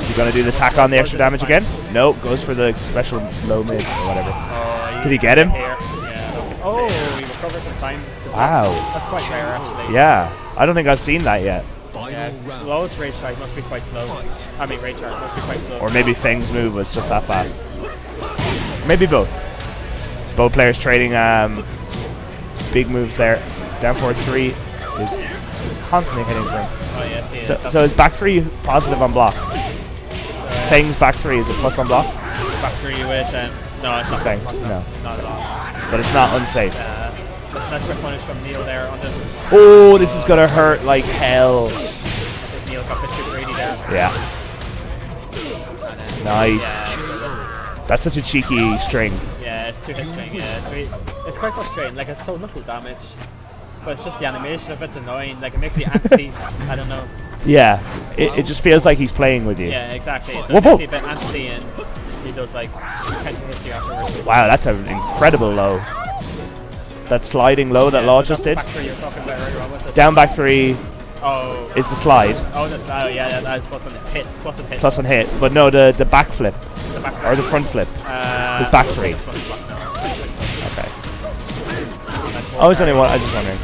Is he going to do the tack on the extra damage again? No, goes for the special low mid or whatever. Did he get him? Yeah, okay. Oh, he recovers some time. Wow. That's quite rare, actually. Yeah, I don't think I've seen that yet. Yeah, Law's rage charge must be quite slow. I mean, rage charge must be quite slow. Or maybe Feng's move was just that fast. Maybe both. Both players trading big moves there. Down forward 3 is constantly hitting for him. Oh, yeah, so is back 3 positive on block? Feng's back 3, is it plus on block? Back 3 with, no, it's not Feng. No, not at all. But it's not unsafe. Nice quick punish from Neil there on the... Oh, this is going to hurt like hell. I think Neil got the too greedy there. Yeah. Nice. That's such a cheeky string. Yeah, it's 2-hit string, yeah. It's quite frustrating, like it's so little damage. But it's just the animation of it's annoying, like it makes you antsy. I don't know. Yeah, it just feels like he's playing with you. Yeah, exactly. So it makes you a bit antsy and he does like 10 hits you afterwards. Wow, that's an incredible low. That sliding low that Law just did. Back 3 you were talking about earlier on, was it? Down back 3 is the slide. Oh, the slide, yeah, that is plus on hit. Plus on hit, but no, the back flip. Or the front flip. It's back 3. Okay. Oh, it's only one, I was just wondering.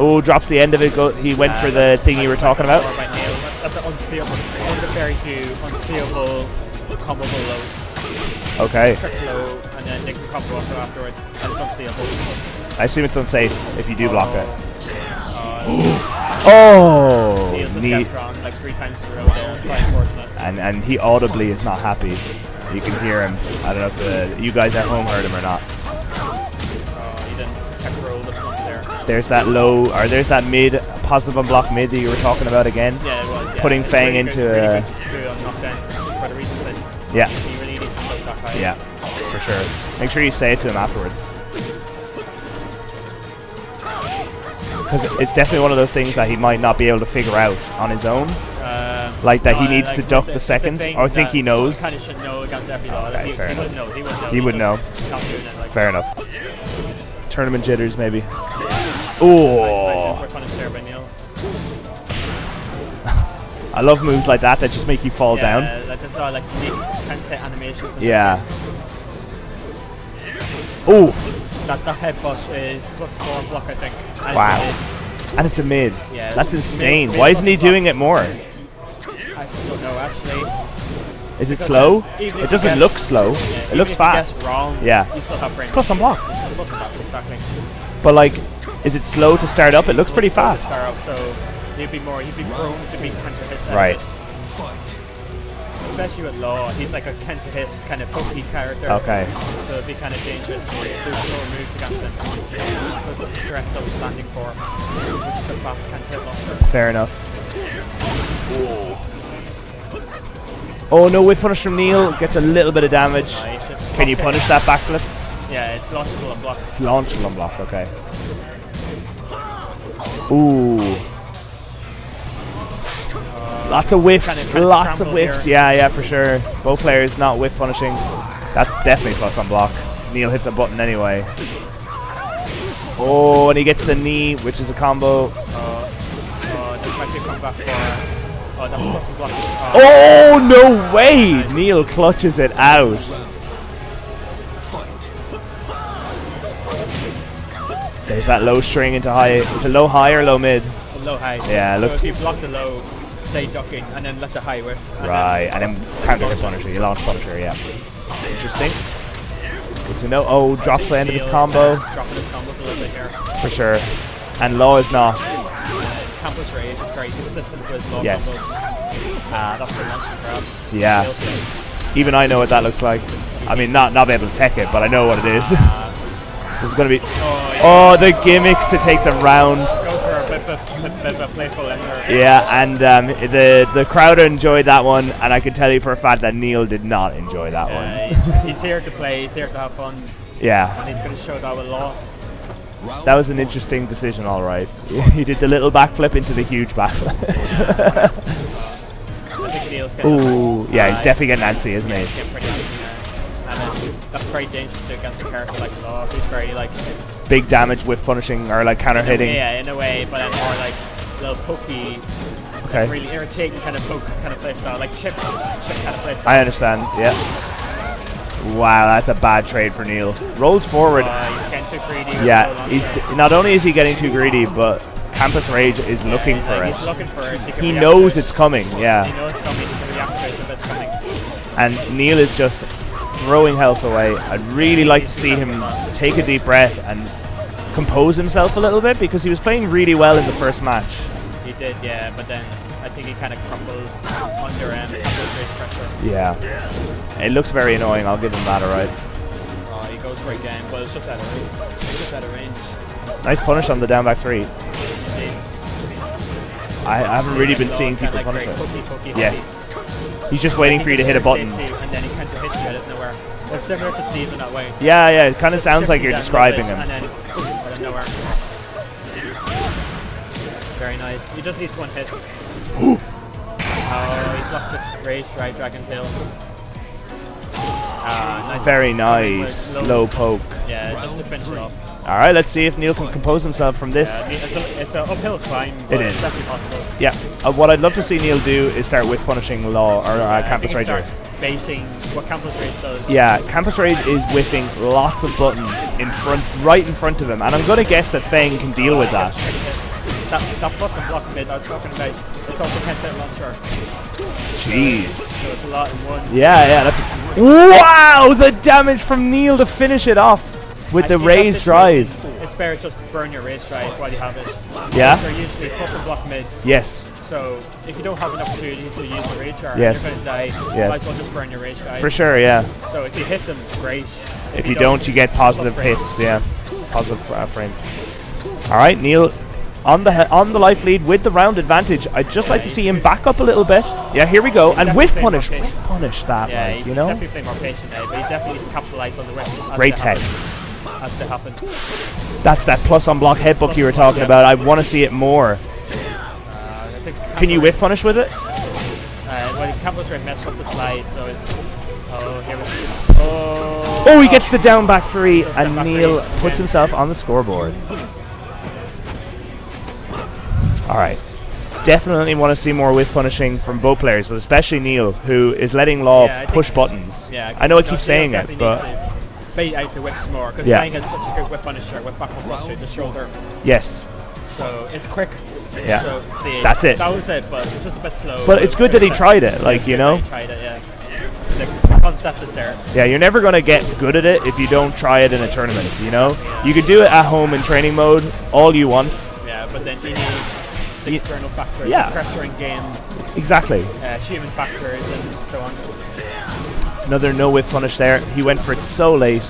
Oh, drops the end of it. He went for the thing you were talking about. That's an unseeable, one of the very few unseeable combable lows. Okay. Low, and then they can combo up afterwards, and it's unseeable. I assume it's unsafe if you do block it. Neil's just kept drawn like 3 times in a row there. It's quite unfortunate. And he audibly is not happy. You can hear him. I don't know if you guys at home heard him or not. He didn't tech roll There's that low, or there's that mid, positive unblock mid that you were talking about again. Yeah, it was. Yeah. Putting Fang really into good, really good on knockdown for the reasons that yeah. he really needs to look that high. Yeah, for sure. Make sure you say it to him afterwards. Because it's definitely one of those things that he might not be able to figure out on his own. Like that he needs to duck the second, or I think he knows. Kind of should know against every law. Okay, fair enough. He would know. He would know. Like Fair enough. Tournament jitters, maybe. nice Oh, super punish there by Neil. I love moves like that that just make you fall down. Yeah, that just like unique kind of hit animations. in Yeah. this Ooh, game. That headbutt is +4 block, I think. And wow. it's And it's a mid. Yeah, That's mid- insane. mid Why isn't he plus doing it more? I don't know actually. Is it Because slow? even It if doesn't you look guess- slow. Yeah, It even looks if you fast. guess wrong, Yeah. you still have brain. Plus on block. It's still plus on block, exactly. But like, is it slow to start up? It looks pretty It's slow to fast. start up, so he'd be prone to be counter hit. Right. Especially with Law, he's like a counter hit kind of pokey character. Okay. So it'd be kind of dangerous to do slower moves against him. Because of the threat that was landing for, which is a fast counter hit launcher. Fair enough. Oh no, whiff punish from Neil. Gets a little bit of damage. Can you punish that backflip? Yeah, it's launchable and blocked. It's launchable on block, okay. Ooh. Lots of whiffs, kinda lots of scramble whiffs. here. Yeah, for sure. Both players not whiff punishing. That's definitely plus on block. Neil hits a button anyway. Oh, and he gets the knee, which is a combo. This might be a comeback for. Oh, that's plus and block. Oh, no way! Nice. Neil clutches it out. There's that low string into high. Is it low high or low mid? Low high. Yeah, it so looks- if you block the low, stay ducking, and then let the high whiff. Right, and then counter hit punisher. You launch punisher, yeah. Interesting. Good to know. Oh, drops the end of his combo. Dropping his combos a little bit here. For sure. And Law is not. Campus Rage is very consistent with his low Yes. combos. That's the launch grab. Yeah. Even I know what that looks like. I mean, not be able to tech it, but I know what it is. This is going to be... Oh, the gimmicks to take the round. Goes for a bit of a playful ender. Yeah, and the crowd enjoyed that one, and I can tell you for a fact that Neil did not enjoy that one. He's here to play, he's here to have fun, Yeah, and he's going to show that with Law. that was an interesting decision, all right. He did the little backflip into the huge backflip. I think Neil's getting Ooh, yeah, he's definitely getting antsy, isn't he's he? getting pretty antsy now. And that's very dangerous to do against a character like Law, who's very like... Big damage with punishing or like counter hitting. Yeah, in a way, but then more like little pokey, Okay, really irritating kind of poke kind of playstyle, like chip kind of playstyle. I understand. Yeah. Wow, that's a bad trade for Neil. Rolls forward. He's getting too greedy. Yeah, he's not only is he getting too greedy, but Campus Rage is looking for it. He's looking for it. He knows it's coming. Yeah, He knows it's coming. He can react to it if it's coming. and Neil is just throwing health away. I'd really like to see him take a deep breath and compose himself a little bit, because he was playing really well in the first match. He did, yeah, but then I think he kind of crumbles under race pressure. Yeah, it looks very annoying. I'll give him that. Alright. He goes for a game, but it's just out of range. It's just out of range. Nice punish on the down back three. Indeed. I haven't really been seeing Law's kinda people like punish very it. pokey. Yes. He's just waiting for you to hit a button. And then he kind of hits you out of nowhere. It's similar to Steve in that way. Yeah, yeah. It kind of sounds Chips like you you're down a little describing bit, him. And then out of nowhere. Very nice. He just needs one hit. Oh, he blocks the rage strike, Dragon Tail. Nice. Very Coming with nice. Slow poke. Yeah, just to finish it off. Alright, let's see if Neil can compose himself from this. Yeah, it's an uphill climb, It but is. it's definitely possible. Yeah. What I'd love to see Neil do is start with punishing Law or I Campus think he Rager. starts Baiting what Campus Rage does. Yeah, Campus Rage is whiffing lots of buttons in front, right in front of him, and I'm gonna guess that Fang can deal with that. That plus and block mid I was talking about, it's also counter launcher. Jeez. So it's a lot in one. Yeah, that's. Wow, the damage from Neil to finish it off with I the think raised that's drive. It's fair to just burn your raised drive while you have it. Yeah. They're usually plus and block mids. Yes, So if you don't have an opportunity to use the rage jar, Yes. you're going to die. Yes. You might as well just burn your rage drive. for sure. Yeah. So if you hit them, great. If you don't, you get positive plus frames. hits. Yeah, positive frames. All right, Neil on the life lead with the round advantage. I'd just like to see him back up a little bit. Yeah, here we go. And whiff punish that, yeah, like, you know? He's definitely playing more patient now, but he definitely needs to capitalize on the whiffs. Great tech. As they happen. That's that plus on block headbutt you were talking about. I want to see it more. Can you whiff punish with it? Well, the campus rate messed up the slide, so it's... Oh, here we go. Oh, he gets the down back 3, and Neil puts himself on the scoreboard. Alright. Definitely want to see more whiff punishing from both players, but especially Neil, who is letting Law push buttons. Yeah, I know I keep saying it, but... bait out the whiffs more, because Fang has such a good whip punisher with back plus through the shoulder. Yes. So it's quick. Yeah. So, see, that's it. That was it, but it's just a bit slow. But it's good that he tried it, like, you know? He tried it, yeah. The concept is there. Yeah, you're never going to get good at it if you don't try it in a tournament, you know? You can do it at home in training mode, all you want. Yeah, but then you need the external factors, yeah. pressure in game. Exactly. Human factors and so on. Another no whiff punish there. He went for it so late.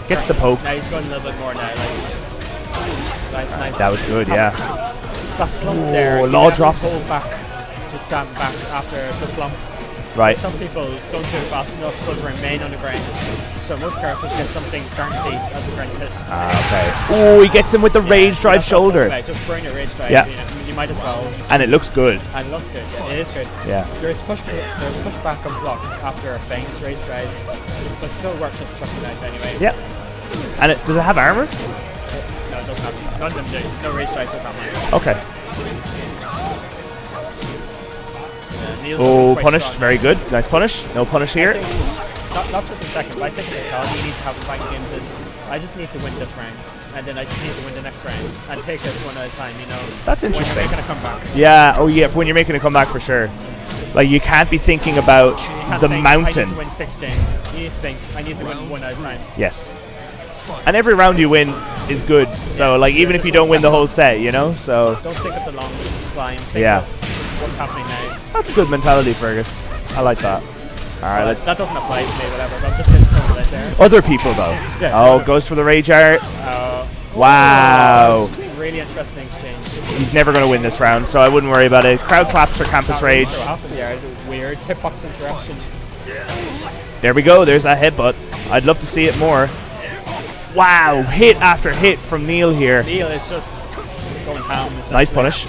Gets the poke. Now he's going a little bit more now. Like, nice. That was good, yeah. That slump there. Law drops it. Back to stand back after the slump. Right. Some people don't do it fast enough, so they remain on the ground. So most characters get something guaranteed as a ground hit. Okay. Oh, he gets him with the rage drive shoulder. Just burn your rage drive. Yeah. You might as well. And it looks good. And it looks good. It is good. Yeah. There's pushback and block after Fang's rage drive, but it still works just chucking out anyway. Yep. And does it have armor? No, it doesn't have. None of them do. No rage drive does have armor. Okay. Oh, punish. Very good. Nice punish. No punish here. Not just in second, but I think the mentality you need to have in fighting games is I just need to win this round, and then I just need to win the next round, and take this one at a time, you know. That's interesting. When you're making a comeback. Yeah, oh yeah, when you're making a comeback for sure. Like, you can't be thinking about the mountain. I need to win 6 games. You need to think, I need to win one at a time. Yes. And every round you win is good, so like even if you don't win the whole set, you know, so... Don't think of the long climb, think of what's happening now. That's a good mentality, Fergus. I like that. Alright, that doesn't apply to me, whatever, but I'm just going to throw it there. Other people, though. Yeah, oh, goes for the rage art. Wow. Really interesting exchange. He's never going to win this round, so I wouldn't worry about it. Crowd claps for Campus Rage. Weird hitbox interaction. There we go, there's that headbutt. I'd love to see it more. Wow, hit after hit from Neil here. Neil is just going ham. Nice punish.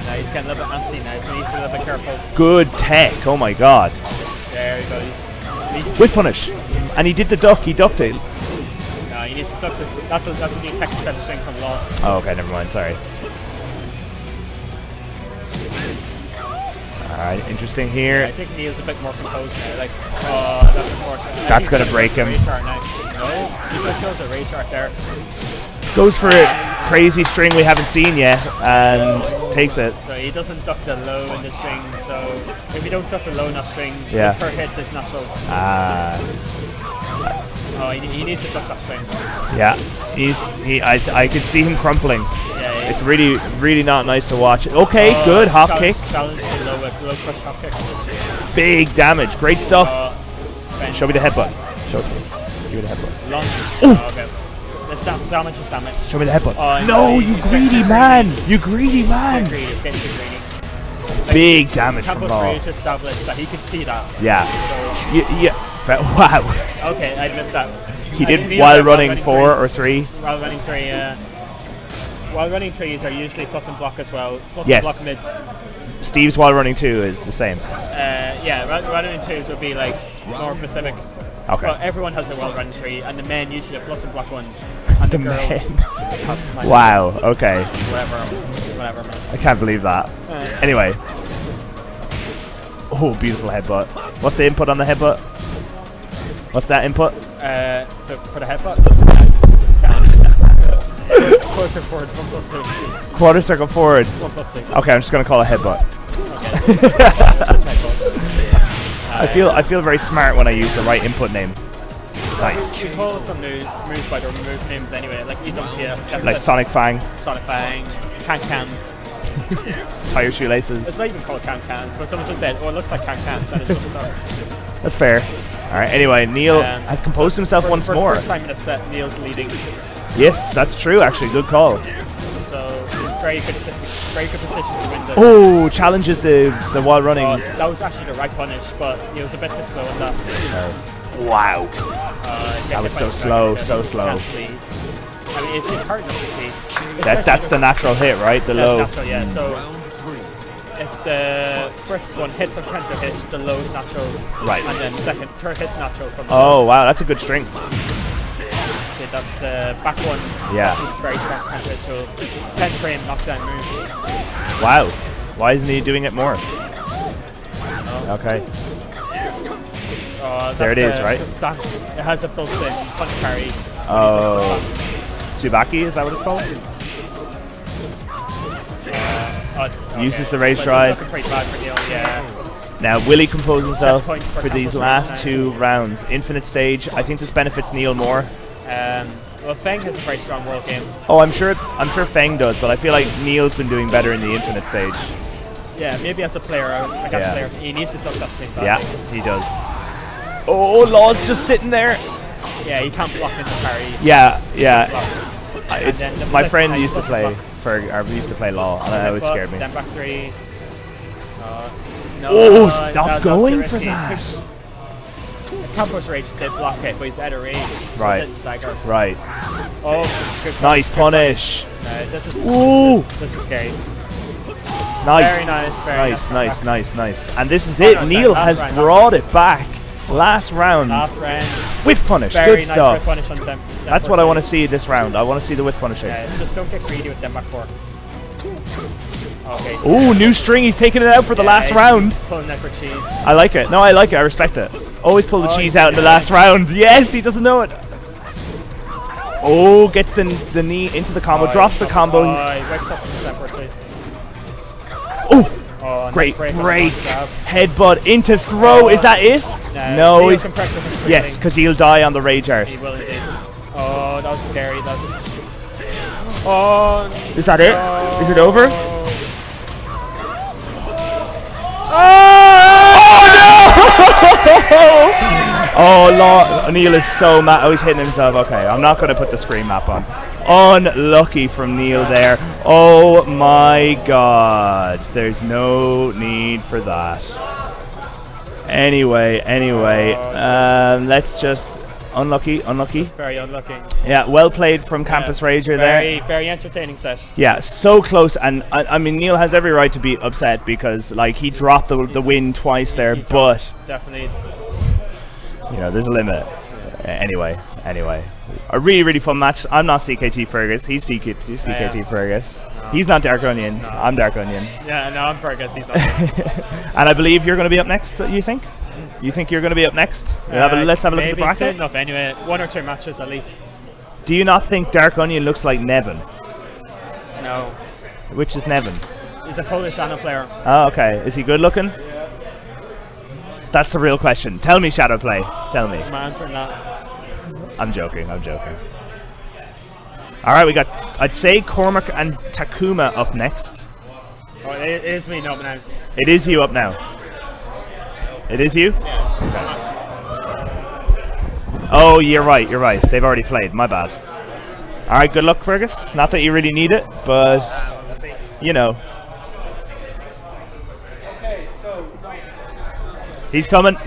Now he's getting a little bit antsy now, so he needs to be a little bit careful. Good tech, oh my god. There he goes. With punish. And he did the duck, he ducked it. No, he needs to duck the... That's a new Tekken 7 string from Law. Oh, okay, never mind, sorry. Alright, interesting here. Yeah, I think Neil's a bit more composed now. Like, oh, that's unfortunate. That's going to break him. No, he could have killed the rage art there. Goes for a crazy string we haven't seen yet and takes it. So he doesn't duck the low in the string, so if you don't duck the low in that string, per hit is natural. Oh, he needs to duck that string. Yeah, I could see him crumpling. Yeah, it's really, really not nice to watch. Okay, good hop kick. Challenge the low push hop kick. Big damage, great stuff. Show me the headbutt. Give me the headbutt. Okay. Let's damage is damage. Show me the headbutt. Oh, no, you greedy man! You greedy man! He's getting too greedy. Big damage from Law. Campus Rage established that he could see that. Yeah. Wow. Okay, I missed that. He did while running 4 or 3. While running 3, while running 3s are usually plus and block as well. Plus and block mids. Steve's while running 2 is the same. Yeah, running 2s would be like more specific. Okay. Well, everyone has a well run 3, and the men usually have plus and block ones, and the girls have wow. Okay. Whatever, man. I can't believe that. Anyway. Oh, beautiful headbutt. What's the input on the headbutt? What's that input? For the headbutt. Closer forward, 1+2. Quarter circle forward. 1+2. Okay, I'm just gonna call it headbutt. Okay. I feel very smart when I use the right input name. Nice. You call some moves by their move names anyway, like you don't hear. Like Sonic Fang. Sonic Fang, Can-Cans. Tie your shoelaces. It's not even called Can-Cans, but someone just said, oh, it looks like Can-Cans, and it's just stuff. That's fair. Alright, anyway, Neil has composed himself once more. First time in a set, Neil's leading. Yes, that's true, actually. Good call. So, very good position to win this. Oh, challenges the while running. That was actually the right punish, but he was a bit too slow on that. Wow. That was so slow, so slow. I mean, it's hard enough to see. That's the natural hit, right? The low. Natural, yeah. So if the first one hits or counter hit, the low is natural. Right. And then third hit's natural from the Oh, wow, that's a good string. So that's the back one. Yeah. Very strong counter tool. 10 frame knockdown move. Wow. Why isn't he doing it more? Okay. There it is, right? The stance. It has a built-in punch carry. Oh. Tsubaki, is that what it's called? Uses the rage drive. Pretty bad for Neil, yeah. Now, will he compose himself for these last 2 rounds? Infinite stage. I think this benefits Neil more. Well, Feng has a very strong world game. Oh, I'm sure Feng does, but I feel like Neil's been doing better in the infinite stage. Yeah, maybe as a player, player, he needs to duck that thing back. Yeah, he does. Oh, Law's just sitting there. Yeah, he can't block into parry. Yeah. It's my friend used to play used to play Law, and it always scared me. Then back 3. No, stop going for that. Campos Rage did block it, but he's out of range. So Right. didn't stagger. Right. Oh, good Nice punish. this is scary. Nice. Very nice. Very Nice. And this is it. Neil has brought it back. Last round. Whiff punish. Very Good nice stuff. whiff punish on them. That's what I want to see this round. I want to see the whiff punishing. Yeah, just don't get greedy with them back 4. Okay. Ooh, new string. He's taking it out for the last round. Pulling that for cheese. I like it. No, I like it. I respect it. Always pull the cheese out in the last round. Yes, he doesn't know it. Oh, gets the knee into the combo. Drops the combo. He wakes up from the step or 2. Oh, great break. Headbutt into throw. Is that it? No, he's... Yes, because he'll die on the rage art. He will indeed. Oh, that was scary. Oh, is that it? Is it over? Oh no! Neil is so mad. Oh, he's hitting himself. Okay, I'm not going to put the screen map on. Unlucky from Neil there. Oh my god. There's no need for that. Anyway, let's just... Unlucky. Very unlucky. Yeah, well played from Campus Rager there. Very entertaining set. Yeah, so close, and I mean Neil has every right to be upset because like he dropped the win twice there, but definitely, you know, there's a limit. Anyway, a really fun match. I'm not CKT Fergus. He's CKT Fergus. No. He's not Dark Onion. No. I'm Dark Onion. Yeah, no, I'm Fergus. He's not. And I believe you're going to be up next. You think? You think you're going to be up next? Let's have a look at the bracket. Maybe enough anyway. 1 or 2 matches at least. Do you not think Dark Onion looks like Nevin? No. Which is Nevin? He's a Polish Shadow player. Oh, okay. Is he good looking? That's the real question. Tell me, Shadow Play. Tell me. I'm answering that. I'm joking. Alright, we got, I'd say, Cormac and Takuma up next. Oh, it is me up now. It is you up now. It is you? Yeah. Okay. Oh, you're right. They've already played. My bad. Alright, good luck, Fergus. Not that you really need it, but, you know. Okay, so... He's coming. I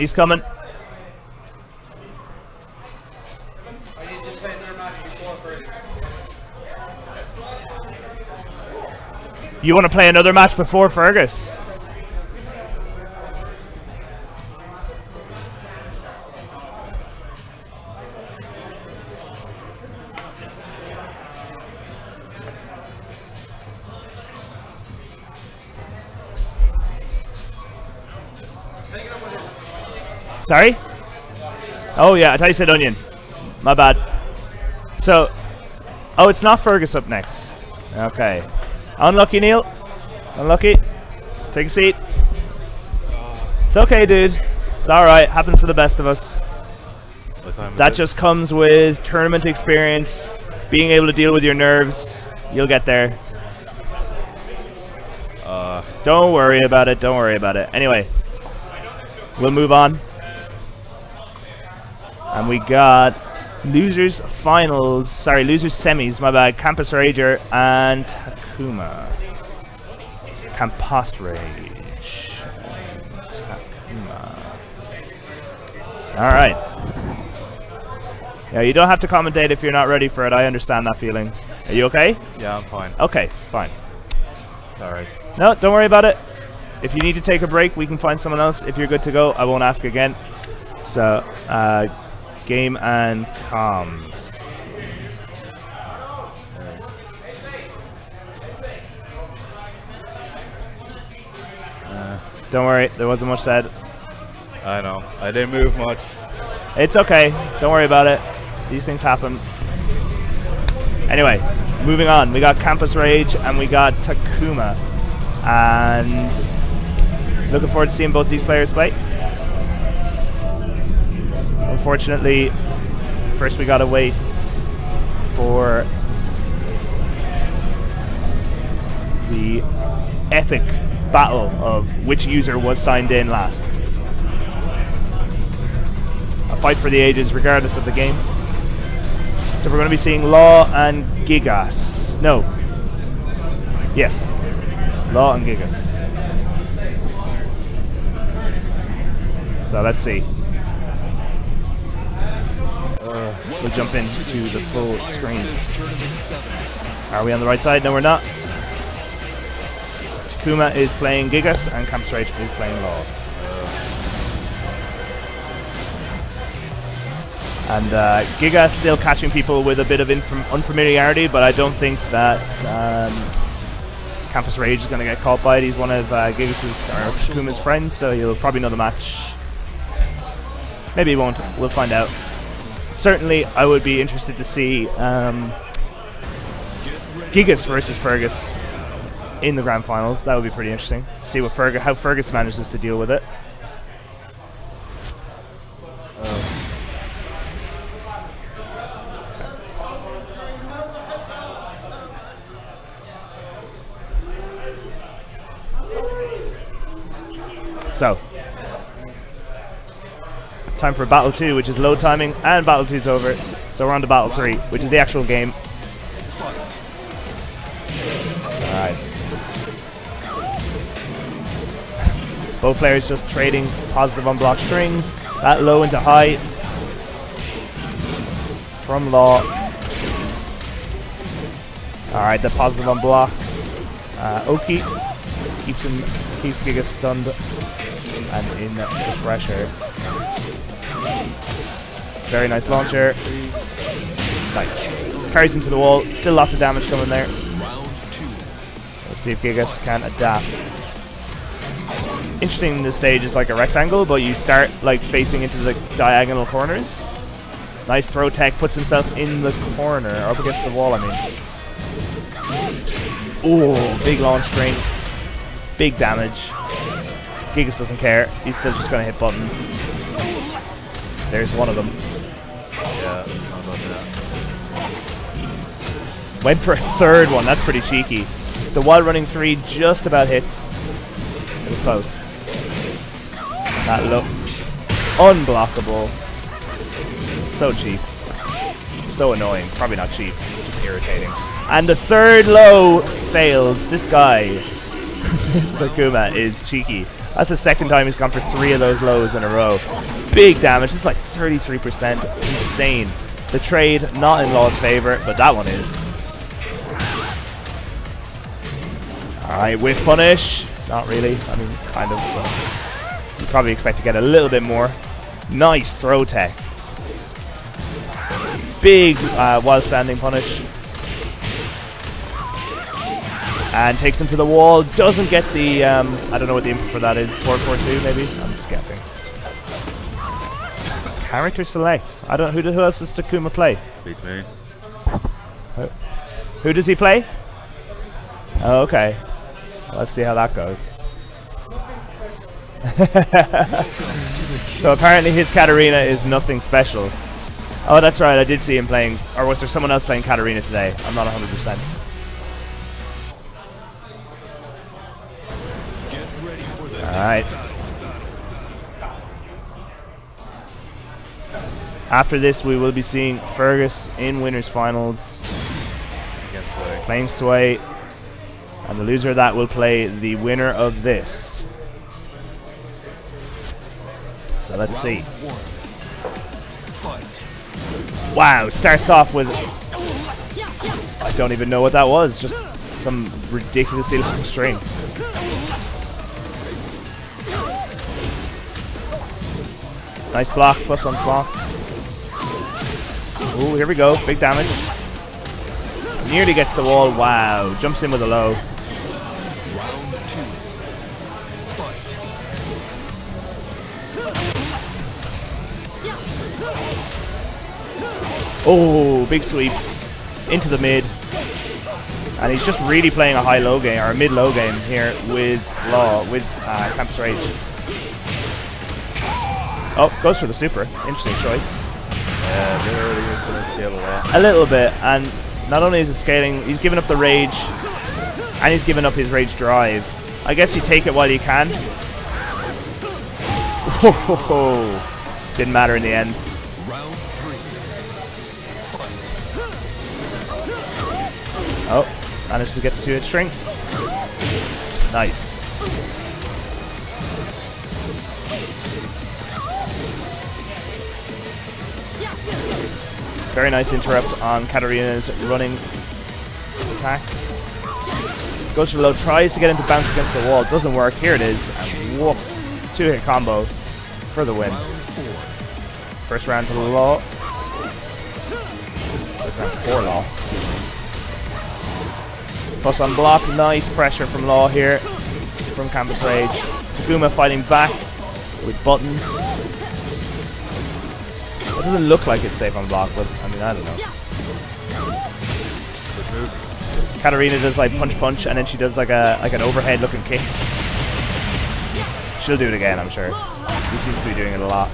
need to play another match before Fergus. You want to play another match before Fergus? Sorry? Oh yeah, I thought you said Onion. My bad. So, oh, it's not Fergus up next. Okay. Unlucky, Neil. Unlucky. Take a seat. It's okay, dude. It's alright. Happens to the best of us. That just comes with tournament experience, being able to deal with your nerves. You'll get there. Don't worry about it. Anyway, we'll move on. And we got losers finals. Sorry, losers semis. My bad. Campus Rager and Takuma. Campus Rage. And Takuma. All right. Yeah, you don't have to commentate if you're not ready for it. I understand that feeling. Are you okay? Yeah, I'm fine. Okay, fine. Alright. No, don't worry about it. If you need to take a break, we can find someone else. If you're good to go, I won't ask again. So, game and comms. Don't worry, there wasn't much said. I know. I didn't move much. It's okay. Don't worry about it. These things happen. Anyway, moving on. We got Campus Rage and we got Takuma. And looking forward to seeing both these players play. Unfortunately, first we gotta wait for the epic battle of which user was signed in last. A fight for the ages regardless of the game. So we're going to be seeing Law and Gigas. No. Yes. Law and Gigas. So let's see. We'll jump into the full screen. Are we on the right side? No, we're not. Takuma is playing Gigas and Campus Rage is playing Law. And Giga still catching people with a bit of unfamiliarity, but I don't think that Campus Rage is going to get caught by it. He's one of Gigas' or Takuma's friends, so he'll probably know the match. Maybe he won't. We'll find out. Certainly, I would be interested to see Gigas versus Fergus in the grand finals. That would be pretty interesting. See what how Fergus manages to deal with it. So, time for Battle 2, which is load timing, and Battle 2 is over. So we're on to Battle 3, which is the actual game. Alright. Both players just trading positive unblocked strings. That low into high. From Law. Alright, the positive unblock. Oki keeps Giga stunned. And in the pressure. Very nice launcher. Nice. Carries into the wall. Still lots of damage coming there. Let's see if Gigas can adapt. Interesting, this stage is like a rectangle, but you start like facing into the diagonal corners. Nice throw tech, puts himself in the corner, or up against the wall, I mean. Oh, big launch string. Big damage. Gigas doesn't care. He's still just going to hit buttons. There's one of them. Yeah, I'm about that. Went for a third one. That's pretty cheeky. The wild running 3 just about hits. It was close. That look. Unblockable. So cheap. So annoying. Probably not cheap. Just irritating. And the third low fails. This guy, this Takuma, is cheeky. That's the second time he's gone for 3 of those lows in a row. Big damage. It's like 33%. Insane. The trade, not in Law's favor, but that one is. Alright, whiff punish. Not really. I mean, kind of. But you probably expect to get a little bit more. Nice throw tech. Big while standing punish. And takes him to the wall. Doesn't get the, I don't know what the input for that is. 4-4-2 maybe? I'm just guessing. Character select. I don't. Who else does Takuma play? Beats me. Who does he play? Oh, okay. Let's see how that goes. So apparently his Katarina is nothing special. Oh, that's right. I did see him playing. Or was there someone else playing Katarina today? I'm not 100%. Get ready for the All right. After this, we will be seeing Fergus in winners finals Against Sway. playing Sway, and the loser of that will play the winner of this. So let's see. Wow, starts off with, I don't even know what that was, just some ridiculously long string. Nice block, plus on block. Ooh, here we go, big damage. Nearly gets the wall, wow, jumps in with a low. Round 2. Fight. Oh, big sweeps into the mid. And he's just really playing a high-low game, or a mid-low game here with Law, with Campus Rage. Oh, goes for the super. Interesting choice. Yeah, a bit earlier is going to scale a lot. A little bit, and not only is it scaling, he's giving up the rage, and he's giving up his rage drive. I guess you take it while you can. Whoa, didn't matter in the end. Round 3. Fight. Oh, managed to get the 2-hit string. Nice. Very nice interrupt on Katarina's running attack. Goes for the low, tries to get him to bounce against the wall. Doesn't work. Here it is. And woof. 2-hit combo for the win. First round to the Law. First round for Law. Excuse me. Plus on block. Nice pressure from Law here. From Campus Rage. Takuma fighting back with buttons. It doesn't look like it's safe on block, but I mean, I don't know. Katarina does like punch, and then she does like an overhead looking kick. She'll do it again, I'm sure. He seems to be doing it a lot.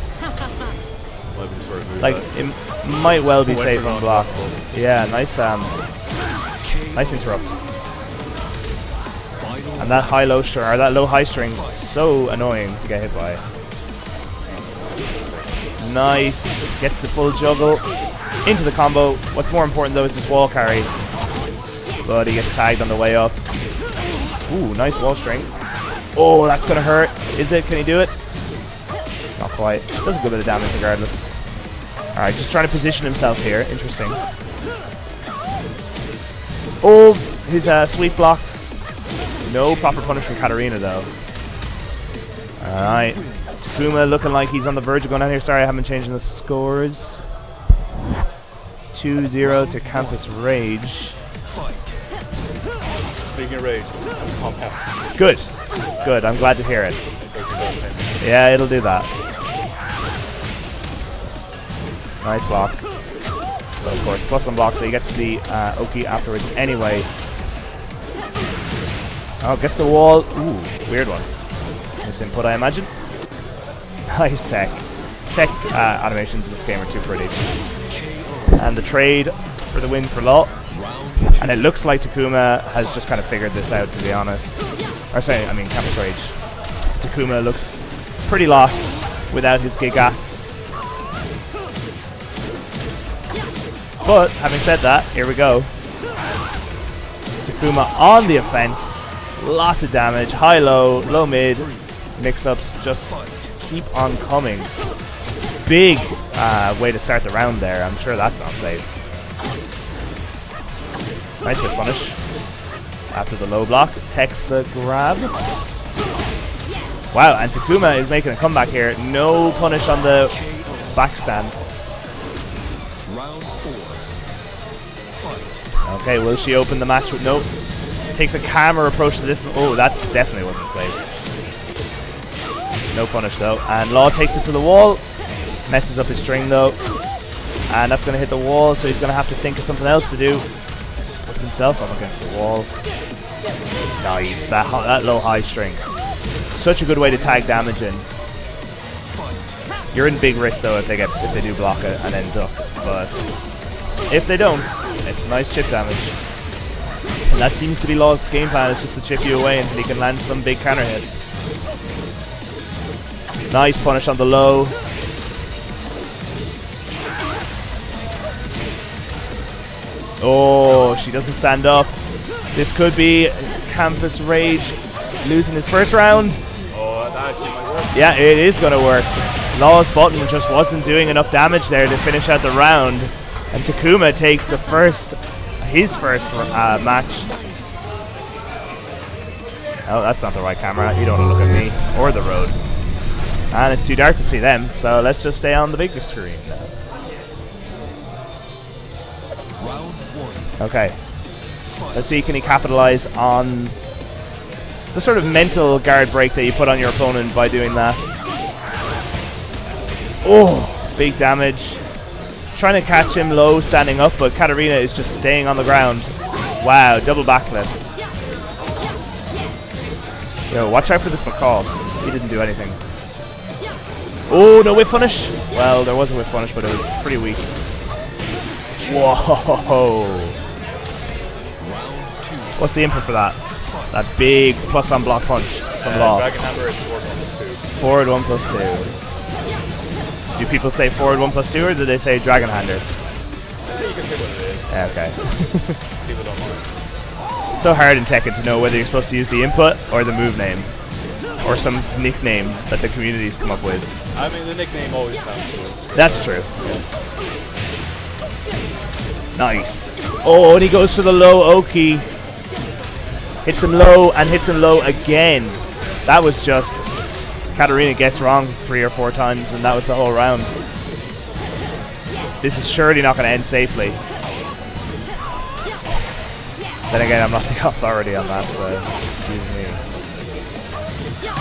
Like it might well be safe on block. Yeah, nice nice interrupt. And that high-low string, or that low-high string, so annoying to get hit by. Nice, gets the full juggle into the combo. What's more important though is this wall carry, but he gets tagged on the way up. Ooh, nice wall string. Oh, that's gonna hurt. Is it? Can he do it? Not quite. Does a good bit of damage regardless. Alright, just trying to position himself here. Interesting. Oh, his sweep blocked. No proper punish from Katarina though. Alright. Takuma looking like he's on the verge of going down here. Sorry, I haven't changed the scores. 2-0 to Campus Rage. Speaking of Rage, Good. Good. I'm glad to hear it. Yeah, it'll do that. Nice block. But of course, plus on block, so he gets the Oki afterwards anyway. Oh, gets the wall. Ooh, weird one. Nice input, I imagine. Nice tech. Tech animations in this game are too pretty. And the trade for the win for Law. And it looks like Takuma has just kind of figured this out, to be honest. Or sorry, I mean Campus Rage. Takuma looks pretty lost without his Gigas. But, having said that, here we go. Takuma on the offense. Lots of damage. High-low, low-mid. Mix-ups just keep on coming. Big way to start the round there. I'm sure that's not safe. Nice hit punish. After the low block. Techs the grab. Wow, and Takuma is making a comeback here. No punish on the backstand. Round 4. Fight. Okay, will she open the match with nope. Takes a calmer approach to this. Oh, that definitely wasn't safe. No punish though. And Law takes it to the wall. Messes up his string though. And that's going to hit the wall, so he's going to have to think of something else to do. Puts himself up against the wall. Nice, that low high string. Such a good way to tag damage in. You're in big risk though if they do block it and then duck. But if they don't, it's nice chip damage. And that seems to be Law's game plan, is just to chip you away until he can land some big counter hit. Nice punish on the low. Oh, she doesn't stand up. This could be Campus Rage losing his first round. Oh, that actually might work. Yeah, it is going to work. Law's button just wasn't doing enough damage there to finish out the round. And Takuma takes his first match. Oh, that's not the right camera. You don't want to look at me or the road. And it's too dark to see them, so let's just stay on the bigger screen now. Okay. Let's see, can he capitalize on the sort of mental guard break that you put on your opponent by doing that. Oh, big damage. Trying to catch him low standing up, but Katarina is just staying on the ground. Wow, double backflip. Yo, watch out for this McCall. He didn't do anything. Oh, no whip punish? Well, there was a whip punish, but it was pretty weak. Whoa. What's the input for that? That big plus on block punch from Law. Dragon Hammer is forward 1+2. Forward 1+2. Do people say forward 1+2 or do they say Dragon Hander? I think you can say what it is. Yeah, okay. People don't mind. It's so hard in Tekken to know whether you're supposed to use the input or the move name. Or some nickname that the communities come up with. I mean, the nickname always sounds cool. That's true. Nice. Oh, and he goes for the low Oki. Hits him low and hits him low again. That was just... Katarina guessed wrong 3 or 4 times and that was the whole round. This is surely not going to end safely. Then again, I'm not the authority on that, so excuse me.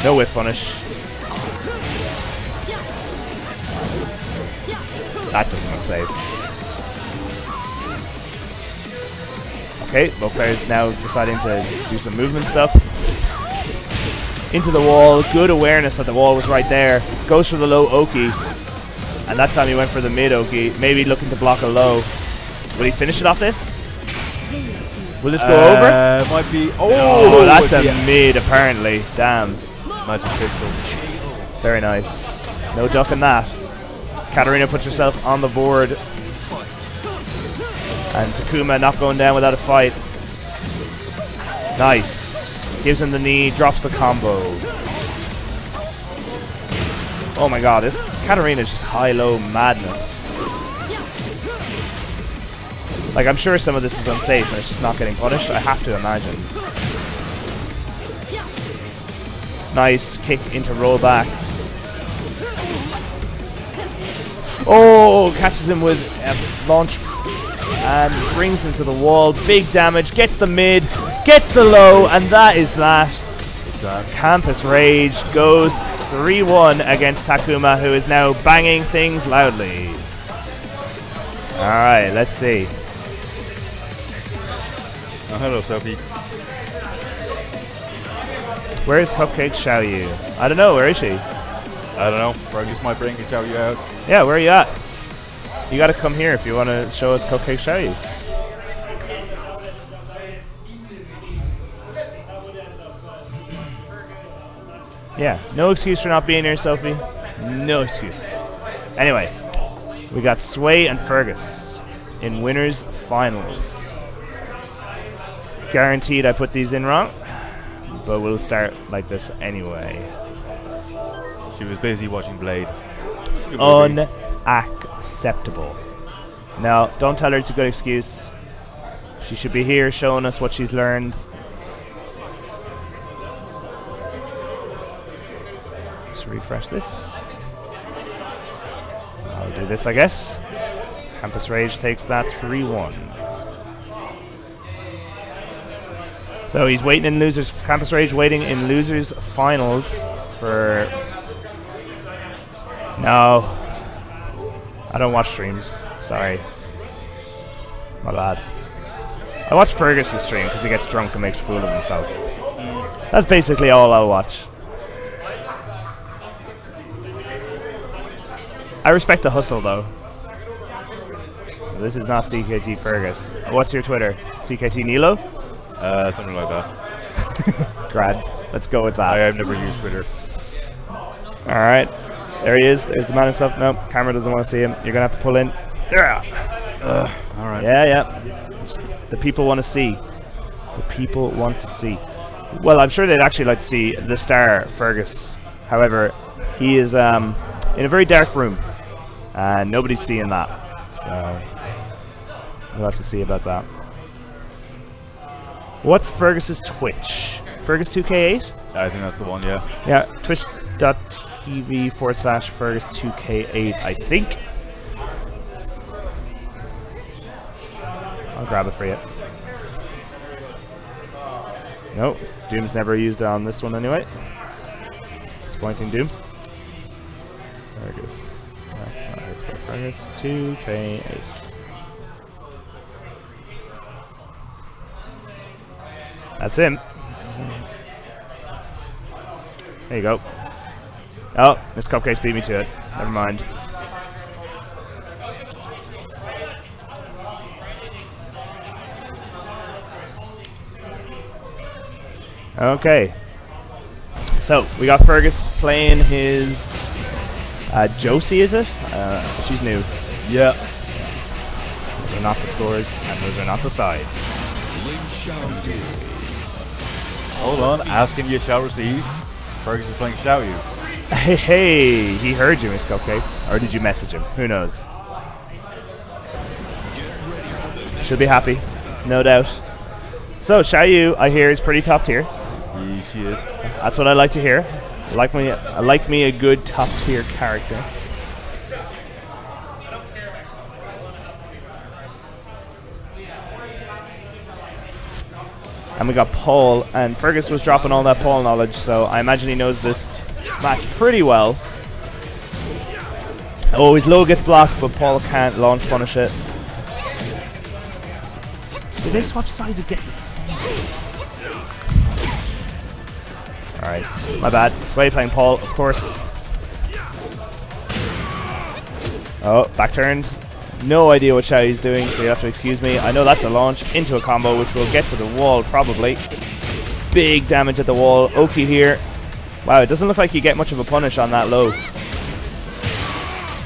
No whiff punish. That doesn't look safe. Okay, both players now deciding to do some movement stuff. Into the wall, good awareness that the wall was right there. Goes for the low Oki. And that time he went for the mid Oki, maybe looking to block a low. Will he finish it off this? Will this go over? Might be. Oh, that's a mid apparently. Damn. Magic pixel. Very nice. No ducking that. Katarina puts herself on the board. And Takuma not going down without a fight. Nice. Gives him the knee, drops the combo. Oh my god, this Katarina is just high-low madness. Like, I'm sure some of this is unsafe and it's just not getting punished. I have to imagine. Nice kick into rollback. Oh, catches him with a launch and brings him to the wall. Big damage, gets the mid, gets the low, and that is that. Campus Rage goes 3-1 against Takuma, who is now banging things loudly. Alright, let's see. Oh, hello, Sophie. Where is Cupcake Xiaoyu? I don't know, where is she? I don't know. Fergus might bring a shout you out. Yeah, where are you at? You gotta come here if you wanna show us Cupcake Xiaoyu. Yeah, no excuse for not being here, Sophie. No excuse. Anyway, we got Sway and Fergus in winners finals. Guaranteed I put these in wrong, but we'll start like this anyway. She was busy watching Blade. Unacceptable. No, don't tell her it's a good excuse. She should be here showing us what she's learned. Let's refresh this. I'll do this, I guess. Campus Rage takes that 3-1. So he's waiting in losers. Campus Rage waiting in losers finals for. No, I don't watch streams. Sorry, my bad. I watch Fergus' stream because he gets drunk and makes a fool of himself. That's basically all I'll watch. I respect the hustle though. This is not CKT Fergus. What's your Twitter? CKT Nilo? Something like that. Grad. Let's go with that. I've never used Twitter. Alright. There he is. There's the man himself. No, camera doesn't want to see him. You're going to have to pull in. Yeah. All right. Yeah, yeah. The people want to see. The people want to see. Well, I'm sure they'd actually like to see the star, Fergus. However, he is in a very dark room, and nobody's seeing that. So we'll have to see about that. What's Fergus's Twitch? Fergus2K8? I think that's the one, yeah. Yeah, twitch.tv/Fergus2K8, I think. I'll grab it for you. Nope, Doom's never used it on this one anyway. It's disappointing, Doom. Fergus. That's not his, but Fergus2K8. That's him. There you go. Oh, Miss Cupcakes beat me to it. Never mind. Okay. So, we got Fergus playing his Josie, is it? She's new. Yeah. Those are not the scores, and those are not the sides. Hold on, asking you shall receive. Fergus is playing shout you. Hey, hey, he heard you, Miss Cupcakes. Or did you message him? Who knows? Should be happy, no doubt. So, Xiaoyu, I hear, is pretty top tier. Yeah, she is. That's what I like to hear. I like me a good top tier character. And we got Paul, and Fergus was dropping all that Paul knowledge, so I imagine he knows this match pretty well. Oh, his low gets blocked, but Paul can't launch punish it. Did they swap sides again? Alright, my bad. Sway playing Paul, of course. Oh, back turned. No idea what Xiaoyu's doing, so you have to excuse me. I know that's a launch into a combo, which will get to the wall, probably. Big damage at the wall. Oki here. Wow, it doesn't look like you get much of a punish on that low.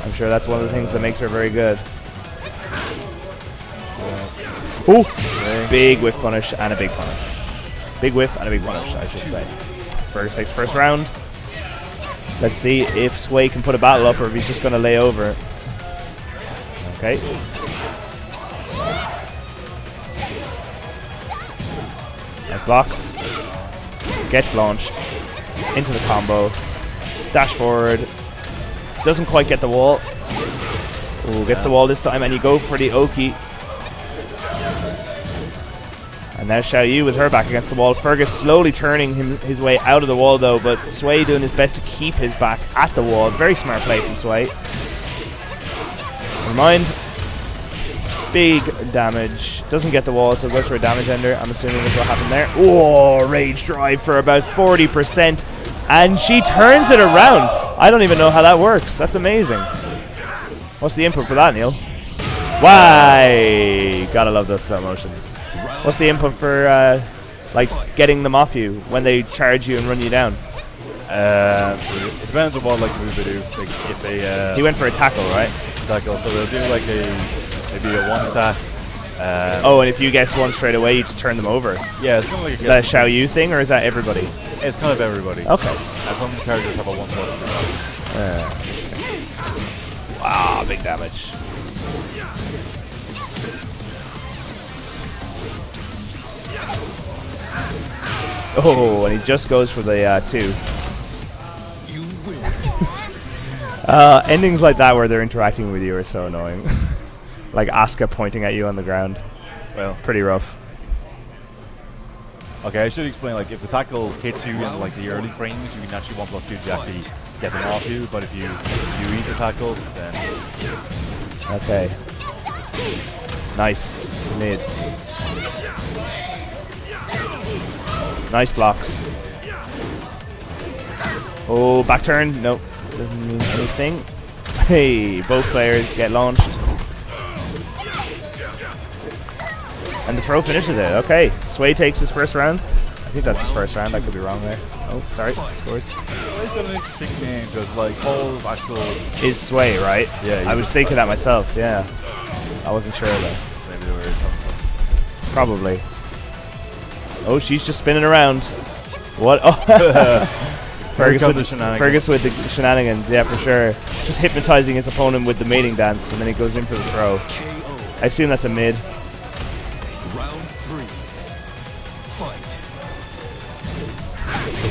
I'm sure that's one of the things that makes her very good. Oh! Big whiff punish and a big punish. Big whiff and a big punish, I should say. Fergus takes first round. Let's see if Sway can put a battle up or if he's just going to lay over. Okay. Nice blocks. Gets launched. Into the combo. Dash forward. Doesn't quite get the wall. Ooh, gets the wall this time, and you go for the Oki. And now Xiaoyu with her back against the wall. Fergus slowly turning his way out of the wall though, but Sway doing his best to keep his back at the wall. Very smart play from Sway. Never mind. Big damage. Doesn't get the wall, so goes for a damage ender. I'm assuming that's what happened there. Oh, rage drive for about 40%. And she turns it around. I don't even know how that works. That's amazing. What's the input for that, Neil? Why? Gotta love those slow motions. What's the input for like getting them off you when they charge you and run you down? It depends on what like move they do. Like if they he went for a tackle, right? Tackle, so they'll do like maybe a one attack. Oh, and if you guess one straight away, you just turn them over. Yeah, it's kind of like is that a Xiaoyu thing, or is that everybody? It's kind of everybody. Okay. And some characters have a 1+. Wow, big damage. Oh, and he just goes for the 2. Endings like that where they're interacting with you are so annoying. Like Asuka pointing at you on the ground. Well, pretty rough. Okay, I should explain, like, if the tackle hits you in like the early frames, you can actually 1+2 to actually get them off you, but if you eat the tackle, then... Okay. Nice. Mid. Nice blocks. Oh, back turn. Nope. Doesn't mean anything. Hey, both players get launched. And the throw finishes it. Okay. Sway takes his first round. I think that's his first round. I could be wrong there. Oh, sorry. Scores. It's got an interesting game because, like, Paul's actual... is Sway, right? Yeah. I was thinking that myself, yeah. I wasn't sure though. Probably. Oh, she's just spinning around. What? Oh. Fergus with the shenanigans, yeah, for sure. Just hypnotizing his opponent with the mating dance, and then he goes in for the throw. I assume that's a mid. Round 3. Fight.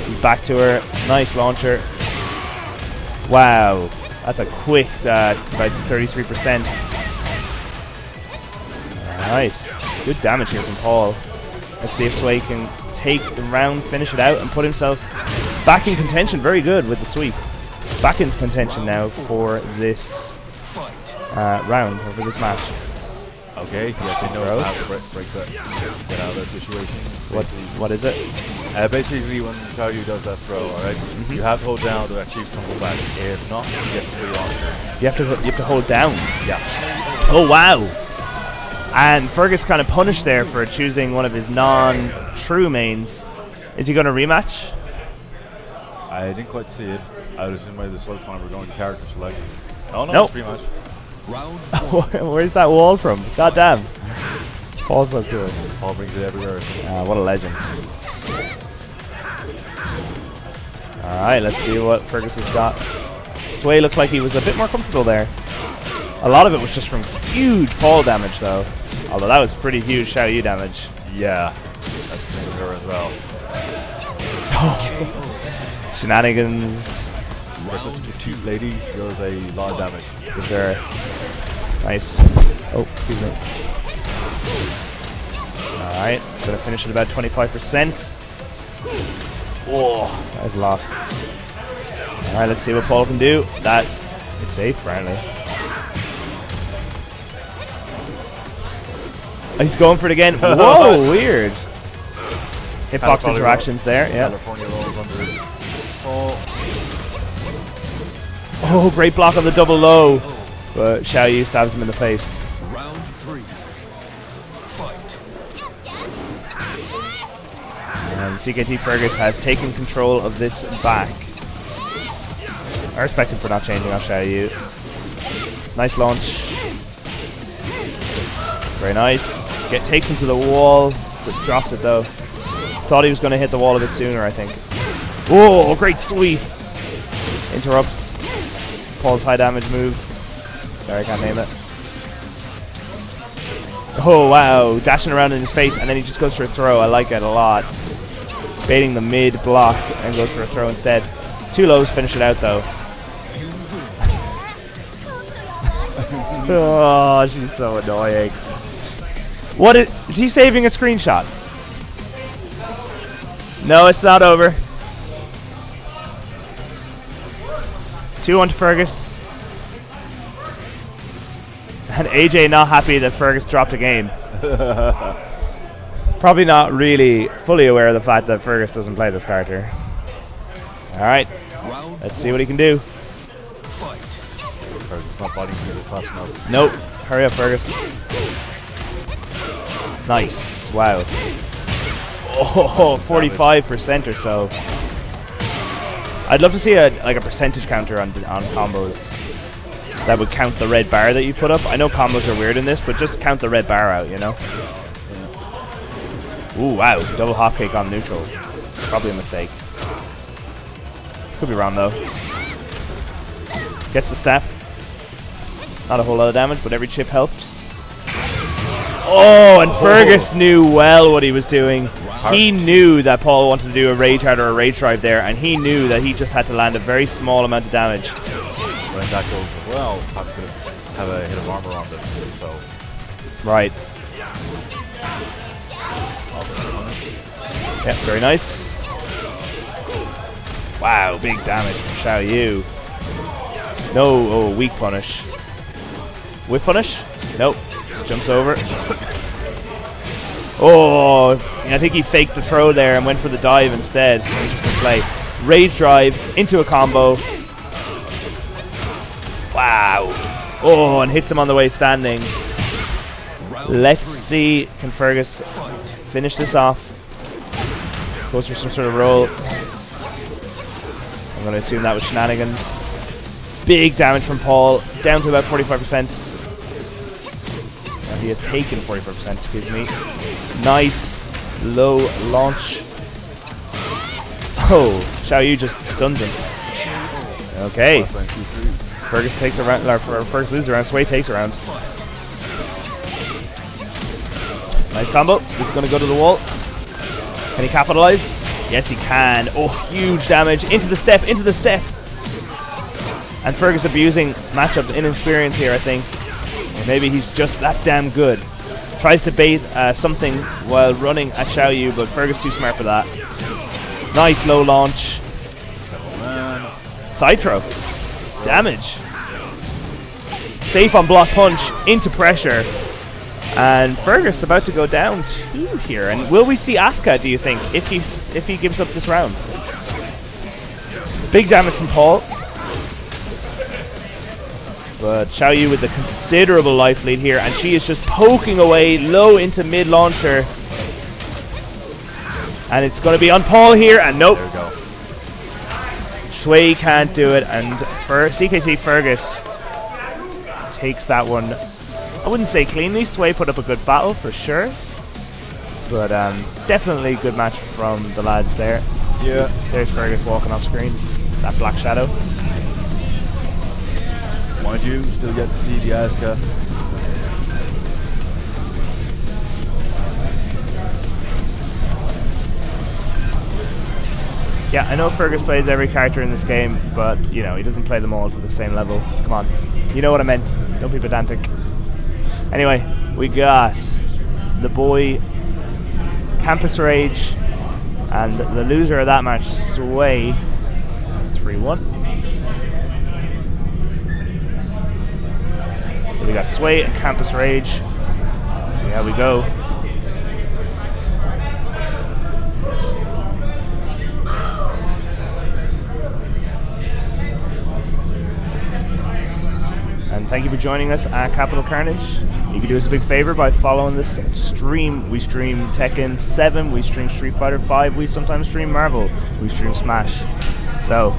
He's back to her. Nice launcher. Wow. That's a quick, about 33%. Alright. Good damage here from Paul. Let's see if Sway can take the round, finish it out, and put himself back in contention. Very good with the sweep. Back in contention now for this round, or for this match. Okay, yes, you know how to break that, get out of that situation. What is it? Basically, when Xiaoyu does that throw, alright, you have to hold down to actually come back. If not, you get to re-launcher. You have to hold down. Yeah. Oh wow! And Fergus kind of punished there for choosing one of his non-true mains. Is he going to rematch? I didn't quite see it. I would assume by the slow time we're going to character select. Oh no, nope. It's rematch. Round Where's that wall from? God damn. Paul's so cool. Paul brings it everywhere. What a legend. Alright, let's see what Fergus has got. Sway looked like he was a bit more comfortable there. A lot of it was just from huge Paul damage though. Although that was pretty huge Xiaoyu damage. Yeah. That's the her as well. Shenanigans. Round 2 lady does a lot of damage. Is there nice. Oh, excuse me. Alright, it's gonna finish at about 25%. Oh, that was a lot. Alright, let's see what Paul can do. That is safe, apparently. Oh, he's going for it again. Whoa, weird. Hitbox interactions there, yeah. California rolls under Paul. Oh, great block on the double low. But Xiaoyu stabs him in the face. Round 3. Fight. And CKT Fergus has taken control of this back. I respect him for not changing on Xiaoyu. Nice launch. Very nice. Takes him to the wall, but drops it though. Thought he was going to hit the wall a bit sooner, I think. Whoa, great sweep. Interrupts Paul's high damage move. Sorry, I can't name it. Oh, wow. Dashing around in his face, and then he just goes for a throw. I like it a lot. Baiting the mid block and goes for a throw instead. Two lows finish it out, though. Oh, she's so annoying. What is he saving a screenshot? No, it's not over. 2-1 to Fergus. And AJ not happy that Fergus dropped a game. Probably not really fully aware of the fact that Fergus doesn't play this character. Alright, let's see what he can do. Fergus not biting through the fast enough. Nope. Hurry up, Fergus. Nice. Wow. Oh, 45% or so. I'd love to see a percentage counter on combos that would count the red bar that you put up. I know combos are weird in this, but just count the red bar out, you know? Yeah. Ooh, wow. Double hotcake on neutral. Probably a mistake. Could be wrong, though. Gets the step. Not a whole lot of damage, but every chip helps. Oh, and Fergus knew well what he was doing. He knew that Paul wanted to do a rage hard or a rage drive there, and he knew that he just had to land a very small amount of damage. When that goes well, I'm going to have a hit of armor on this, so. Right. Yeah, very nice. Wow, big damage from Xiaoyu. No, oh, weak punish. Whip punish? Nope. Just jumps over. Oh, I think he faked the throw there and went for the dive instead. Interesting play. Rage drive into a combo. Wow. Oh, and hits him on the way standing. Let's see, can Fergus finish this off? Goes for some sort of roll. I'm going to assume that was shenanigans. Big damage from Paul, down to about 45%. He has taken 44%, excuse me. Nice low launch. Oh, Xiao Yu just stuns him. Okay. Fergus takes a round, or Fergus loses a round, Sway takes a round. Nice combo. This is going to go to the wall. Can he capitalize? Yes, he can. Oh, huge damage. Into the step, into the step. And Fergus abusing matchup inexperience here, I think. Or maybe he's just that damn good. Tries to bait something while running at Xiao Yu, but Fergus too smart for that. Nice low launch. Side throw. Damage. Safe on block punch. Into pressure. And Fergus about to go down 2 here. And will we see Asuka, do you think, if he gives up this round? Big damage from Paul. But Xiao Yu with the considerable life lead here, and she is just poking away low into mid launcher. And it's going to be on Paul here, and nope. There we go. Sway can't do it, and for CKT Fergus takes that one. I wouldn't say cleanly. Sway put up a good battle for sure, but definitely good match from the lads there. Yeah. There's Fergus walking off screen. That black shadow. Mind you, still get to see the Asuka. Yeah, I know Fergus plays every character in this game, but you know he doesn't play them all to the same level. Come on, you know what I meant. Don't be pedantic. Anyway, we got the boy Campus Rage, and the loser of that match, Sway. That's 3-1. So we got Sway and Campus Rage. Let's see how we go. And thank you for joining us at Capital Carnage. You can do us a big favor by following this stream. We stream Tekken 7, we stream Street Fighter 5, we sometimes stream Marvel, we stream Smash. So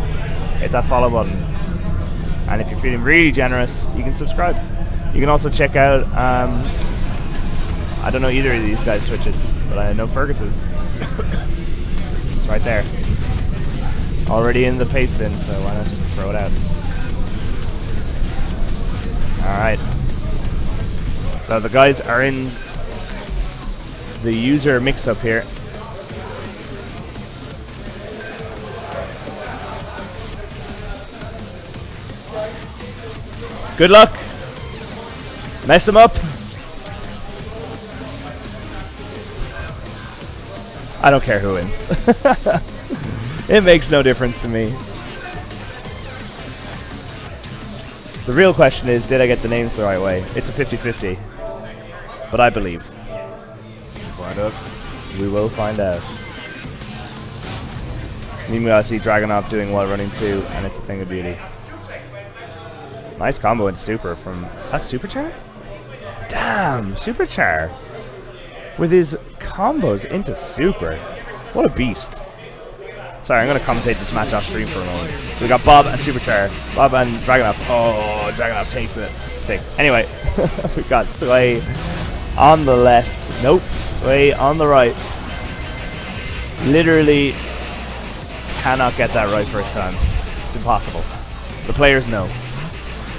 hit that follow button. And if you're feeling really generous, you can subscribe. You can also check out, I don't know either of these guys' Twitches, but I know Fergus's. It's right there. Already in the paste bin, so why not just throw it out? Alright. So the guys are in the user mix-up here. Good luck! Mess him up! I don't care who wins. It makes no difference to me. The real question is, did I get the names the right way? It's a 50-50. But I believe. Find out. We will find out. Meanwhile, I see Dragunov doing while running 2, and it's a thing of beauty. Nice combo in Super from... Is that Superchar? Damn! Superchar! With his combos into Super. What a beast. Sorry, I'm going to commentate this match off stream for a moment. So we got Bob and Superchar. Bob and Dragunov. Oh, Dragunov takes it. Sick. Anyway, we got Sway on the left. Nope. Sway on the right. Literally cannot get that right first time. It's impossible. The players know.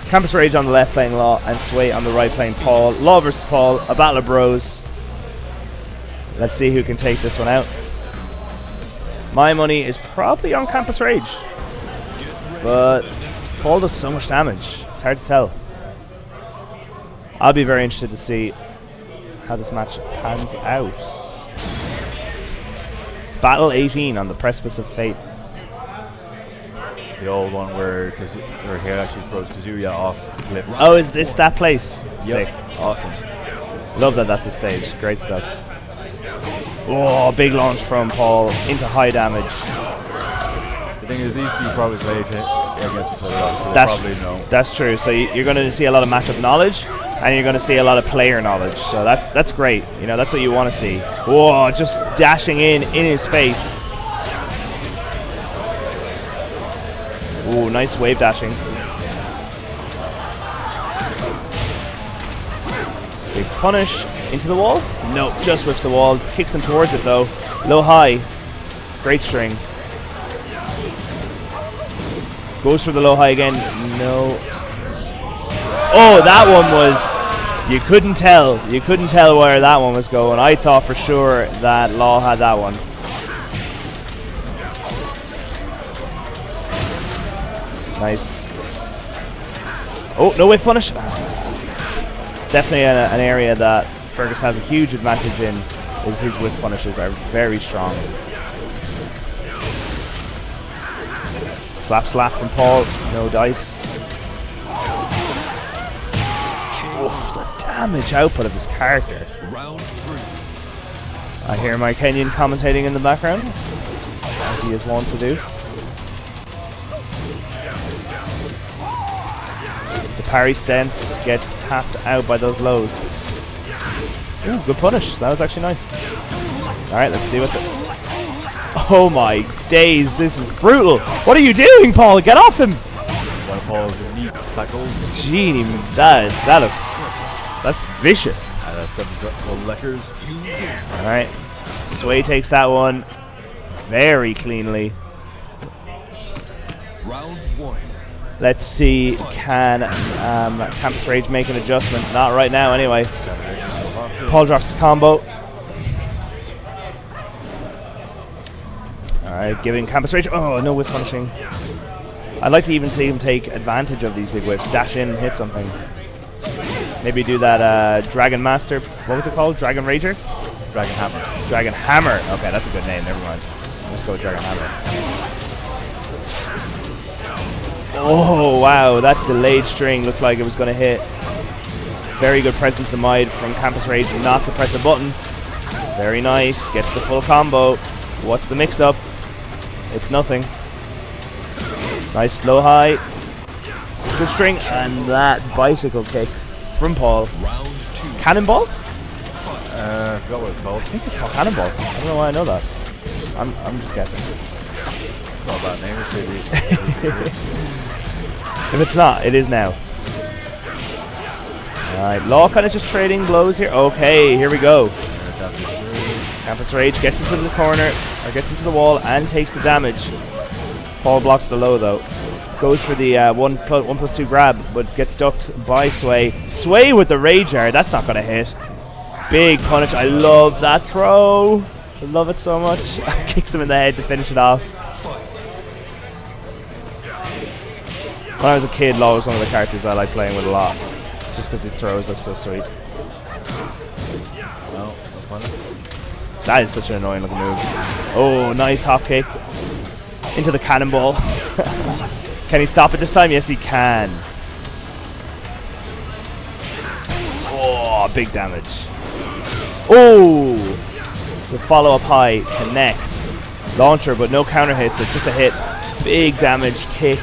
Campus Rage on the left playing Law, and Sway on the right playing Paul. Law versus Paul, a battle of bros. Let's see who can take this one out. My money is probably on Campus Rage, but Paul does so much damage, it's hard to tell. I'll be very interested to see how this match pans out. Battle 18 on the precipice of fate. The old one where he actually throws Kazuya off the cliff. Oh, is this that place? Sick. Yep. Awesome. Love that that's a stage. Great stuff. Oh, big launch from Paul into high damage. The thing is, these two probably play against each other, so they probably know. That's true. So you're going to see a lot of matchup knowledge, and you're going to see a lot of player knowledge. So that's great. You know, that's what you want to see. Whoa, just dashing in his face. Ooh, nice wave dashing. Big punish. Into the wall? No, just whips the wall. Kicks him towards it though. Low high. Great string. Goes for the low high again. No. Oh, that one was... You couldn't tell. You couldn't tell where that one was going. I thought for sure that Law had that one. Nice. Oh, no whiff punish. Definitely an area that Fergus has a huge advantage in, is his whiff punishes are very strong. Slap slap from Paul, no dice. Oof, the damage output of this character. Round 3. I hear my Kenyan commentating in the background, as he is wont to do. The parry stance gets tapped out by those lows. Ooh, good punish. That was actually nice. Alright, let's see what the... Oh my days, this is brutal. What are you doing, Paul? Get off him! One of Paul's unique tackles. Genie, that's vicious. And 7 leckers. Alright. Sway takes that one very cleanly. Round 1. Let's see, can Campus Rage make an adjustment? Not right now, anyway. Paul drops the combo. Alright, giving Campus Rage. Oh, no whiff punishing. I'd like to even see him take advantage of these big whiffs. Dash in and hit something. Maybe do that Dragon Master. What was it called? Dragon Rager? Dragon Hammer. Dragon Hammer. Okay, that's a good name. Never mind. Let's go with Dragon Hammer. Oh, wow. That delayed string looked like it was going to hit. Very good presence of mind from Campus Rage not to press a button. Very nice. Gets the full combo. What's the mix-up? It's nothing. Nice low high. Good string. And that bicycle kick from Paul. Round 2. Cannonball? I forgot what it's called. I think it's called Cannonball. I don't know why I know that. I'm just guessing. Not a bad name. If it's not, it is now. Alright, Law kind of just trading blows here. Okay, here we go. Campus Rage gets into the corner, or gets into the wall, and takes the damage. Paul blocks the low though. Goes for the 1+2 grab, but gets ducked by Sway. Sway with the Rager, that's not going to hit. Big punish, I love that throw. I love it so much. Kicks him in the head to finish it off. When I was a kid, Law was one of the characters I like playing with a lot. Just because his throws look so sweet. No, funny. That is such an annoying looking move. Oh, nice hop kick. Into the cannonball. Can he stop it this time? Yes, he can. Oh, big damage. Oh! The follow-up high connects. Launcher, but no counter hits, so just a hit. Big damage kick.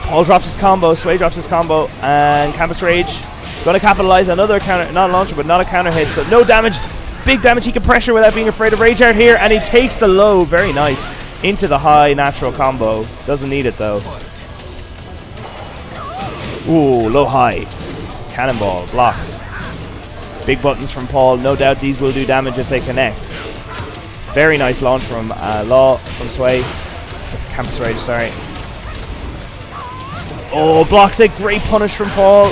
Paul drops his combo, Sway drops his combo, and Campus Rage gonna capitalize another counter, not a launcher, but not a counter hit, so no damage. Big damage he can pressure without being afraid of Rage out here, and he takes the low, very nice, into the high natural combo. Doesn't need it though. Ooh, low high. Cannonball, blocked. Big buttons from Paul, no doubt these will do damage if they connect. Very nice launch from Law, from Sway. Campus Rage, sorry. Oh, blocks it. Great punish from Paul.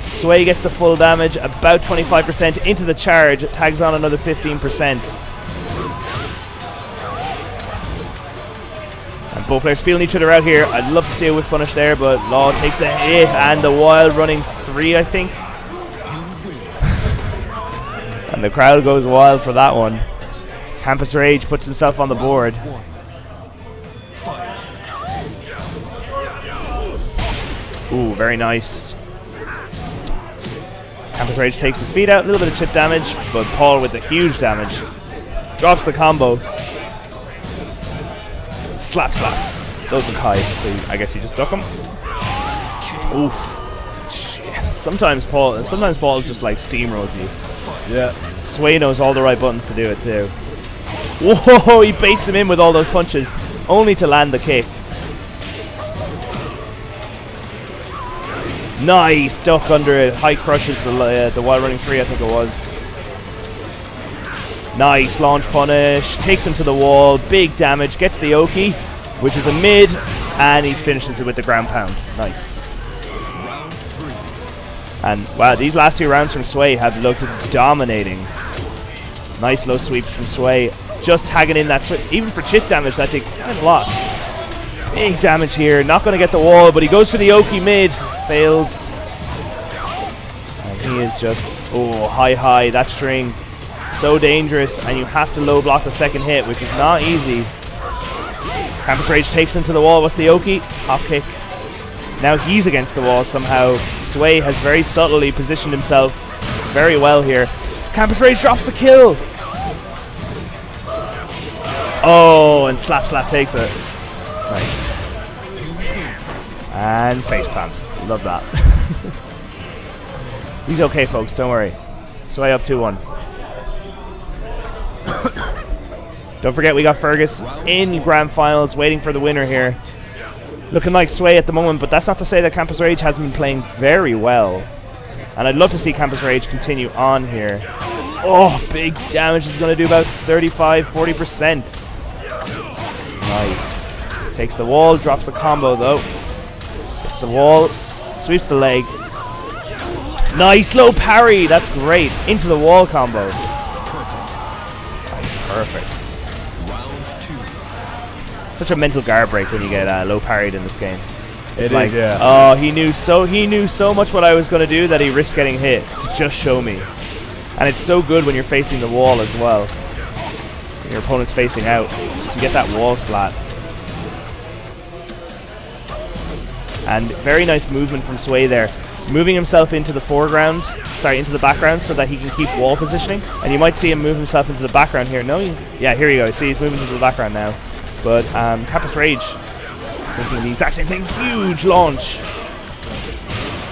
Sway gets the full damage, about 25% into the charge. Tags on another 15%. And both players feeling each other out here. I'd love to see a whiff punish there, but Law takes the hit and the wild running 3, I think. And the crowd goes wild for that one. Campus Rage puts himself on the board. Ooh, very nice. Campus Rage takes his feet out, a little bit of chip damage, but Paul with the huge damage. Drops the combo. Slap, slap. Those look high, so I guess you just duck him. Oof. Sometimes Paul just like steamrolls you. Yeah. Sway knows all the right buttons to do it too. Whoa, he baits him in with all those punches, only to land the kick. Nice duck under it. High crushes the while running 3, I think it was. Nice launch punish. Takes him to the wall. Big damage. Gets the Oki, which is a mid, and he finishes it with the ground pound. Nice. And wow, these last 2 rounds from Sway have looked dominating. Nice low sweeps from Sway. Just tagging in that sweep. Even for chip damage, that did quite a lot. Big damage here. Not going to get the wall, but he goes for the Oki mid. Fails. And he is just, oh, high. That string. So dangerous, and you have to low block the second hit, which is not easy. Campus Rage takes him to the wall. What's the Oki? Hop kick. Now he's against the wall somehow. Sway has very subtly positioned himself very well here. Campus Rage drops the kill. Oh, and Slap takes it. Nice. And faceplant. Love that. He's okay, folks. Don't worry. Sway up 2-1. Don't forget, we got Fergus in Grand Finals, waiting for the winner here. Looking like Sway at the moment, but that's not to say that Campus Rage hasn't been playing very well. And I'd love to see Campus Rage continue on here. Oh, big damage is going to do about 35–40%. Nice. Takes the wall, drops the combo though. Gets the wall, sweeps the leg. Nice low parry, that's great. Into the wall combo. Nice, perfect. Such a mental guard break when you get low parried in this game. It's like, yeah. Oh, he knew so much what I was going to do that he risked getting hit to just show me. And it's so good when you're facing the wall as well. When your opponent's facing out to get that wall splat. And very nice movement from Sway there, moving himself into the into the background so that he can keep wall positioning. And you might see him move himself into the background here. No, yeah, here you go. See, he's moving into the background now. But Campus Rage thinking the exact same thing. Huge launch.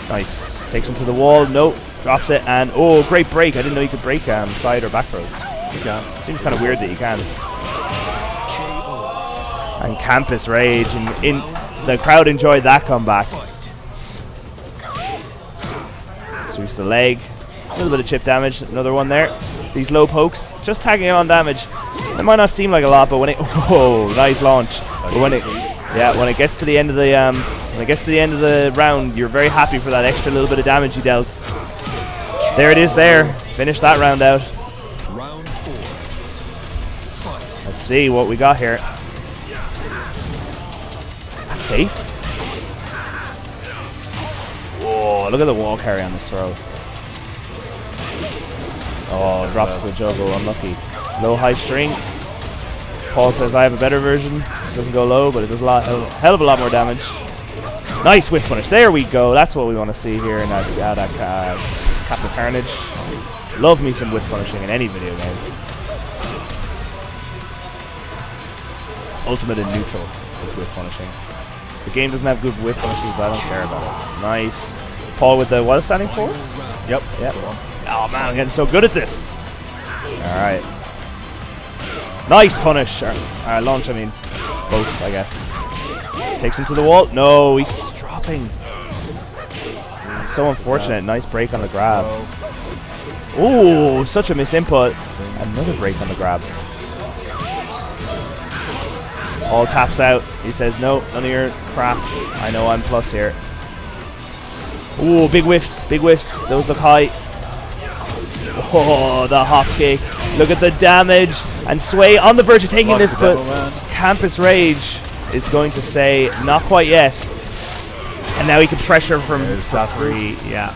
Nice. Takes him to the wall. Nope. Drops it. And oh, great break. I didn't know you could break side or back throws. You can. Seems kind of weird that you can. And Campus Rage. In the crowd enjoyed that comeback. Sweeps the leg. A little bit of chip damage. Another one there. These low pokes. Just tagging on damage. It might not seem like a lot, but when it nice launch. But when it gets to the end of the round, you're very happy for that extra little bit of damage you dealt. There it is. There, finish that round out. Round 4. Fight. Let's see what we got here. That's safe. Whoa! Look at the wall carry on this throw. Oh, drops the juggle. Unlucky. Low high string. Paul says I have a better version. Doesn't go low, but it does a hell of a lot more damage. Nice whiff punish. There we go. That's what we want to see here in that Captain Carnage. Love me some whiff punishing in any video game. Ultimate and neutral is whiff punishing. If the game doesn't have good whiff punishes, I don't care about it. Nice. Paul with the what is standing for? Yep. Oh man, I'm getting so good at this. Alright. Nice punish. Launch, I mean. Both, I guess. Takes him to the wall. No, he's dropping. It's so unfortunate. Nice break on the grab. Ooh, such a misinput. Another break on the grab. All taps out. He says, no, none of your crap. I know I'm plus here. Ooh, big whiffs. Big whiffs. Those look high. Oh, the hop kick. Look at the damage. And Sway on the verge of taking this, but Campus Rage is going to say, not quite yet. And now he can pressure from free. Yeah.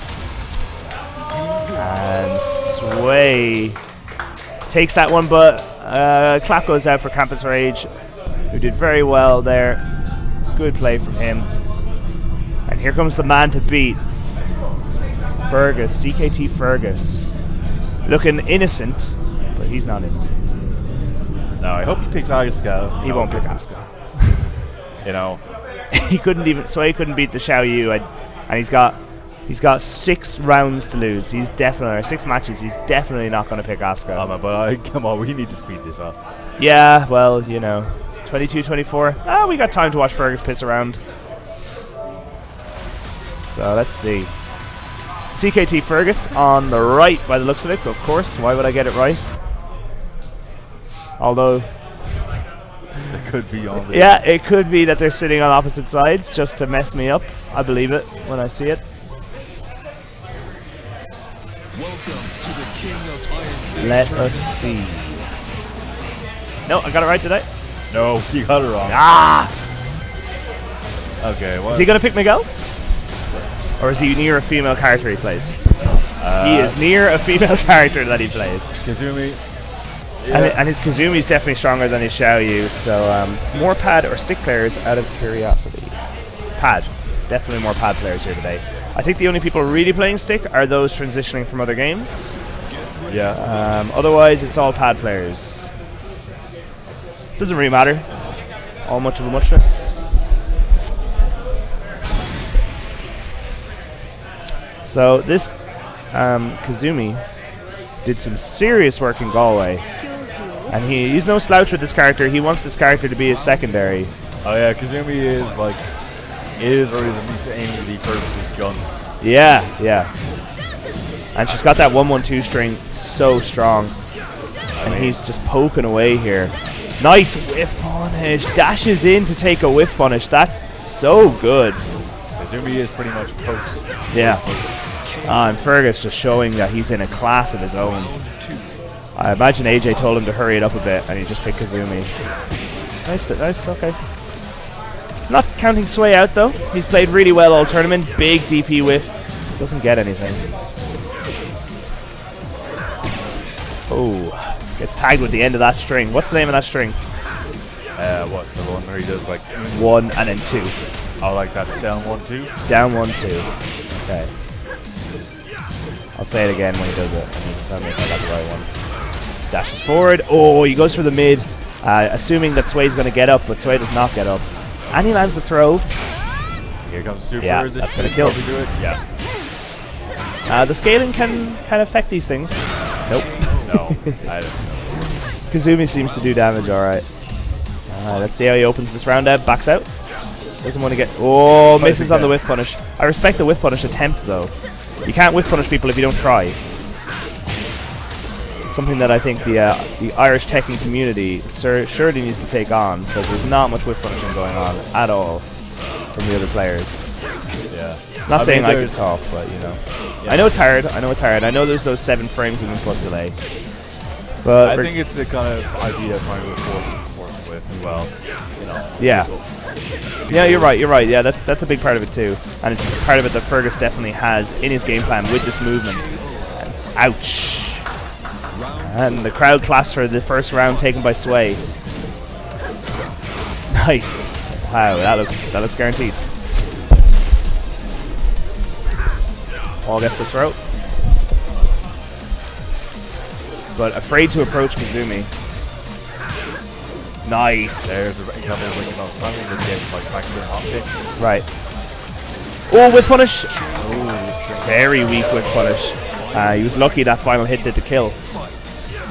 And Sway takes that one, but clap goes out for Campus Rage, who did very well there. Good play from him. And here comes the man to beat. Fergus, CKT Fergus. Looking innocent, but he's not innocent. No, I hope he picks Asuka. He won't pick Asuka. You know, he couldn't even. So he couldn't beat the Xiao Yu, and he's got 6 rounds to lose. He's definitely 6 matches. He's definitely not going to pick Asuka. But come on, we need to speed this up. Yeah, well, you know, 22-24. We got time to watch Fergus piss around. So let's see. CKT Fergus on the right by the looks of it, of course. Why would I get it right? Although... It could be on the... Yeah, it could be that they're sitting on opposite sides just to mess me up. I believe it when I see it. Welcome to the King of Iron Fist. Let us see. No, I got it right, did I? No, you got it wrong. Ah! Okay, well... Is he going to pick Miguel? Or is he near a female character he plays? He is near a female character that he plays. Kazumi. And his Kazumi is definitely stronger than his Xiaoyu, so more pad or stick players out of curiosity. Pad. Definitely more pad players here today. I think the only people really playing stick are those transitioning from other games. Yeah. Otherwise, it's all pad players. Doesn't really matter. All much of a muchness. So this Kazumi did some serious work in Galway. And he's no slouch with this character. He wants this character to be his secondary. Oh yeah, Kazumi is like... is or is at least aiming to be Fergus's gun. Yeah, yeah. And she's got that 1-1-2 string so strong. And he's just poking away here. Nice whiff punish. Dashes in to take a whiff punish. That's so good. Kazumi is pretty much post. Yeah. And Fergus just showing that he's in a class of his own. I imagine AJ told him to hurry it up a bit, and he just picked Kazumi. Nice, okay. Not counting Sway out, though. He's played really well all tournament. Big DP whiff. Doesn't get anything. Oh, gets tagged with the end of that string. What's the name of that string? What? The one where he does like... 1 and then 2. Oh, like that's down 1-2? Down 1-2. Okay. I'll say it again when he does it. And you can tell me if I got the right one. Dashes forward. Oh, he goes for the mid. Assuming that Sway's going to get up, but Sway does not get up. And he lands the throw. Here comes Super. Yeah, that's going to kill. Do it. Yeah. The scaling can affect these things. Nope. No, I don't know. Kazumi seems to do damage alright. Let's see how he opens this round out. Backs out. Doesn't want to get... Oh, misses on the whiff punish. I respect the whiff punish attempt, though. You can't whiff punish people if you don't try. Something that I think the Irish Tekken community surely needs to take on, because there's not much whiff punishing going on at all from the other players. Yeah. Not saying I could talk, but you know. Yeah. I know it's hard. I know there's those 7 frames of input delay. But I think it's the kind of idea of trying to force with as well. You know. Yeah. Yeah, you're right. Yeah, that's a big part of it too, and it's part of it that Fergus definitely has in his game plan with this movement. And ouch! And the crowd claps for the first round taken by Sway. Nice. Wow, that looks guaranteed. All gets the throw, but afraid to approach Kazumi. Nice. There's a example of ringing off timing that gets like back to the hop kick. Right. Oh, whiff punish. Oh, very weak whiff punish. He was lucky that final hit did the kill.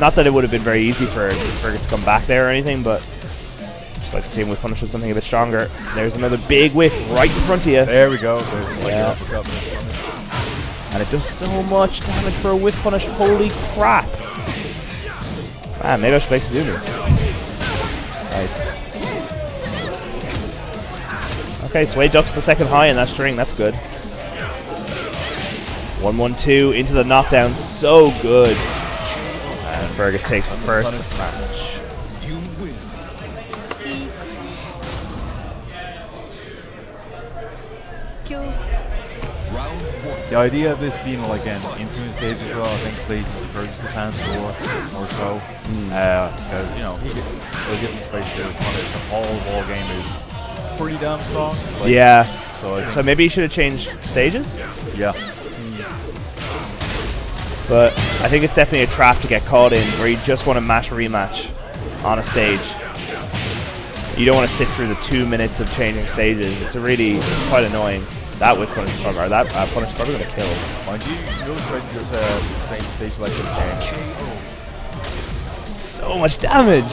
Not that it would have been very easy for Fergus to come back there or anything, but just like to see him whiff punish with something a bit stronger. There's another big whiff right in front of you. There we go. Yeah. And it does so much damage for a whiff punish. Holy crap. Man, maybe I should play Kazumi. Nice. Okay, Sway ducks the second high in that string. That's good. 1-1-2 into the knockdown. So good. And Fergus takes the first match. You win. Round 1. The idea of this being like an influence stage as well, I think plays into Fergus's hands more so. Because, you know, he'll give him space to do it. The whole ball game is pretty damn strong. Like, yeah. So maybe he should have changed stages? Yeah. But I think it's definitely a trap to get caught in where you just want to mash rematch on a stage. You don't want to sit through the 2 minutes of changing stages. It's quite annoying. That whiff punish is probably, going to kill. Mind you, no try to just same stage like this game. So much damage.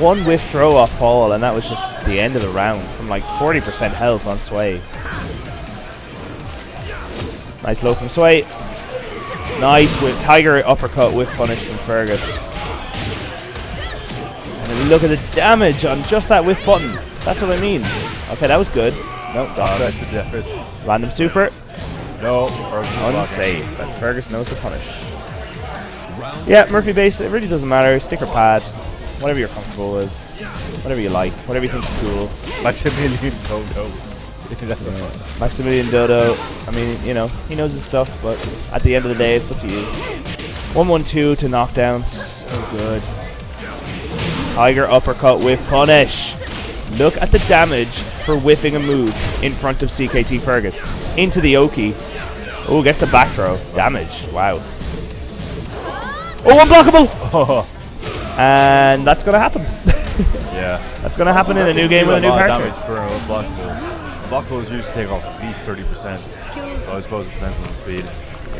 One whiff throw off Paul, and that was just the end of the round from like 40% health on Sway. Nice low from Sway. Nice with Tiger uppercut with punish from Fergus. And then we look at the damage on just that whiff button. That's what I mean. Okay, that was good. Nope, random super. No, unsafe. And Fergus knows the punish. Yeah, Murphy base, it really doesn't matter. Stick or pad. Whatever you're comfortable with. Whatever you like. Whatever you think's cool. Maximilian Dodo. Maximilian Dodo. I mean, you know, he knows his stuff, but at the end of the day, it's up to you. 1-1-2 to knockdowns. So good. Tiger uppercut with punish. Look at the damage for whiffing a move in front of CKT Fergus. Into the Oki. Oh, gets the back throw. Damage. Wow. Oh, unblockable! And that's going to happen. Yeah. That's going to happen in a new game with a new character. Damage for unblockable. Unblockables usually take off at least 30%. So I suppose it depends on the speed.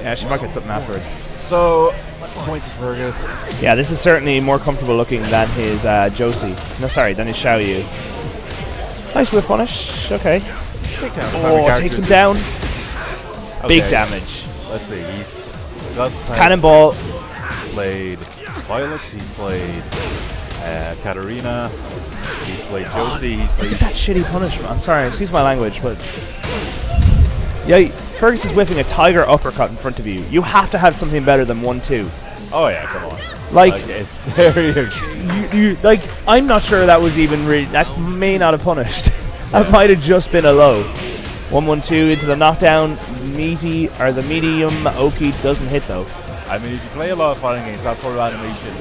Yeah, she might get something afterwards. So, point to Fergus. Yeah, this is certainly more comfortable looking than his Josie. No, sorry, than his Xiaoyu. Nice whip punish. Okay. Oh, takes him down. Okay. Big damage. Let's see. Cannonball. Played Violet. He's played Katarina. He's played Josie. He's played. Look at that shitty punishment. I'm sorry, excuse my language, but yeah, Fergus is whipping a Tiger uppercut in front of you. You have to have something better than 1-2. Oh yeah, come on. Like, it's very like, I'm not sure that was even that may not have punished. That might have just been a low. 1-1-2 into the knockdown. The medium Oki doesn't hit though. I mean, if you play a lot of fighting games, that sort of animation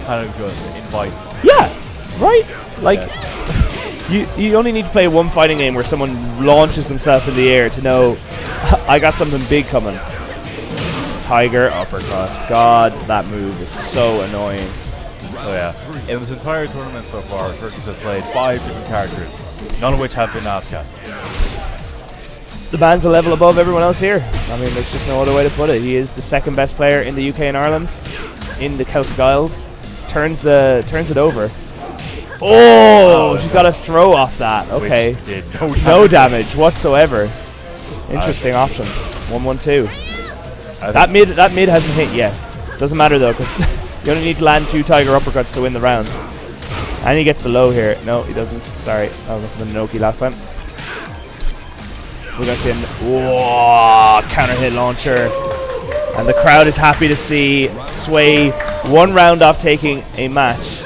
kind of just invites. Yeah, right. Like, you only need to play one fighting game where someone launches himself in the air to know I got something big coming. Tiger uppercut. God, that move is so annoying. Oh yeah. In this entire tournament so far, Fergus has played 5 different characters, none of which have been ASCAP. The man's a level above everyone else here. I mean, there's just no other way to put it. He is the second best player in the UK and Ireland, in the Celtic Isles. Turns it over. Oh, she's got a throw off that. Okay. Did no damage whatsoever. Interesting option. 1-1-2. That mid hasn't hit yet. Doesn't matter though, because you only need to land 2 Tiger uppercuts to win the round. And he gets the low here. No, he doesn't. Sorry, that must have been Noki last time. We're gonna see a counter hit launcher, and the crowd is happy to see Sway 1 round off taking a match.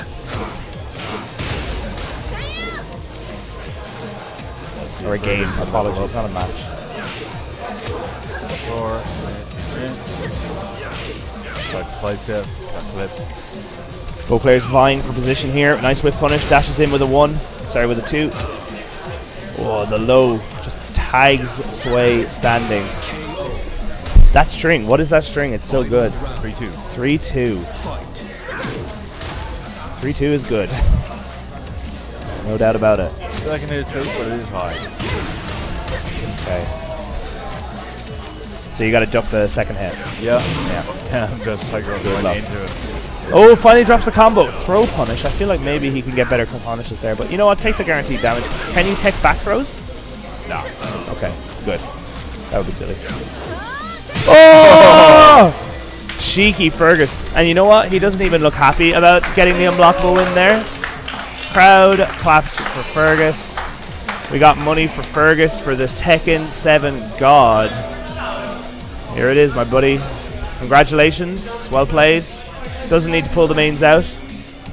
Or a game. Apologies, not a match. Both players vying for position here. Nice whiff punish. Dashes in with a 1. Sorry, with a 2. Oh, the low just tags Sway standing. That string. What is that string? It's so good. 3-2. 3-2. 3-2 is good. No doubt about it. Second hit is but it is high. Okay. So you got to duck the second hit. Yeah. Just Tiger going into it. Oh, finally drops the combo. Throw punish. I feel like maybe he can get better punishes there. But you know what? Take the guaranteed damage. Can you take back throws? No. Okay, good. That would be silly. Oh! Cheeky Fergus. And you know what? He doesn't even look happy about getting the unblockable in there. Crowd claps for Fergus. We got money for Fergus for this Tekken 7 God. Here it is, my buddy. Congratulations. Well played. Doesn't need to pull the mains out.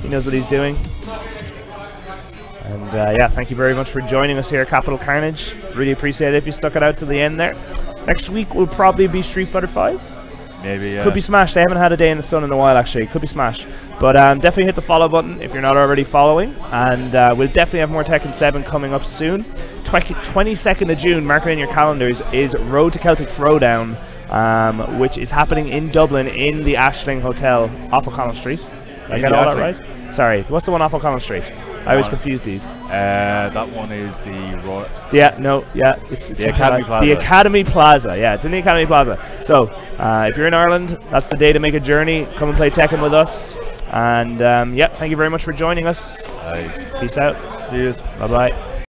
He knows what he's doing. And yeah, thank you very much for joining us here at Capital Carnage. Really appreciate it if you stuck it out to the end there. Next week will probably be Street Fighter 5. Maybe, yeah. Could be Smash. They haven't had a day in the sun in a while, actually. Could be Smash. But definitely hit the follow button if you're not already following. And we'll definitely have more Tekken 7 coming up soon. 22nd of June, mark it in your calendars, is Road to Celtic Throwdown, which is happening in Dublin in the Ashling Hotel off O'Connell Street. Did I get all that right? Sorry, what's the one off O'Connell Street? I always confuse these. That one is the Royal. Yeah, no, yeah, it's the Academy Plaza. The Academy Plaza, yeah, it's in the Academy Plaza. So, if you're in Ireland, that's the day to make a journey. Come and play Tekken with us. And yeah, thank you very much for joining us. Nice. Peace out. Cheers. Bye bye.